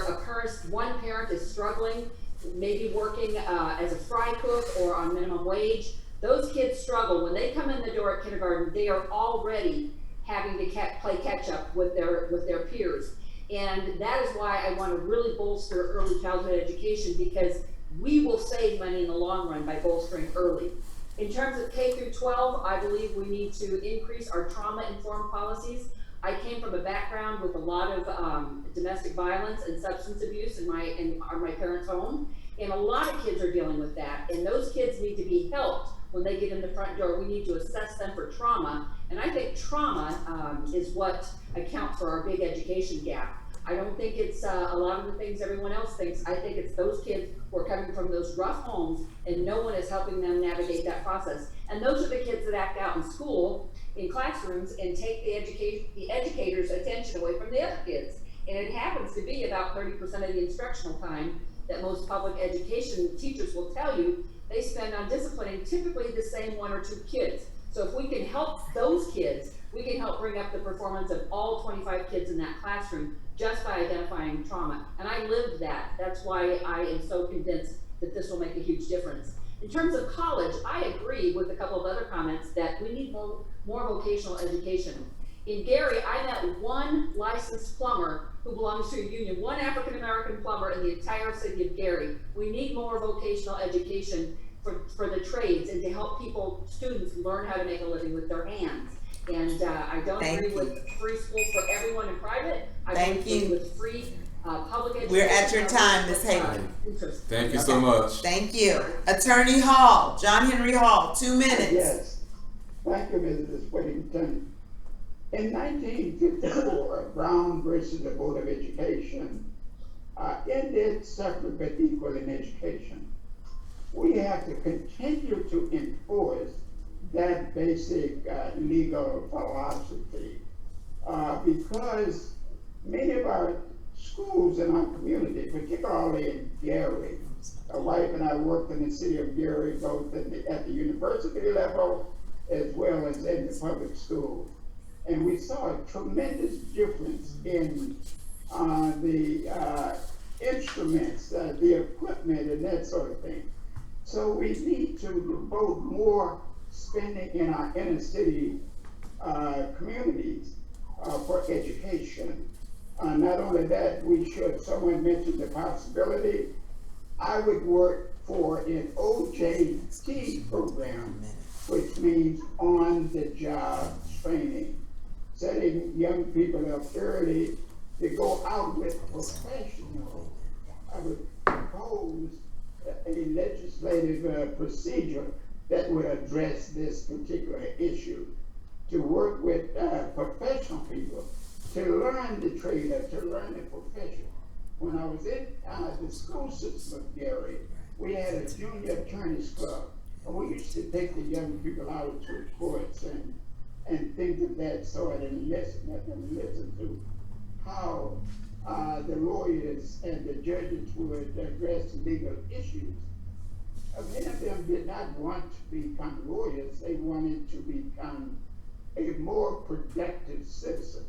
one parent is struggling, maybe working as a fry cook or on minimum wage, those kids struggle. When they come in the door at kindergarten, they are already having to play catch up with their peers. And that is why I want to really bolster early childhood education, because we will save money in the long run by bolstering early. In terms of K through 12, I believe we need to increase our trauma-informed policies. I came from a background with a lot of domestic violence and substance abuse in my parents' home, and a lot of kids are dealing with that, and those kids need to be helped when they get in the front door. We need to assess them for trauma, and I think trauma is what accounts for our big education gap. I don't think it's a lot of the things everyone else thinks. I think it's those kids who are coming from those rough homes and no one is helping them navigate that process. And those are the kids that act out in school in classrooms and take the educator's attention away from the other kids. And it happens to be about 30% of the instructional time that most public education teachers will tell you they spend on disciplining typically the same 1 or 2 kids. So if we can help those kids, we can help bring up the performance of all 25 kids in that classroom just by identifying trauma. And I lived that. That's why I am so convinced that this will make a huge difference. In terms of college, I agree with a couple of other comments that we need more vocational education. In Gary, I met one licensed plumber who belongs to a union, one African-American plumber in the entire city of Gary. We need more vocational education for the trades and to help students learn how to make a living with their hands. And I don't agree with free school for everyone in private. I don't agree with free public education. We're at your time, Ms. Haley. Thank you so much. Thank you. Attorney Hall, John Henry Hall, 2 minutes. Yes. Thank you, Mrs. Whittington. In 1954, Brown versus the Board of Education ended separate but equal in education. We have to continue to enforce that basic legal philosophy because many of our schools in our community, particularly in Gary, my wife and I worked in the city of Gary both at the university level as well as in the public schools. And we saw a tremendous difference in the instruments, the equipment, and that sort of thing. So we need to devote more spending in our inner city communities for education. Not only that, we should, someone mentioned the possibility, I would work for an OJT program, which means on-the-job training, setting young people up early to go out with professionals. I would propose a legislative procedure that would address this particular issue, to work with professional people, to learn the trade, to learn the profession. When I was in the school system of Gary, we had a junior attorneys club, and we used to take the young people out to courts and things of that sort, and listen to how the lawyers and the judges would address legal issues. Many of them did not want to become lawyers, they wanted to become a more productive citizen.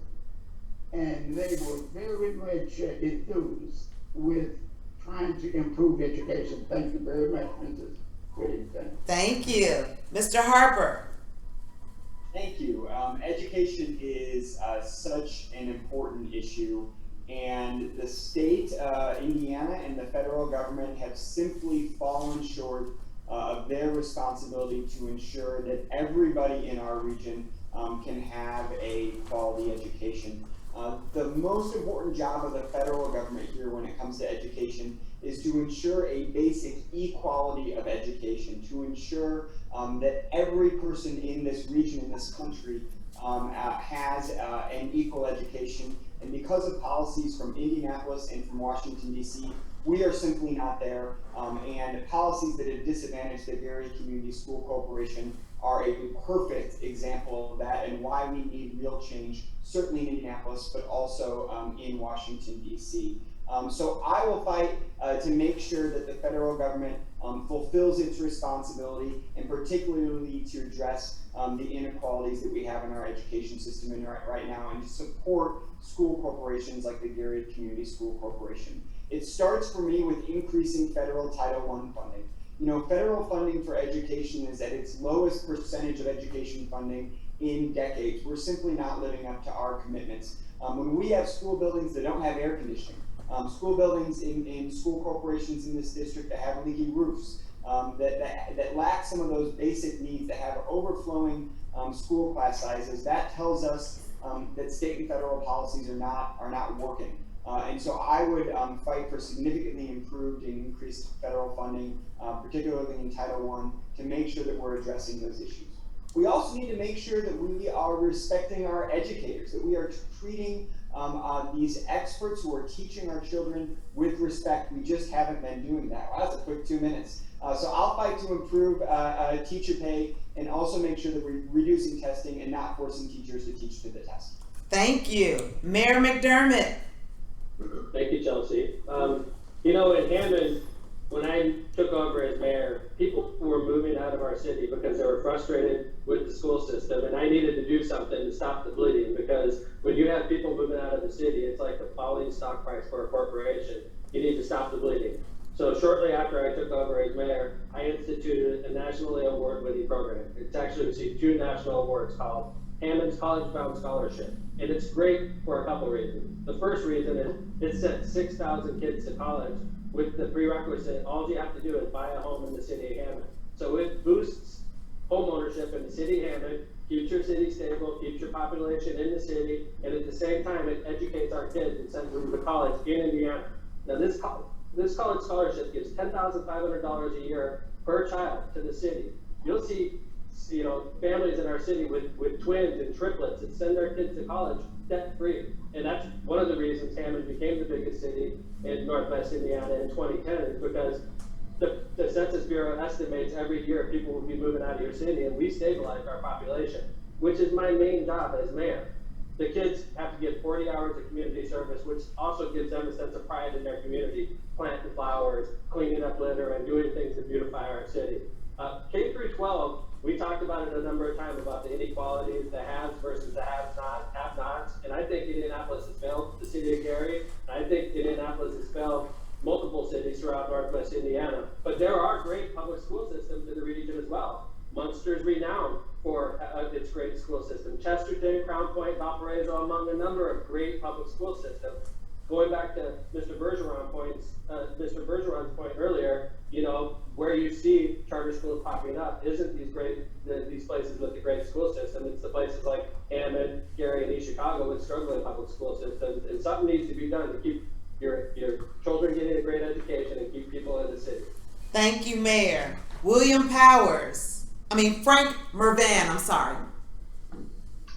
And they were very much enthused with trying to improve education. Thank you very much, Mrs. Whittington. Thank you. Mr. Harper. Thank you. Education is such an important issue, and the state, Indiana, and the federal government have simply fallen short of their responsibility to ensure that everybody in our region can have a quality education. The most important job of the federal government here when it comes to education is to ensure a basic equality of education, to ensure that every person in this region, in this country, has an equal education. And because of policies from Indianapolis and from Washington, D.C., we are simply not there. And policies that have disadvantaged the Gary Community School Corporation are a perfect example of that and why we need real change, certainly in Indianapolis, but also in Washington, D.C. So I will fight to make sure that the federal government fulfills its responsibility, and particularly to address the inequalities that we have in our education system right now, and to support school corporations like the Gary Community School Corporation. It starts for me with increasing federal Title I funding. You know, federal funding for education is at its lowest percentage of education funding in decades. We're simply not living up to our commitments. When we have school buildings that don't have air conditioning, school buildings in school corporations in this district that have leaky roofs, that lack some of those basic needs, that have overflowing school class sizes, that tells us that state and federal policies are not working. And so I would fight for significantly improved and increased federal funding, particularly in Title I, to make sure that we're addressing those issues. We also need to make sure that we are respecting our educators, that we are treating these experts who are teaching our children with respect. We just haven't been doing that. Well, that's a quick 2 minutes. So I'll fight to improve teacher pay and also make sure that we're reducing testing and not forcing teachers to teach to the test. Thank you. Mayor McDermott. Thank you, Chelsea. You know, in Hammond, when I took over as mayor, people were moving out of our city because they were frustrated with the school system, and I needed to do something to stop the bleeding, because when you have people moving out of the city, it's like the falling stock price for a corporation. You need to stop the bleeding. So shortly after I took over as mayor, I instituted a nationally award-winning program. It's actually received 2 national awards called Hammond's College Bound Scholarship. And it's great for a couple reasons. The first reason is it sent 6,000 kids to college with the prerequisite, all you have to do is buy a home in the city of Hammond. So it boosts home ownership in the city of Hammond, keeps your city stable, keeps your population in the city, and at the same time, it educates our kids and sends them to college in Indiana. Now this college scholarship gives $10,500 a year per child to the city. You'll see, you know, families in our city with twins and triplets that send their kids to college debt-free. And that's one of the reasons Hammond became the biggest city in Northwest Indiana in 2010, is because the Census Bureau estimates every year people will be moving out of your city, and we stabilize our population, which is my main job as mayor. The kids have to get 40 hours of community service, which also gives them a sense of pride in their community, planting flowers, cleaning up litter, and doing things to beautify our city. K through 12, we talked about it a number of times about the inequalities, the haves versus the have-nots, and I think Indianapolis has failed the city of Gary, and I think Indianapolis has failed multiple cities throughout Northwest Indiana. But there are great public school systems in the region as well. Munster's renowned for its great school system. Chesterton, Crown Point, Valparaiso, among a number of great public school systems. Going back to Mr. Bergeron's point earlier, you know, where you see charter schools popping up isn't these places with the great school system. It's the places like Hammond, Gary, and East Chicago with struggling public school systems. And something needs to be done to keep your children getting a great education and keep people in the city. Thank you, Mayor. Frank Mervan, I'm sorry.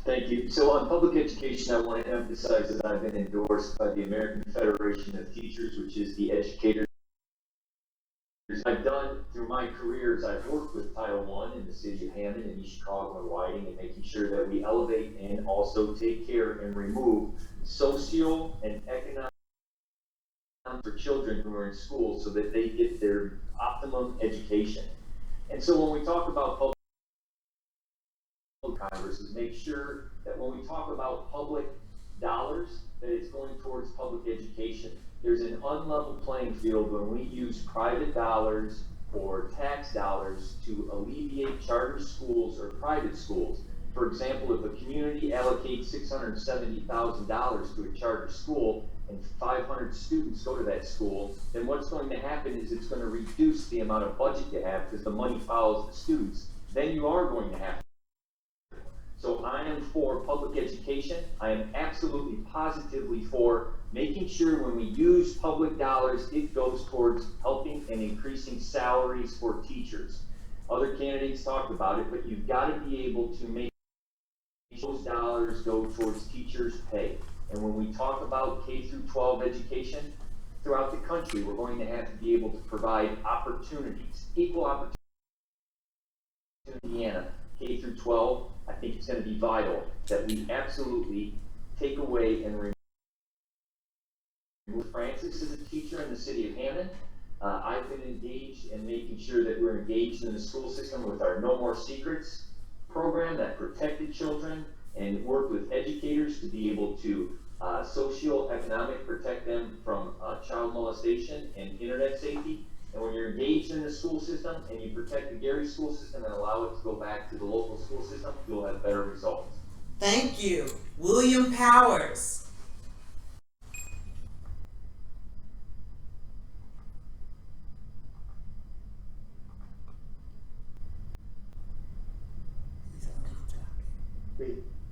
Thank you. So on public education, I want to emphasize that I've been endorsed by the American Federation of Teachers, which is the educators. I've done through my careers, I've worked with Title I in the city of Hammond and East Chicago and Whiting, and making sure that we elevate and also take care and remove social and economic for children who are in school so that they get their optimum education. And so when we talk about public Congress, is make sure that when we talk about public dollars, that it's going towards public education. There's an unlevel playing field when we use private dollars or tax dollars to alleviate charter schools or private schools. For example, if a community allocates $670,000 to a charter school and 500 students go to that school, then what's going to happen is it's going to reduce the amount of budget you have because the money follows the students. Then you are going to have. So I am for public education. I am absolutely positively for making sure when we use public dollars, it goes towards helping and increasing salaries for teachers. Other candidates talked about it, but you've got to be able to make those dollars go towards teachers' pay. And when we talk about K through 12 education throughout the country, we're going to have to be able to provide opportunities, equal opportunities in Indiana. K through 12, I think it's going to be vital that we absolutely take away and remove Francis as a teacher in the city of Hammond. I've been engaged in making sure that we're engaged in the school system with our No More Secrets program that protected children, and work with educators to be able to socio-economic protect them from child molestation and internet safety. And when you're engaged in the school system and you protect the Gary school system and allow it to go back to the local school system, you'll have better results. Thank you. William Powers.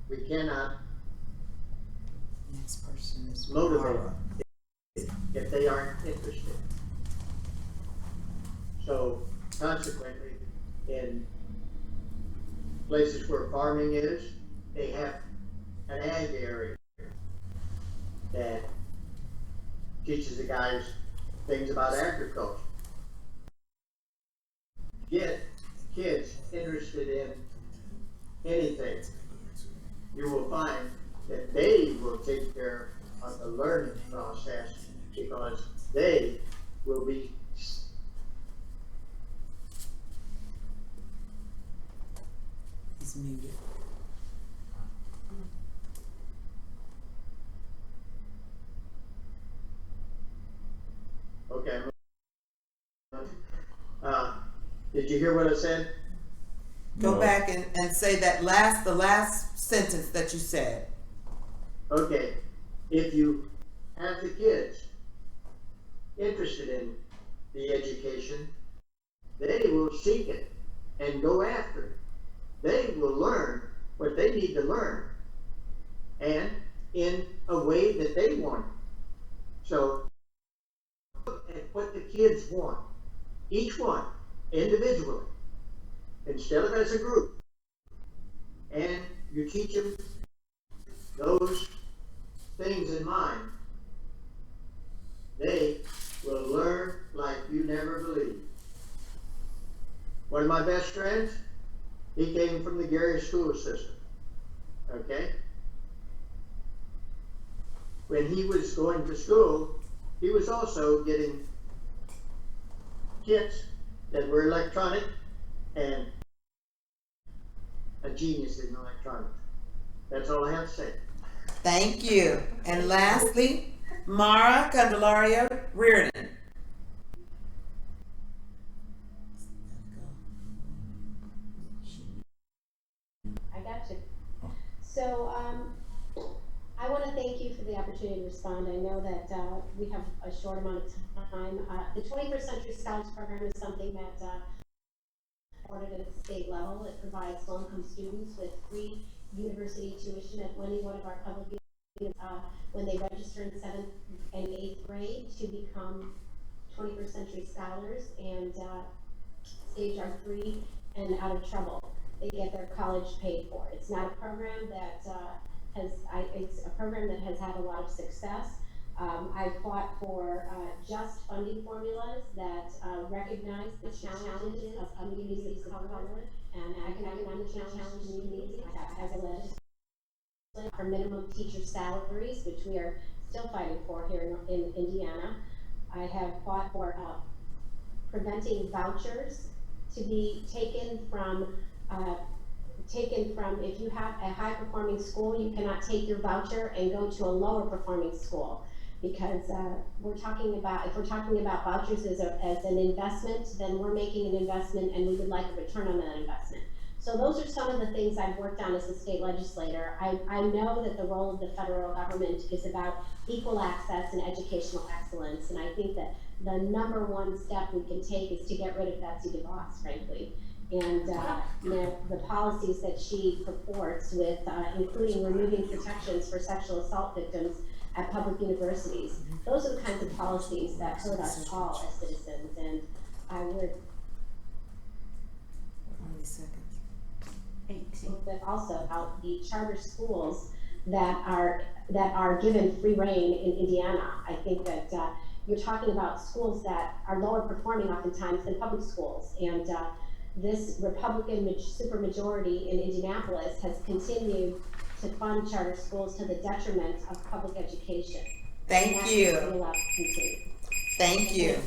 We cannot Next person is motivate if they aren't interested. So consequently, in places where farming is, they have an ag area that teaches the guys things about agriculture. get kids interested in anything, you will find that they will take care of the learning process because they will be He's muted. okay. Did you hear what I said? Go back and say that the last sentence that you said. Okay, if you have the kids interested in the education, they will seek it and go after it. They will learn what they need to learn and in a way that they want it. So look at what the kids want, each one individually, instead of as a group, and you teach them those things in mind, they will learn like you never believed. One of my best friends, he came from the Gary school system, okay? When he was going to school, he was also getting kits that were electronic and a genius in electronics. That's all I have to say. Thank you. And lastly, Mara Candelaria Reardon. I got you. So I want to thank you for the opportunity to respond. I know that we have a short amount of time. The 21st Century Scholars Program is something that supported at the state level. It provides low-income students with free university tuition at any one of our public universities when they register in 7th and 8th grade to become 21st Century Scholars, and stage are free and out of trouble. They get their college paid for. It's not a program that it's a program that has had a lot of success. I fought for just funding formulas that recognize the challenges of communities of color and economic challenges in communities as a legislator for minimum teacher salaries, which we are still fighting for here in Indiana. I have fought for preventing vouchers to be taken from if you have a high performing school, you cannot take your voucher and go to a lower performing school, because if we're talking about vouchers as an investment, then we're making an investment and we would like a return on that investment. So those are some of the things I've worked on as a state legislator. I know that the role of the federal government is about equal access and educational excellence, and I think that the number one step we can take is to get rid of Betsy DeVos, frankly. And the policies that she purports with, including removing protections for sexual assault victims at public universities. Those are the kinds of policies that hurt us all as citizens, and I would but also about the charter schools that are given free reign in Indiana. I think that you're talking about schools that are lower performing oftentimes than public schools, and this Republican supermajority in Indianapolis has continued to fund charter schools to the detriment of public education. Thank you. Thank you.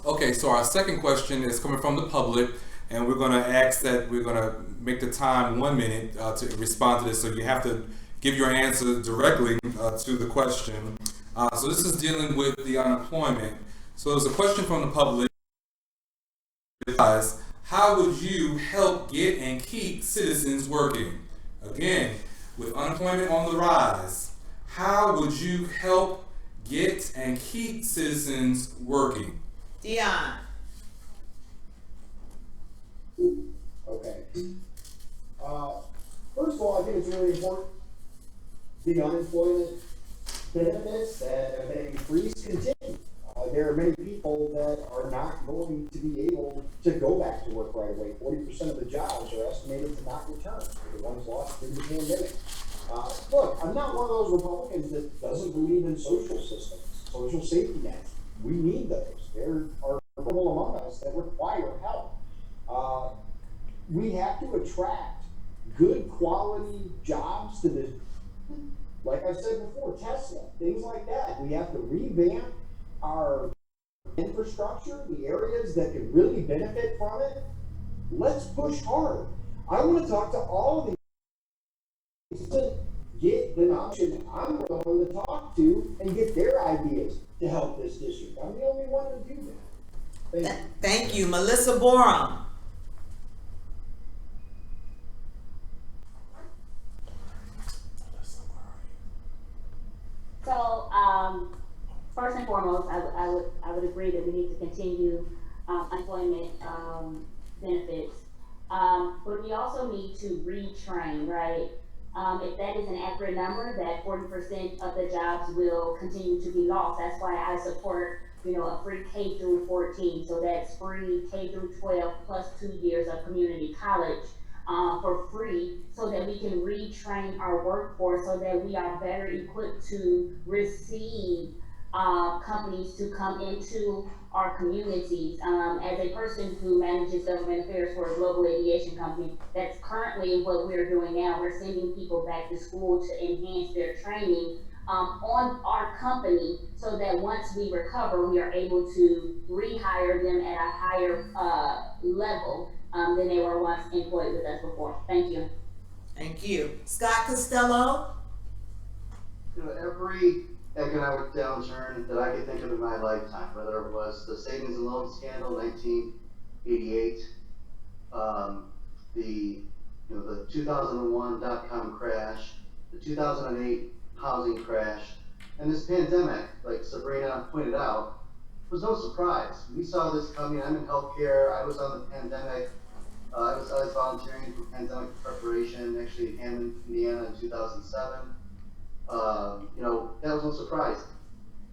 Okay, so our second question is coming from the public, and we're going to make the time 1 minute to respond to this. So you have to give your answer directly to the question. So this is dealing with the unemployment. So there's a question from the public. How would you help get and keep citizens working? Again, with unemployment on the rise, how would you help get and keep citizens working? Dion. Okay. First of all, I think it's really important the unemployment benefits that have been increased continue. There are many people that are not going to be able to go back to work right away. 40% of the jobs are estimated to not return, the ones lost due to the pandemic. Look, I'm not one of those Republicans that doesn't believe in social systems, social safety nets. We need those. There are people among us that require help. we have to attract good quality jobs to the, like I said before, Tesla, things like that. We have to revamp our infrastructure, the areas that can really benefit from it. Let's push hard. I want to talk to all of these to get the option I'm willing to talk to and get their ideas to help this district. I'm the only one to do that. Thank you. Melissa Borum. So, first and foremost, I would agree that we need to continue employment benefits, but we also need to retrain, right? If that is an accurate number, that 40% of the jobs will continue to be lost. That's why I support, a free K through 14. So that's free K through 12 plus 2 years of community college for free, so that we can retrain our workforce, so that we are better equipped to receive companies to come into our communities. As a person who manages government affairs for a global aviation company, that's currently what we're doing now. We're sending people back to school to enhance their training on our company, so that once we recover, we are able to rehire them at a higher level than they were once employed with us before. Thank you. Thank you. Scott Costello. Every economic downturn that I could think of in my lifetime, whether it was the savings and loan scandal, 1988, the 2001 dot-com crash, the 2008 housing crash, and this pandemic, like Sabrina pointed out, was no surprise. We saw this coming. I'm in healthcare. I was on the pandemic. I was volunteering for pandemic preparation, actually in Hammond, Indiana in 2007. That was no surprise.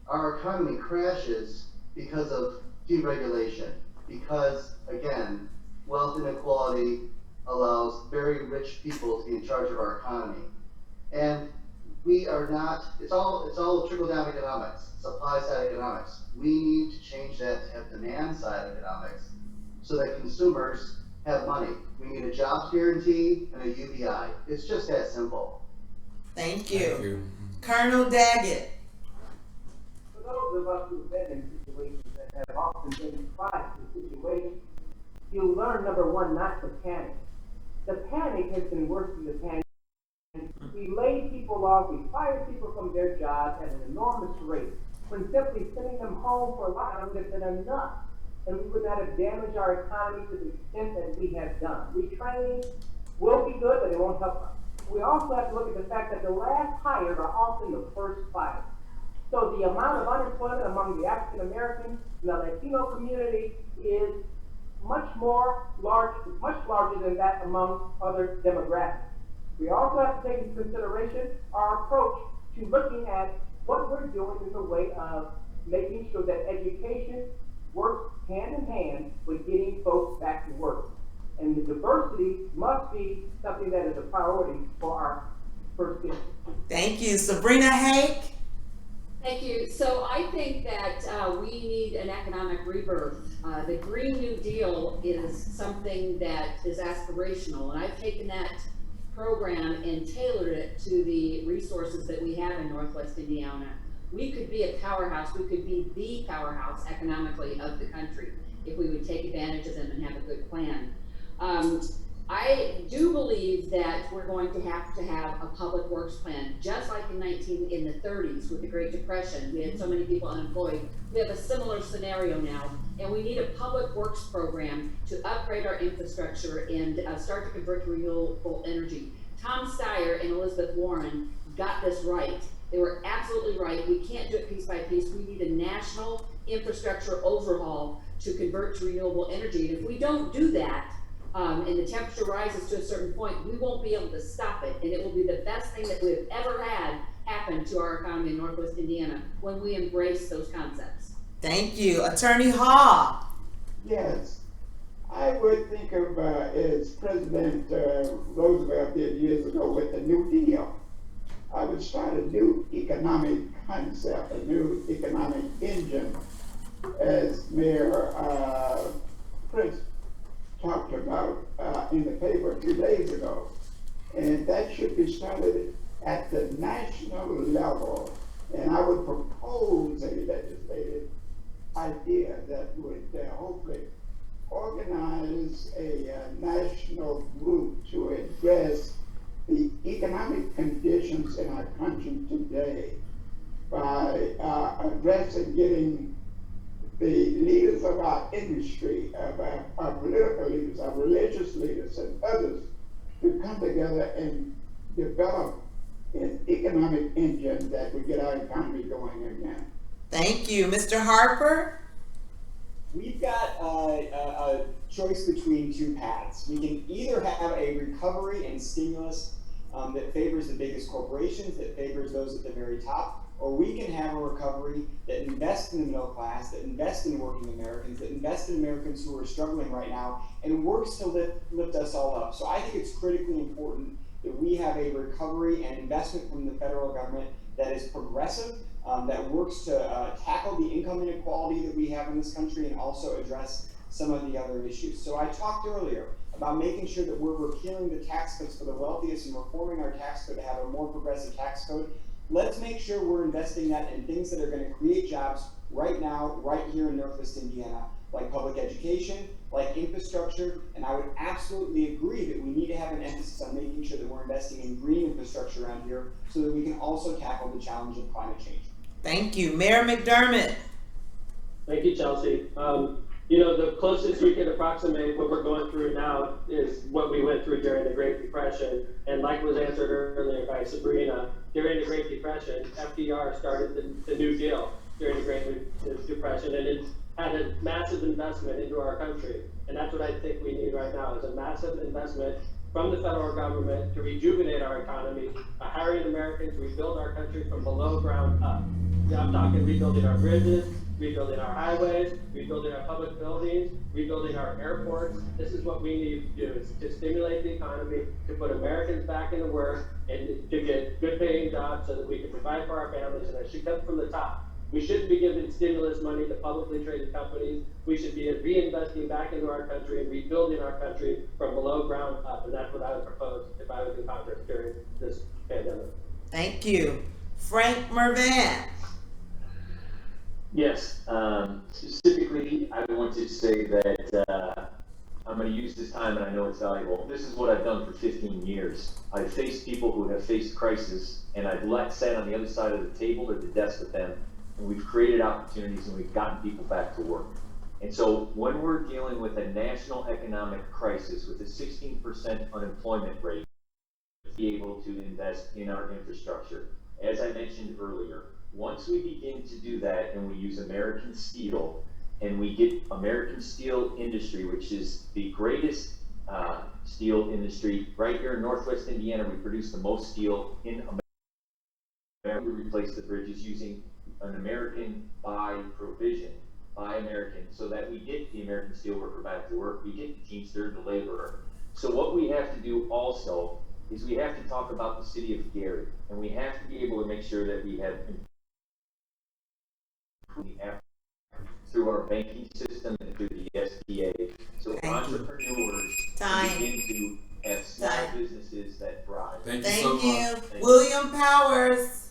Our economy crashes because of deregulation, because, again, wealth inequality allows very rich people to be in charge of our economy. And we are not, it's all trickle-down economics, supply-side economics. We need to change that to have demand-side economics, so that consumers have money. We need a jobs guarantee and a UBI. It's just that simple. Thank you. Colonel Daggett. For those of us who've been in situations that have often been crisis situations, you learn, number one, not to panic. The panic has been worse than the panic. We laid people off, we fired people from their jobs at an enormous rate, when simply sending them home for a lot would have been enough, and we would not have damaged our economy to the extent that we have done. Retraining will be good, but it won't help us. We also have to look at the fact that the last hired are often the first fired. So the amount of unemployment among the African American and the Latino community is much larger than that among other demographics. We also have to take into consideration our approach to looking at what we're doing in the way of making sure that education works hand in hand with getting folks back to work. And the diversity must be something that is a priority for our first district. Thank you. Sabrina Hake. Thank you. So I think that we need an economic rebirth. The Green New Deal is something that is aspirational, and I've taken that program and tailored it to the resources that we have in Northwest Indiana. We could be a powerhouse. We could be the powerhouse economically of the country if we would take advantage of them and have a good plan. I do believe that we're going to have a public works plan, just like in the 30s with the Great Depression. We had so many people unemployed. We have a similar scenario now, and we need a public works program to upgrade our infrastructure and start to convert to renewable energy. Tom Steyer and Elizabeth Warren got this right. They were absolutely right. We can't do it piece by piece. We need a national infrastructure overhaul to convert to renewable energy. And if we don't do that, and the temperature rises to a certain point, we won't be able to stop it. And it will be the best thing that we've ever had happen to our economy in Northwest Indiana when we embrace those concepts. Thank you. Attorney Hall. Yes. I would think of as President Roosevelt did years ago with the New Deal. I would start a new economic concept, a new economic engine, as Mayor Prince talked about in the paper 2 days ago. And that should be started at the national level. And I would propose a legislative idea that would hopefully organize a national group to address the economic conditions in our country today by addressing getting the leaders of our industry, of our political leaders, our religious leaders, and others to come together and develop an economic engine that would get our economy going again. Thank you. Mr. Harper? We've got a choice between two paths. We can either have a recovery and stimulus that favors the biggest corporations, that favors those at the very top, or we can have a recovery that invests in the middle class, that invests in working Americans, that invests in Americans who are struggling right now, and works to lift us all up. So I think it's critically important that we have a recovery and investment from the federal government that is progressive, that works to tackle the income inequality that we have in this country and also address some of the other issues. So I talked earlier about making sure that we're repealing the tax cuts for the wealthiest and reforming our tax code to have a more progressive tax code. Let's make sure we're investing that in things that are going to create jobs right now, right here in Northwest Indiana, like public education, like infrastructure, and I would absolutely agree that we need to have an emphasis on making sure that we're investing in green infrastructure around here so that we can also tackle the challenge of climate change. Thank you. Mayor McDermott. Thank you, Chelsea. You know, the closest you can approximate what we're going through now is what we went through during the Great Depression. And like was answered earlier by Sabrina, during the Great Depression, FDR started the New Deal during the Great Depression, and it had a massive investment into our country. And that's what I think we need right now, is a massive investment from the federal government to rejuvenate our economy, hiring Americans to rebuild our country from below ground up. Yeah, I'm talking rebuilding our bridges, rebuilding our highways, rebuilding our public buildings, rebuilding our airports. This is what we need to do, is to stimulate the economy, to put Americans back into work, and to get good paying jobs so that we can provide for our families, and it should come from the top. We shouldn't be giving stimulus money to publicly traded companies. We should be reinvesting back into our country and rebuilding our country from below ground up, and that's what I would propose if I was in Congress during this pandemic. Thank you. Frank Mervan. Yes, specifically, I want to say that I'm going to use this time, and I know it's valuable. This is what I've done for 15 years. I've faced people who have faced crisis, and I've sat on the other side of the table or the desk with them, and we've created opportunities, and we've gotten people back to work. And so when we're dealing with a national economic crisis with a 16% unemployment rate, be able to invest in our infrastructure. As I mentioned earlier, once we begin to do that and we use American steel and we get American steel industry, which is the greatest steel industry right here in Northwest Indiana, we produce the most steel in America. We replace the bridges using an American buy provision, buy American, so that we get the American steel worker back to work, we get the Teamster, the laborer. So what we have to do also is we have to talk about the city of Gary, and we have to be able to make sure that we have through our banking system and through the SBA, so entrepreneurs can begin to have small businesses that thrive. Thank you. William Powers.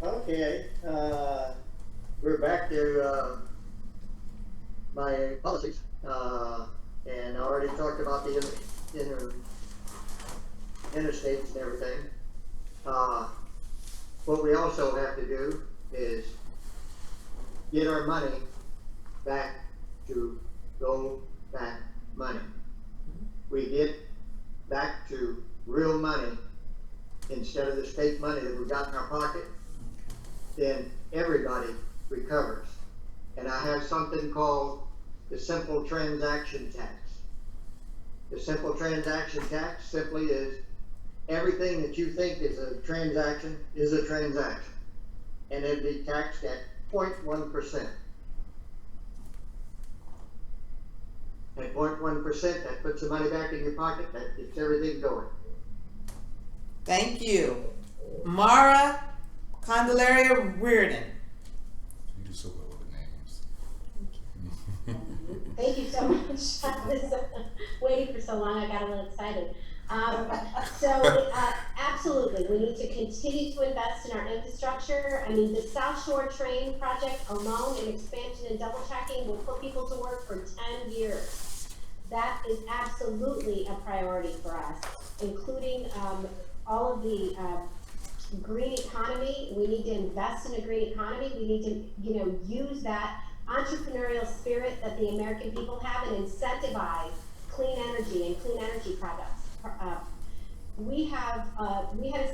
Okay, we're back to my policies, and I already talked about the interstates and everything. What we also have to do is get our money back to go back money. We get back to real money instead of the state money that we got in our pocket, then everybody recovers. And I have something called the simple transaction tax. The simple transaction tax simply is everything that you think is a transaction is a transaction, and it'd be taxed at 0.1%. At 0.1%, that puts the money back in your pocket, that gets everything going. Thank you. Mara Candelaria Reardon. You do so well with the names. Thank you so much. I was waiting for so long, I got a little excited. Absolutely, we need to continue to invest in our infrastructure. I mean, the South Shore Train project alone, and expansion and double tracking will put people to work for 10 years. That is absolutely a priority for us, including all of the green economy. We need to invest in a green economy. We need to, use that entrepreneurial spirit that the American people have and incentivize clean energy and clean energy products. We had a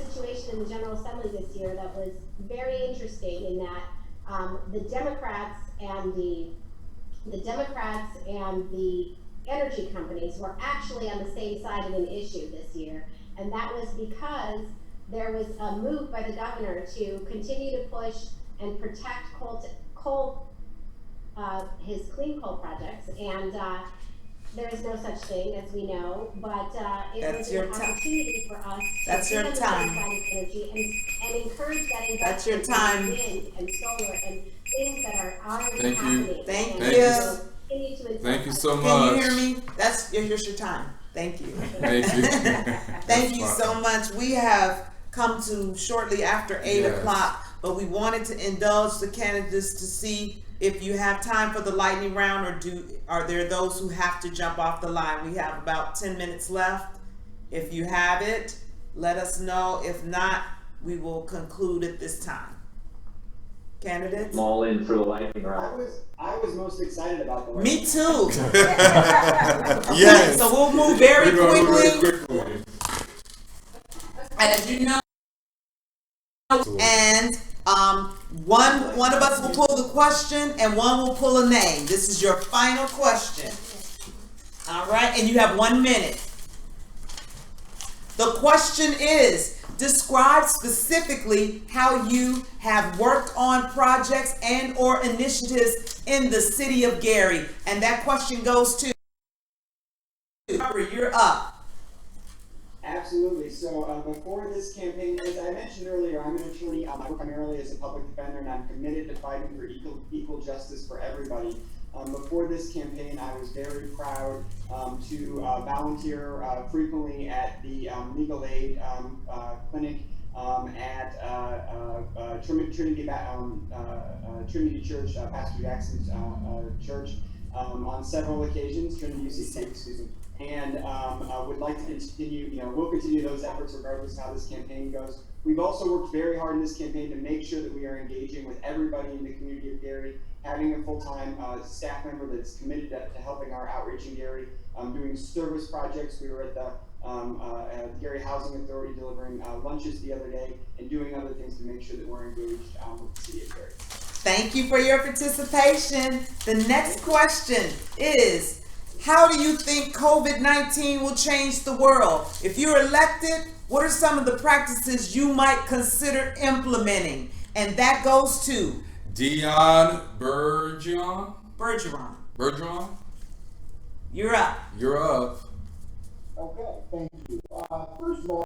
situation in the General Assembly this year that was very interesting in that the Democrats and the energy companies were actually on the same side of an issue this year, and that was because there was a move by the governor to continue to push and protect his clean coal projects, and there is no such thing, as we know, but it was an opportunity for us to be on the same side of energy and encourage that investment in wind and solar and things that are already happening. Thank you so much. Can you hear me? Here's your time. Thank you. Thank you. Thank you so much. We have come to shortly after 8 o'clock, but we wanted to indulge the candidates to see if you have time for the lightning round, or are there those who have to jump off the line? We have about 10 minutes left. If you have it, let us know. If not, we will conclude at this time. Candidates? I'm all in for the lightning round. I was most excited about the Me too. Yes. So we'll move very quickly. And as you know, and one of us will pull the question and one will pull a name. This is your final question. All right, and you have 1 minute. The question is, describe specifically how you have worked on projects and or initiatives in the city of Gary. And that question goes to you're up. Absolutely. So before this campaign, as I mentioned earlier, I'm an attorney. I work primarily as a public defender, and I'm committed to fighting for equal justice for everybody. Before this campaign, I was very proud to volunteer frequently at the legal aid clinic at Trinity Church, Pastor Jackson's church, on several occasions. Trinity UCC, excuse me. And would like to continue, we'll continue those efforts regardless of how this campaign goes. We've also worked very hard in this campaign to make sure that we are engaging with everybody in the community of Gary, having a full-time staff member that's committed to helping our outreach in Gary, doing service projects. We were at the Gary Housing Authority delivering lunches the other day and doing other things to make sure that we're engaged with the city of Gary. Thank you for your participation. The next question is, how do you think COVID-19 will change the world? If you're elected, what are some of the practices you might consider implementing? And that goes to Dion Bergeron. You're up. Okay, thank you. First of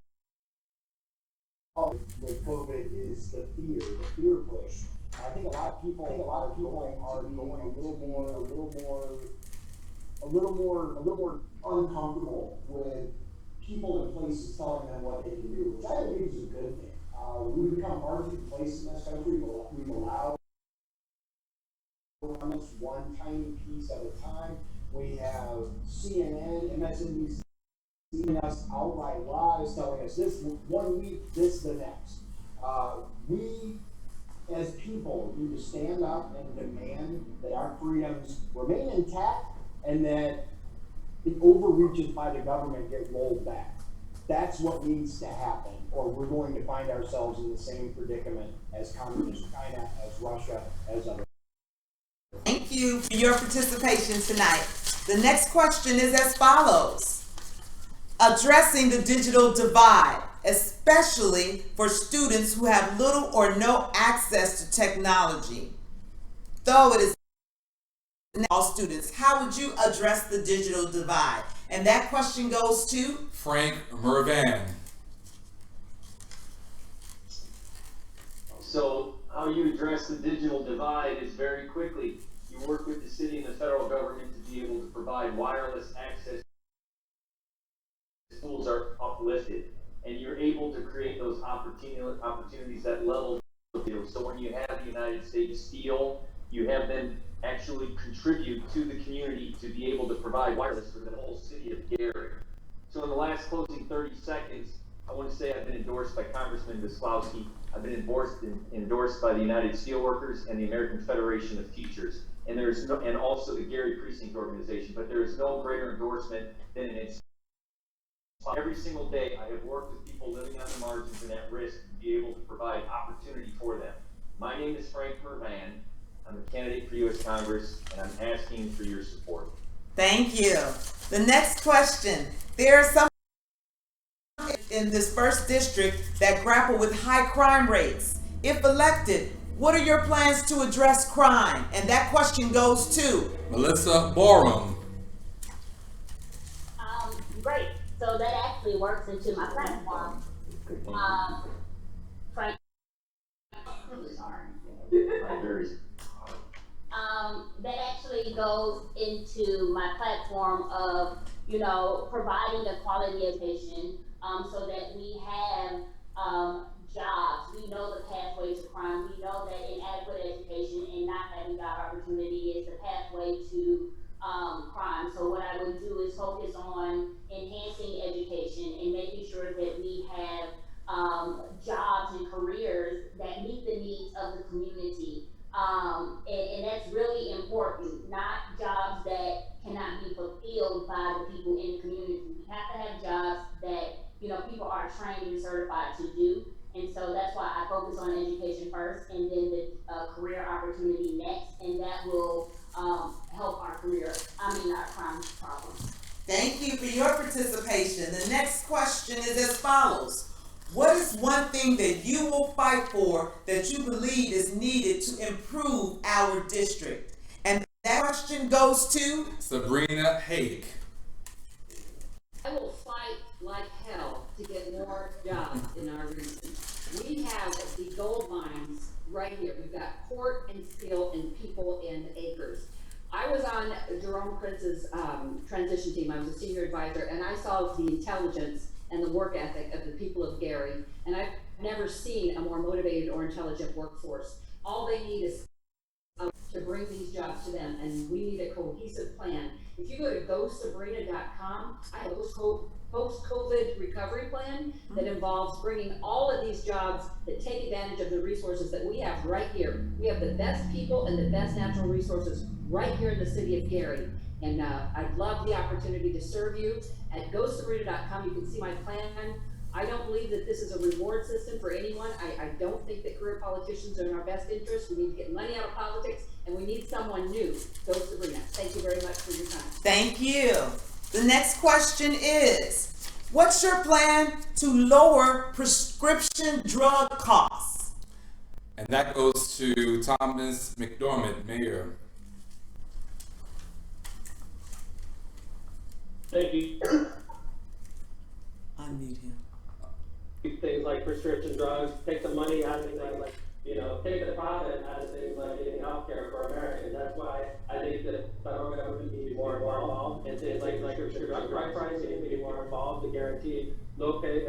all, with COVID is the fear push. I think a lot of people are going a little more uncomfortable with people and places telling them what they can do, which I believe is a good thing. We've become market place in this country. We've allowed one tiny piece at a time. We have CNN, MSNBC giving us outright lies, telling us this 1 week, this the next. We as people need to stand up and demand that our freedoms remain intact and that the overreaches by the government get rolled back. That's what needs to happen, or we're going to find ourselves in the same predicament as communist China, as Russia, as other. Thank you for your participation tonight. The next question is as follows. Addressing the digital divide, especially for students who have little or no access to technology. Though it is all students, how would you address the digital divide? And that question goes to Frank Mervan. So how you address the digital divide is very quickly. You work with the city and the federal government to be able to provide wireless access. Schools are uplifted, and you're able to create those opportunities that level the field. So when you have the United States Steel, you have them actually contribute to the community to be able to provide wireless for the whole city of Gary. So in the last closing 30 seconds, I want to say I've been endorsed by Congressman Wisłowski. I've been endorsed by the United Steelworkers and the American Federation of Teachers, and and also the Gary Precinct Organization. But there is no greater endorsement than an every single day. I have worked with people living on the margins and at risk to be able to provide opportunity for them. My name is Frank Mervan. I'm a candidate for U.S. Congress, and I'm asking for your support. Thank you. The next question. There are some in this first district that grapple with high crime rates. If elected, what are your plans to address crime? And that question goes to Melissa Borum. Great. So that actually works into my platform. Frank, that actually goes into my platform of, providing a quality education, so that we have jobs. We know the pathway to crime. We know that inadequate education and not having job opportunity is the pathway to crime. So what I would do is focus on enhancing education and making sure that we have jobs and careers that meet the needs of the community. And that's really important, not jobs that cannot be fulfilled by the people in the community. We have to have jobs that, people are trained and certified to do. And so that's why I focus on education first, and then the career opportunity next, and that will help our our crime problem. Thank you for your participation. The next question is as follows. What is one thing that you will fight for that you believe is needed to improve our district? And that question goes to Sabrina Hake. I will fight like hell to get more jobs in our region. We have the gold mines right here. We've got port and steel and people in acres. I was on Jerome Prince's transition team. I was a senior advisor, and I saw the intelligence and the work ethic of the people of Gary, and I've never seen a more motivated or intelligent workforce. All they need is to bring these jobs to them, and we need a cohesive plan. If you go to gosabrina.com, I have a post-COVID recovery plan that involves bringing all of these jobs that take advantage of the resources that we have right here. We have the best people and the best natural resources right here in the city of Gary. And I'd love the opportunity to serve you. At gosabrina.com, you can see my plan. I don't believe that this is a reward system for anyone. I don't think that career politicians are in our best interest. We need to get money out of politics, and we need someone new. Go Sabrina. Thank you very much for your time. Thank you. The next question is, what's your plan to lower prescription drug costs? And that goes to Thomas McDermott, Mayor. Thank you. Unmute him. Things like prescription drugs, take the money out of things like, take the profit out of things like getting healthcare for Americans. That's why I think that the federal government needs to be more and more involved in things like prescription drug pricing, needs to be more involved to guarantee low pay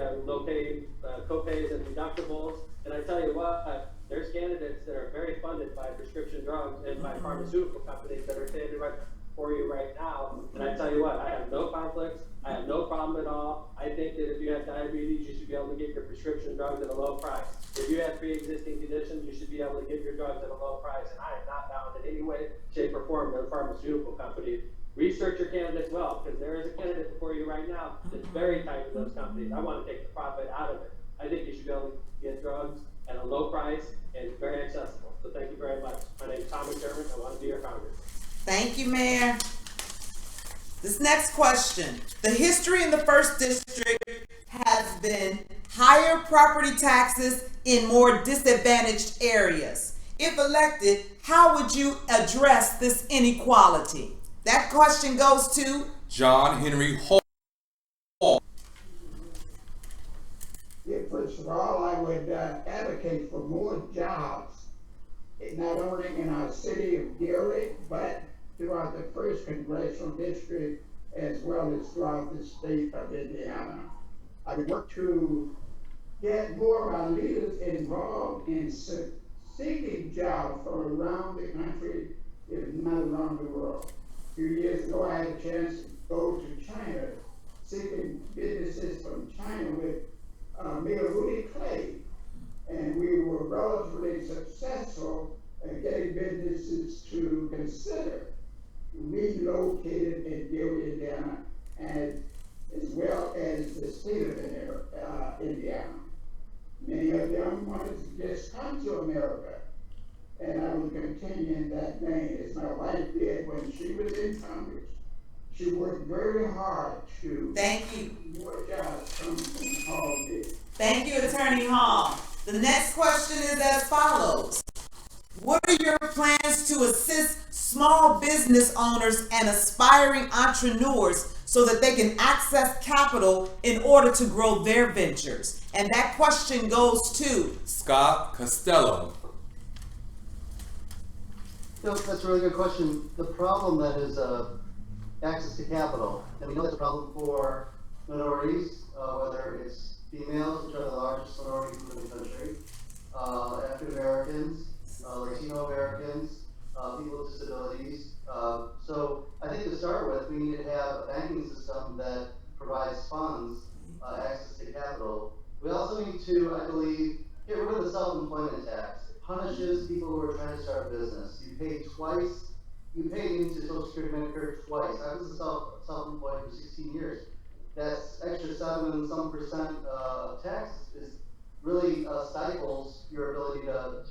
co-pays and deductibles. And I tell you what, there's candidates that are very funded by prescription drugs and by pharmaceutical companies that are standing right for you right now. And I tell you what, I have no conflicts. I have no problem at all. I think that if you have diabetes, you should be able to get your prescription drugs at a low price. If you have pre-existing conditions, you should be able to get your drugs at a low price. And I am not bound in any way, shape, or form to a pharmaceutical company. Research your candidates well, because there is a candidate before you right now that's very tight to those companies. I want to take the profit out of it. I think you should be able to get drugs at a low price and very accessible. So thank you very much. My name is Tom Mcdermott. I want to be your congressman. Thank you, Mayor. This next question. The history in the first district has been higher property taxes in more disadvantaged areas. If elected, how would you address this inequality? That question goes to John Henry Hall. Yeah, first of all, I would advocate for more jobs, not only in our city of Gary, but throughout the 1st Congressional District as well as throughout the state of Indiana. I work to get more of our leaders involved in seeking jobs from around the country, if not around the world. A few years ago, I had a chance to go to China, seeking businesses from China with Mcleod Clay, and we were relatively successful in getting businesses to consider relocated in Gary, Indiana, and as well as the state of Indiana. Many of them wanted to just come to America, and I will continue in that vein as my wife did when she was in Congress. She worked very hard to Thank you. more jobs come from Hall did. Thank you, Attorney Hall. The next question is as follows. What are your plans to assist small business owners and aspiring entrepreneurs so that they can access capital in order to grow their ventures? And that question goes to Scott Costello. That's a really good question. The problem that is access to capital, and we know that's a problem for minorities, whether it's females, which are the largest minority group in the country, African Americans, Latino Americans, people with disabilities. So I think to start with, we need to have a banking system that provides funds, access to capital. We also need to, I believe, get rid of the self-employment tax. It punishes people who are trying to start a business. You pay twice. You pay into Social Security Medicare twice. I was self-employed for 16 years. That's extra 7% of tax is really stifles your ability to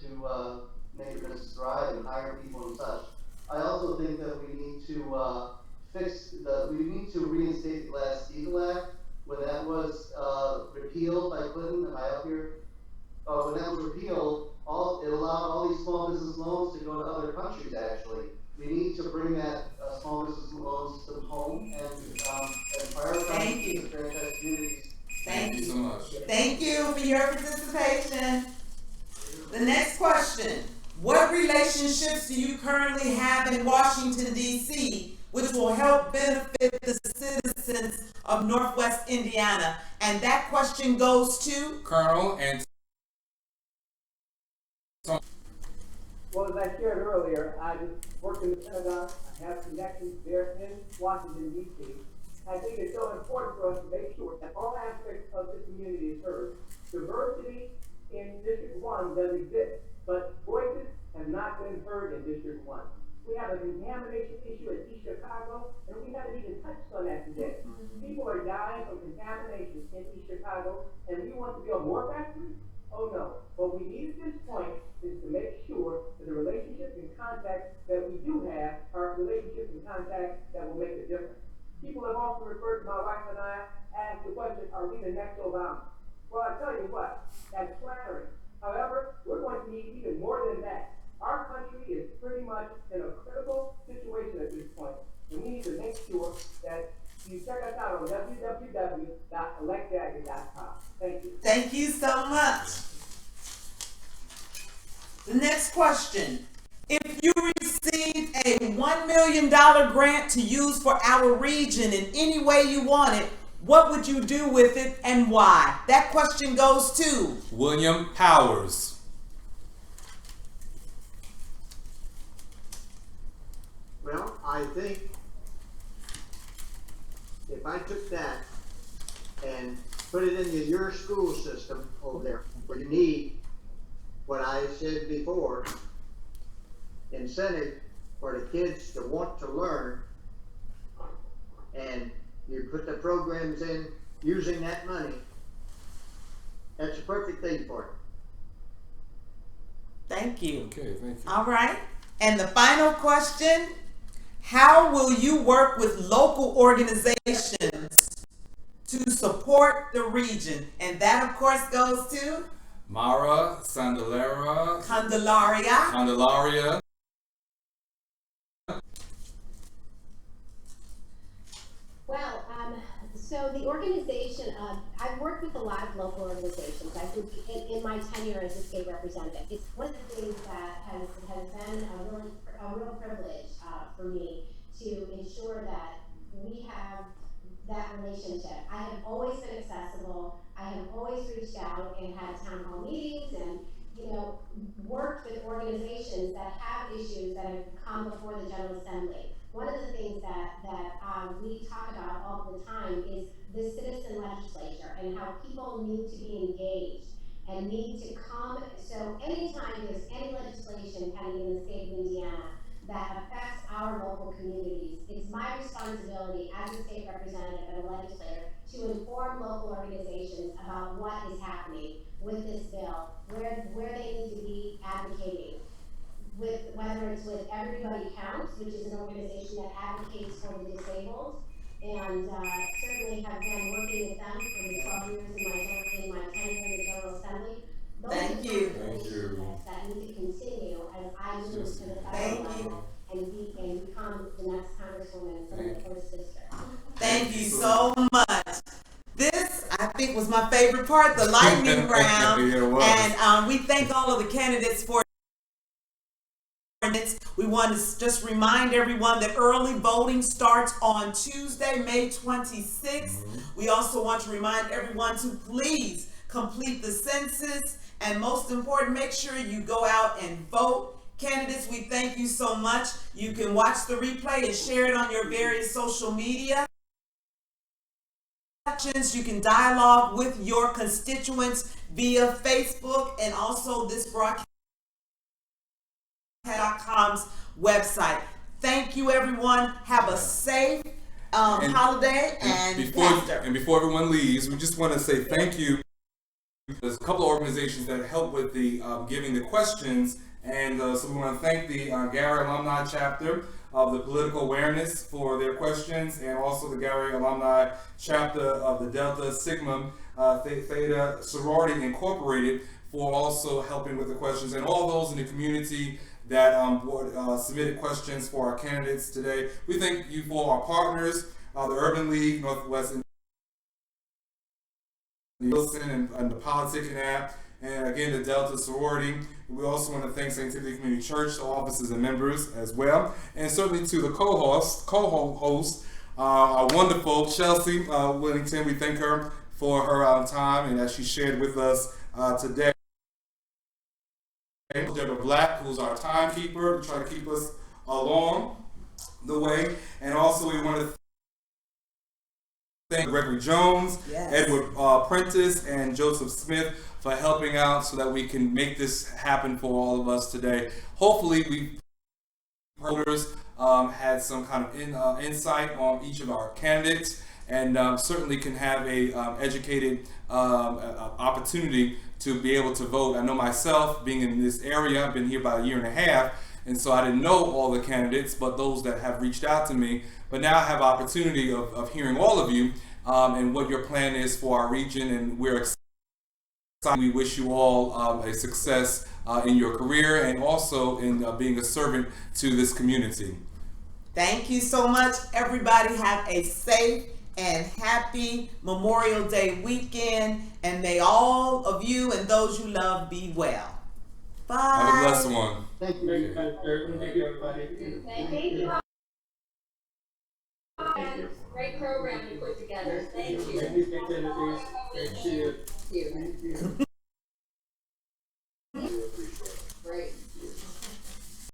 make your business thrive and hire people and such. I also think that we need to we need to reinstate the Glass-Steagall Act. When that was repealed by Clinton, am I up here? When that was repealed, it allowed all these small business loans to go to other countries, actually. We need to bring that small business loan system home and prioritize the franchise communities. Thank you so much. Thank you for your participation. The next question. What relationships do you currently have in Washington, D.C., which will help benefit the citizens of Northwest Indiana? And that question goes to Colonel and Well, as I shared earlier, I work in the Pentagon. I have connections there in Washington, D.C. I think it's so important for us to make sure that all aspects of the community is heard. Diversity in District 1 does exist, but voices have not been heard in District 1. We have a contamination issue in East Chicago, and we haven't even touched on that today. People are dying from contamination in East Chicago, and we want to build more factories? Oh no. What we need at this point is to make sure that the relationships and contacts that we do have are relationships and contacts that will make a difference. People have also referred to my wife and I, asked the question, are we the next Obama? Well, I tell you what, that's flattering. However, we're going to need even more than that. Our country is pretty much in a critical situation at this point, and we need to make sure that you check us out on www.electjagger.com. Thank you. Thank you so much. The next question. If you received a $1 million grant to use for our region in any way you wanted, what would you do with it and why? That question goes to William Powers. Well, I think if I took that and put it into your school system over there, where you need what I said before, incentive for the kids to want to learn, and you put the programs in using that money, that's a perfect thing for it. Thank you. Okay, thank you. All right. And the final question, how will you work with local organizations to support the region? And that, of course, goes to Mara Candelaria. Well, so the organization, I've worked with a lot of local organizations. I think in my tenure as a state representative, it's one of the things that has been really a real privilege for me to ensure that we have that relationship. I have always been accessible. I have always reached out and had town hall meetings and, you know, worked with organizations that have issues that have come before the General Assembly. One of the things that we talk about all the time is the citizen legislature and how people need to be engaged and need to come. So anytime there's any legislation pending in the state of Indiana that affects our local communities, it's my responsibility as a state representative and a legislator to inform local organizations about what is happening with this bill, where they need to be advocating, with whether it's with Everybody Counts, which is an organization that advocates for the disabled, and certainly have been working with them for the 12 years in my tenure in the General Assembly. Those Thank are you. the relationships that need to continue as I move to the federal Thank level and become the next Congresswoman from the first district. Thank you so much. This, I think, was my favorite part, the lightning round. Yeah, it was. And we thank all of the candidates for it. We want to just remind everyone that early voting starts on Tuesday, May 26th. We also want to remind everyone to please complete the census, and most important, make sure you go out and vote. Candidates, we thank you so much. You can watch the replay and share it on your various social media. You can dialogue with your constituents via Facebook and also this broadcast.com's website. Thank you, everyone. Have a safe holiday. And before everyone leaves, we just want to say thank you. There's a couple of organizations that help with the giving the questions, and so we want to thank the Gary Alumni Chapter of the Political Awareness for their questions, and also the Gary Alumni Chapter of the Delta Sigma Theta Sorority Incorporated for also helping with the questions, and all those in the community that submitted questions for our candidates today. We thank you for our partners, the Urban League, Northwest Nielsen, and the Politicking app, and again the Delta Sorority. We also want to thank St.Timothy Community Church, the officers and members as well, and certainly to the co-host, our wonderful Chelsea Whittington. We thank her for her time and as she shared with us today. Deborah Black, who's our timekeeper, to try to keep us along the way, and also we want to thank Gregory Jones, Edward Prentice, and Joseph Smith for helping out so that we can make this happen for all of us today. Hopefully we had some kind of insight on each of our candidates, and certainly can have a educated opportunity to be able to vote. I know myself, being in this area, I've been here about a year and a half, and so I didn't know all the candidates, but those that have reached out to me. But now I have opportunity of hearing all of you and what your plan is for our region, and we're excited. We wish you all a success in your career and also in being a servant to this community. Thank you so much, everybody. Have a safe and happy Memorial Day weekend, and may all of you and those you love be well. Bye. Have a blessed one. Thank you. Thank you, everybody. Thank you. Great program.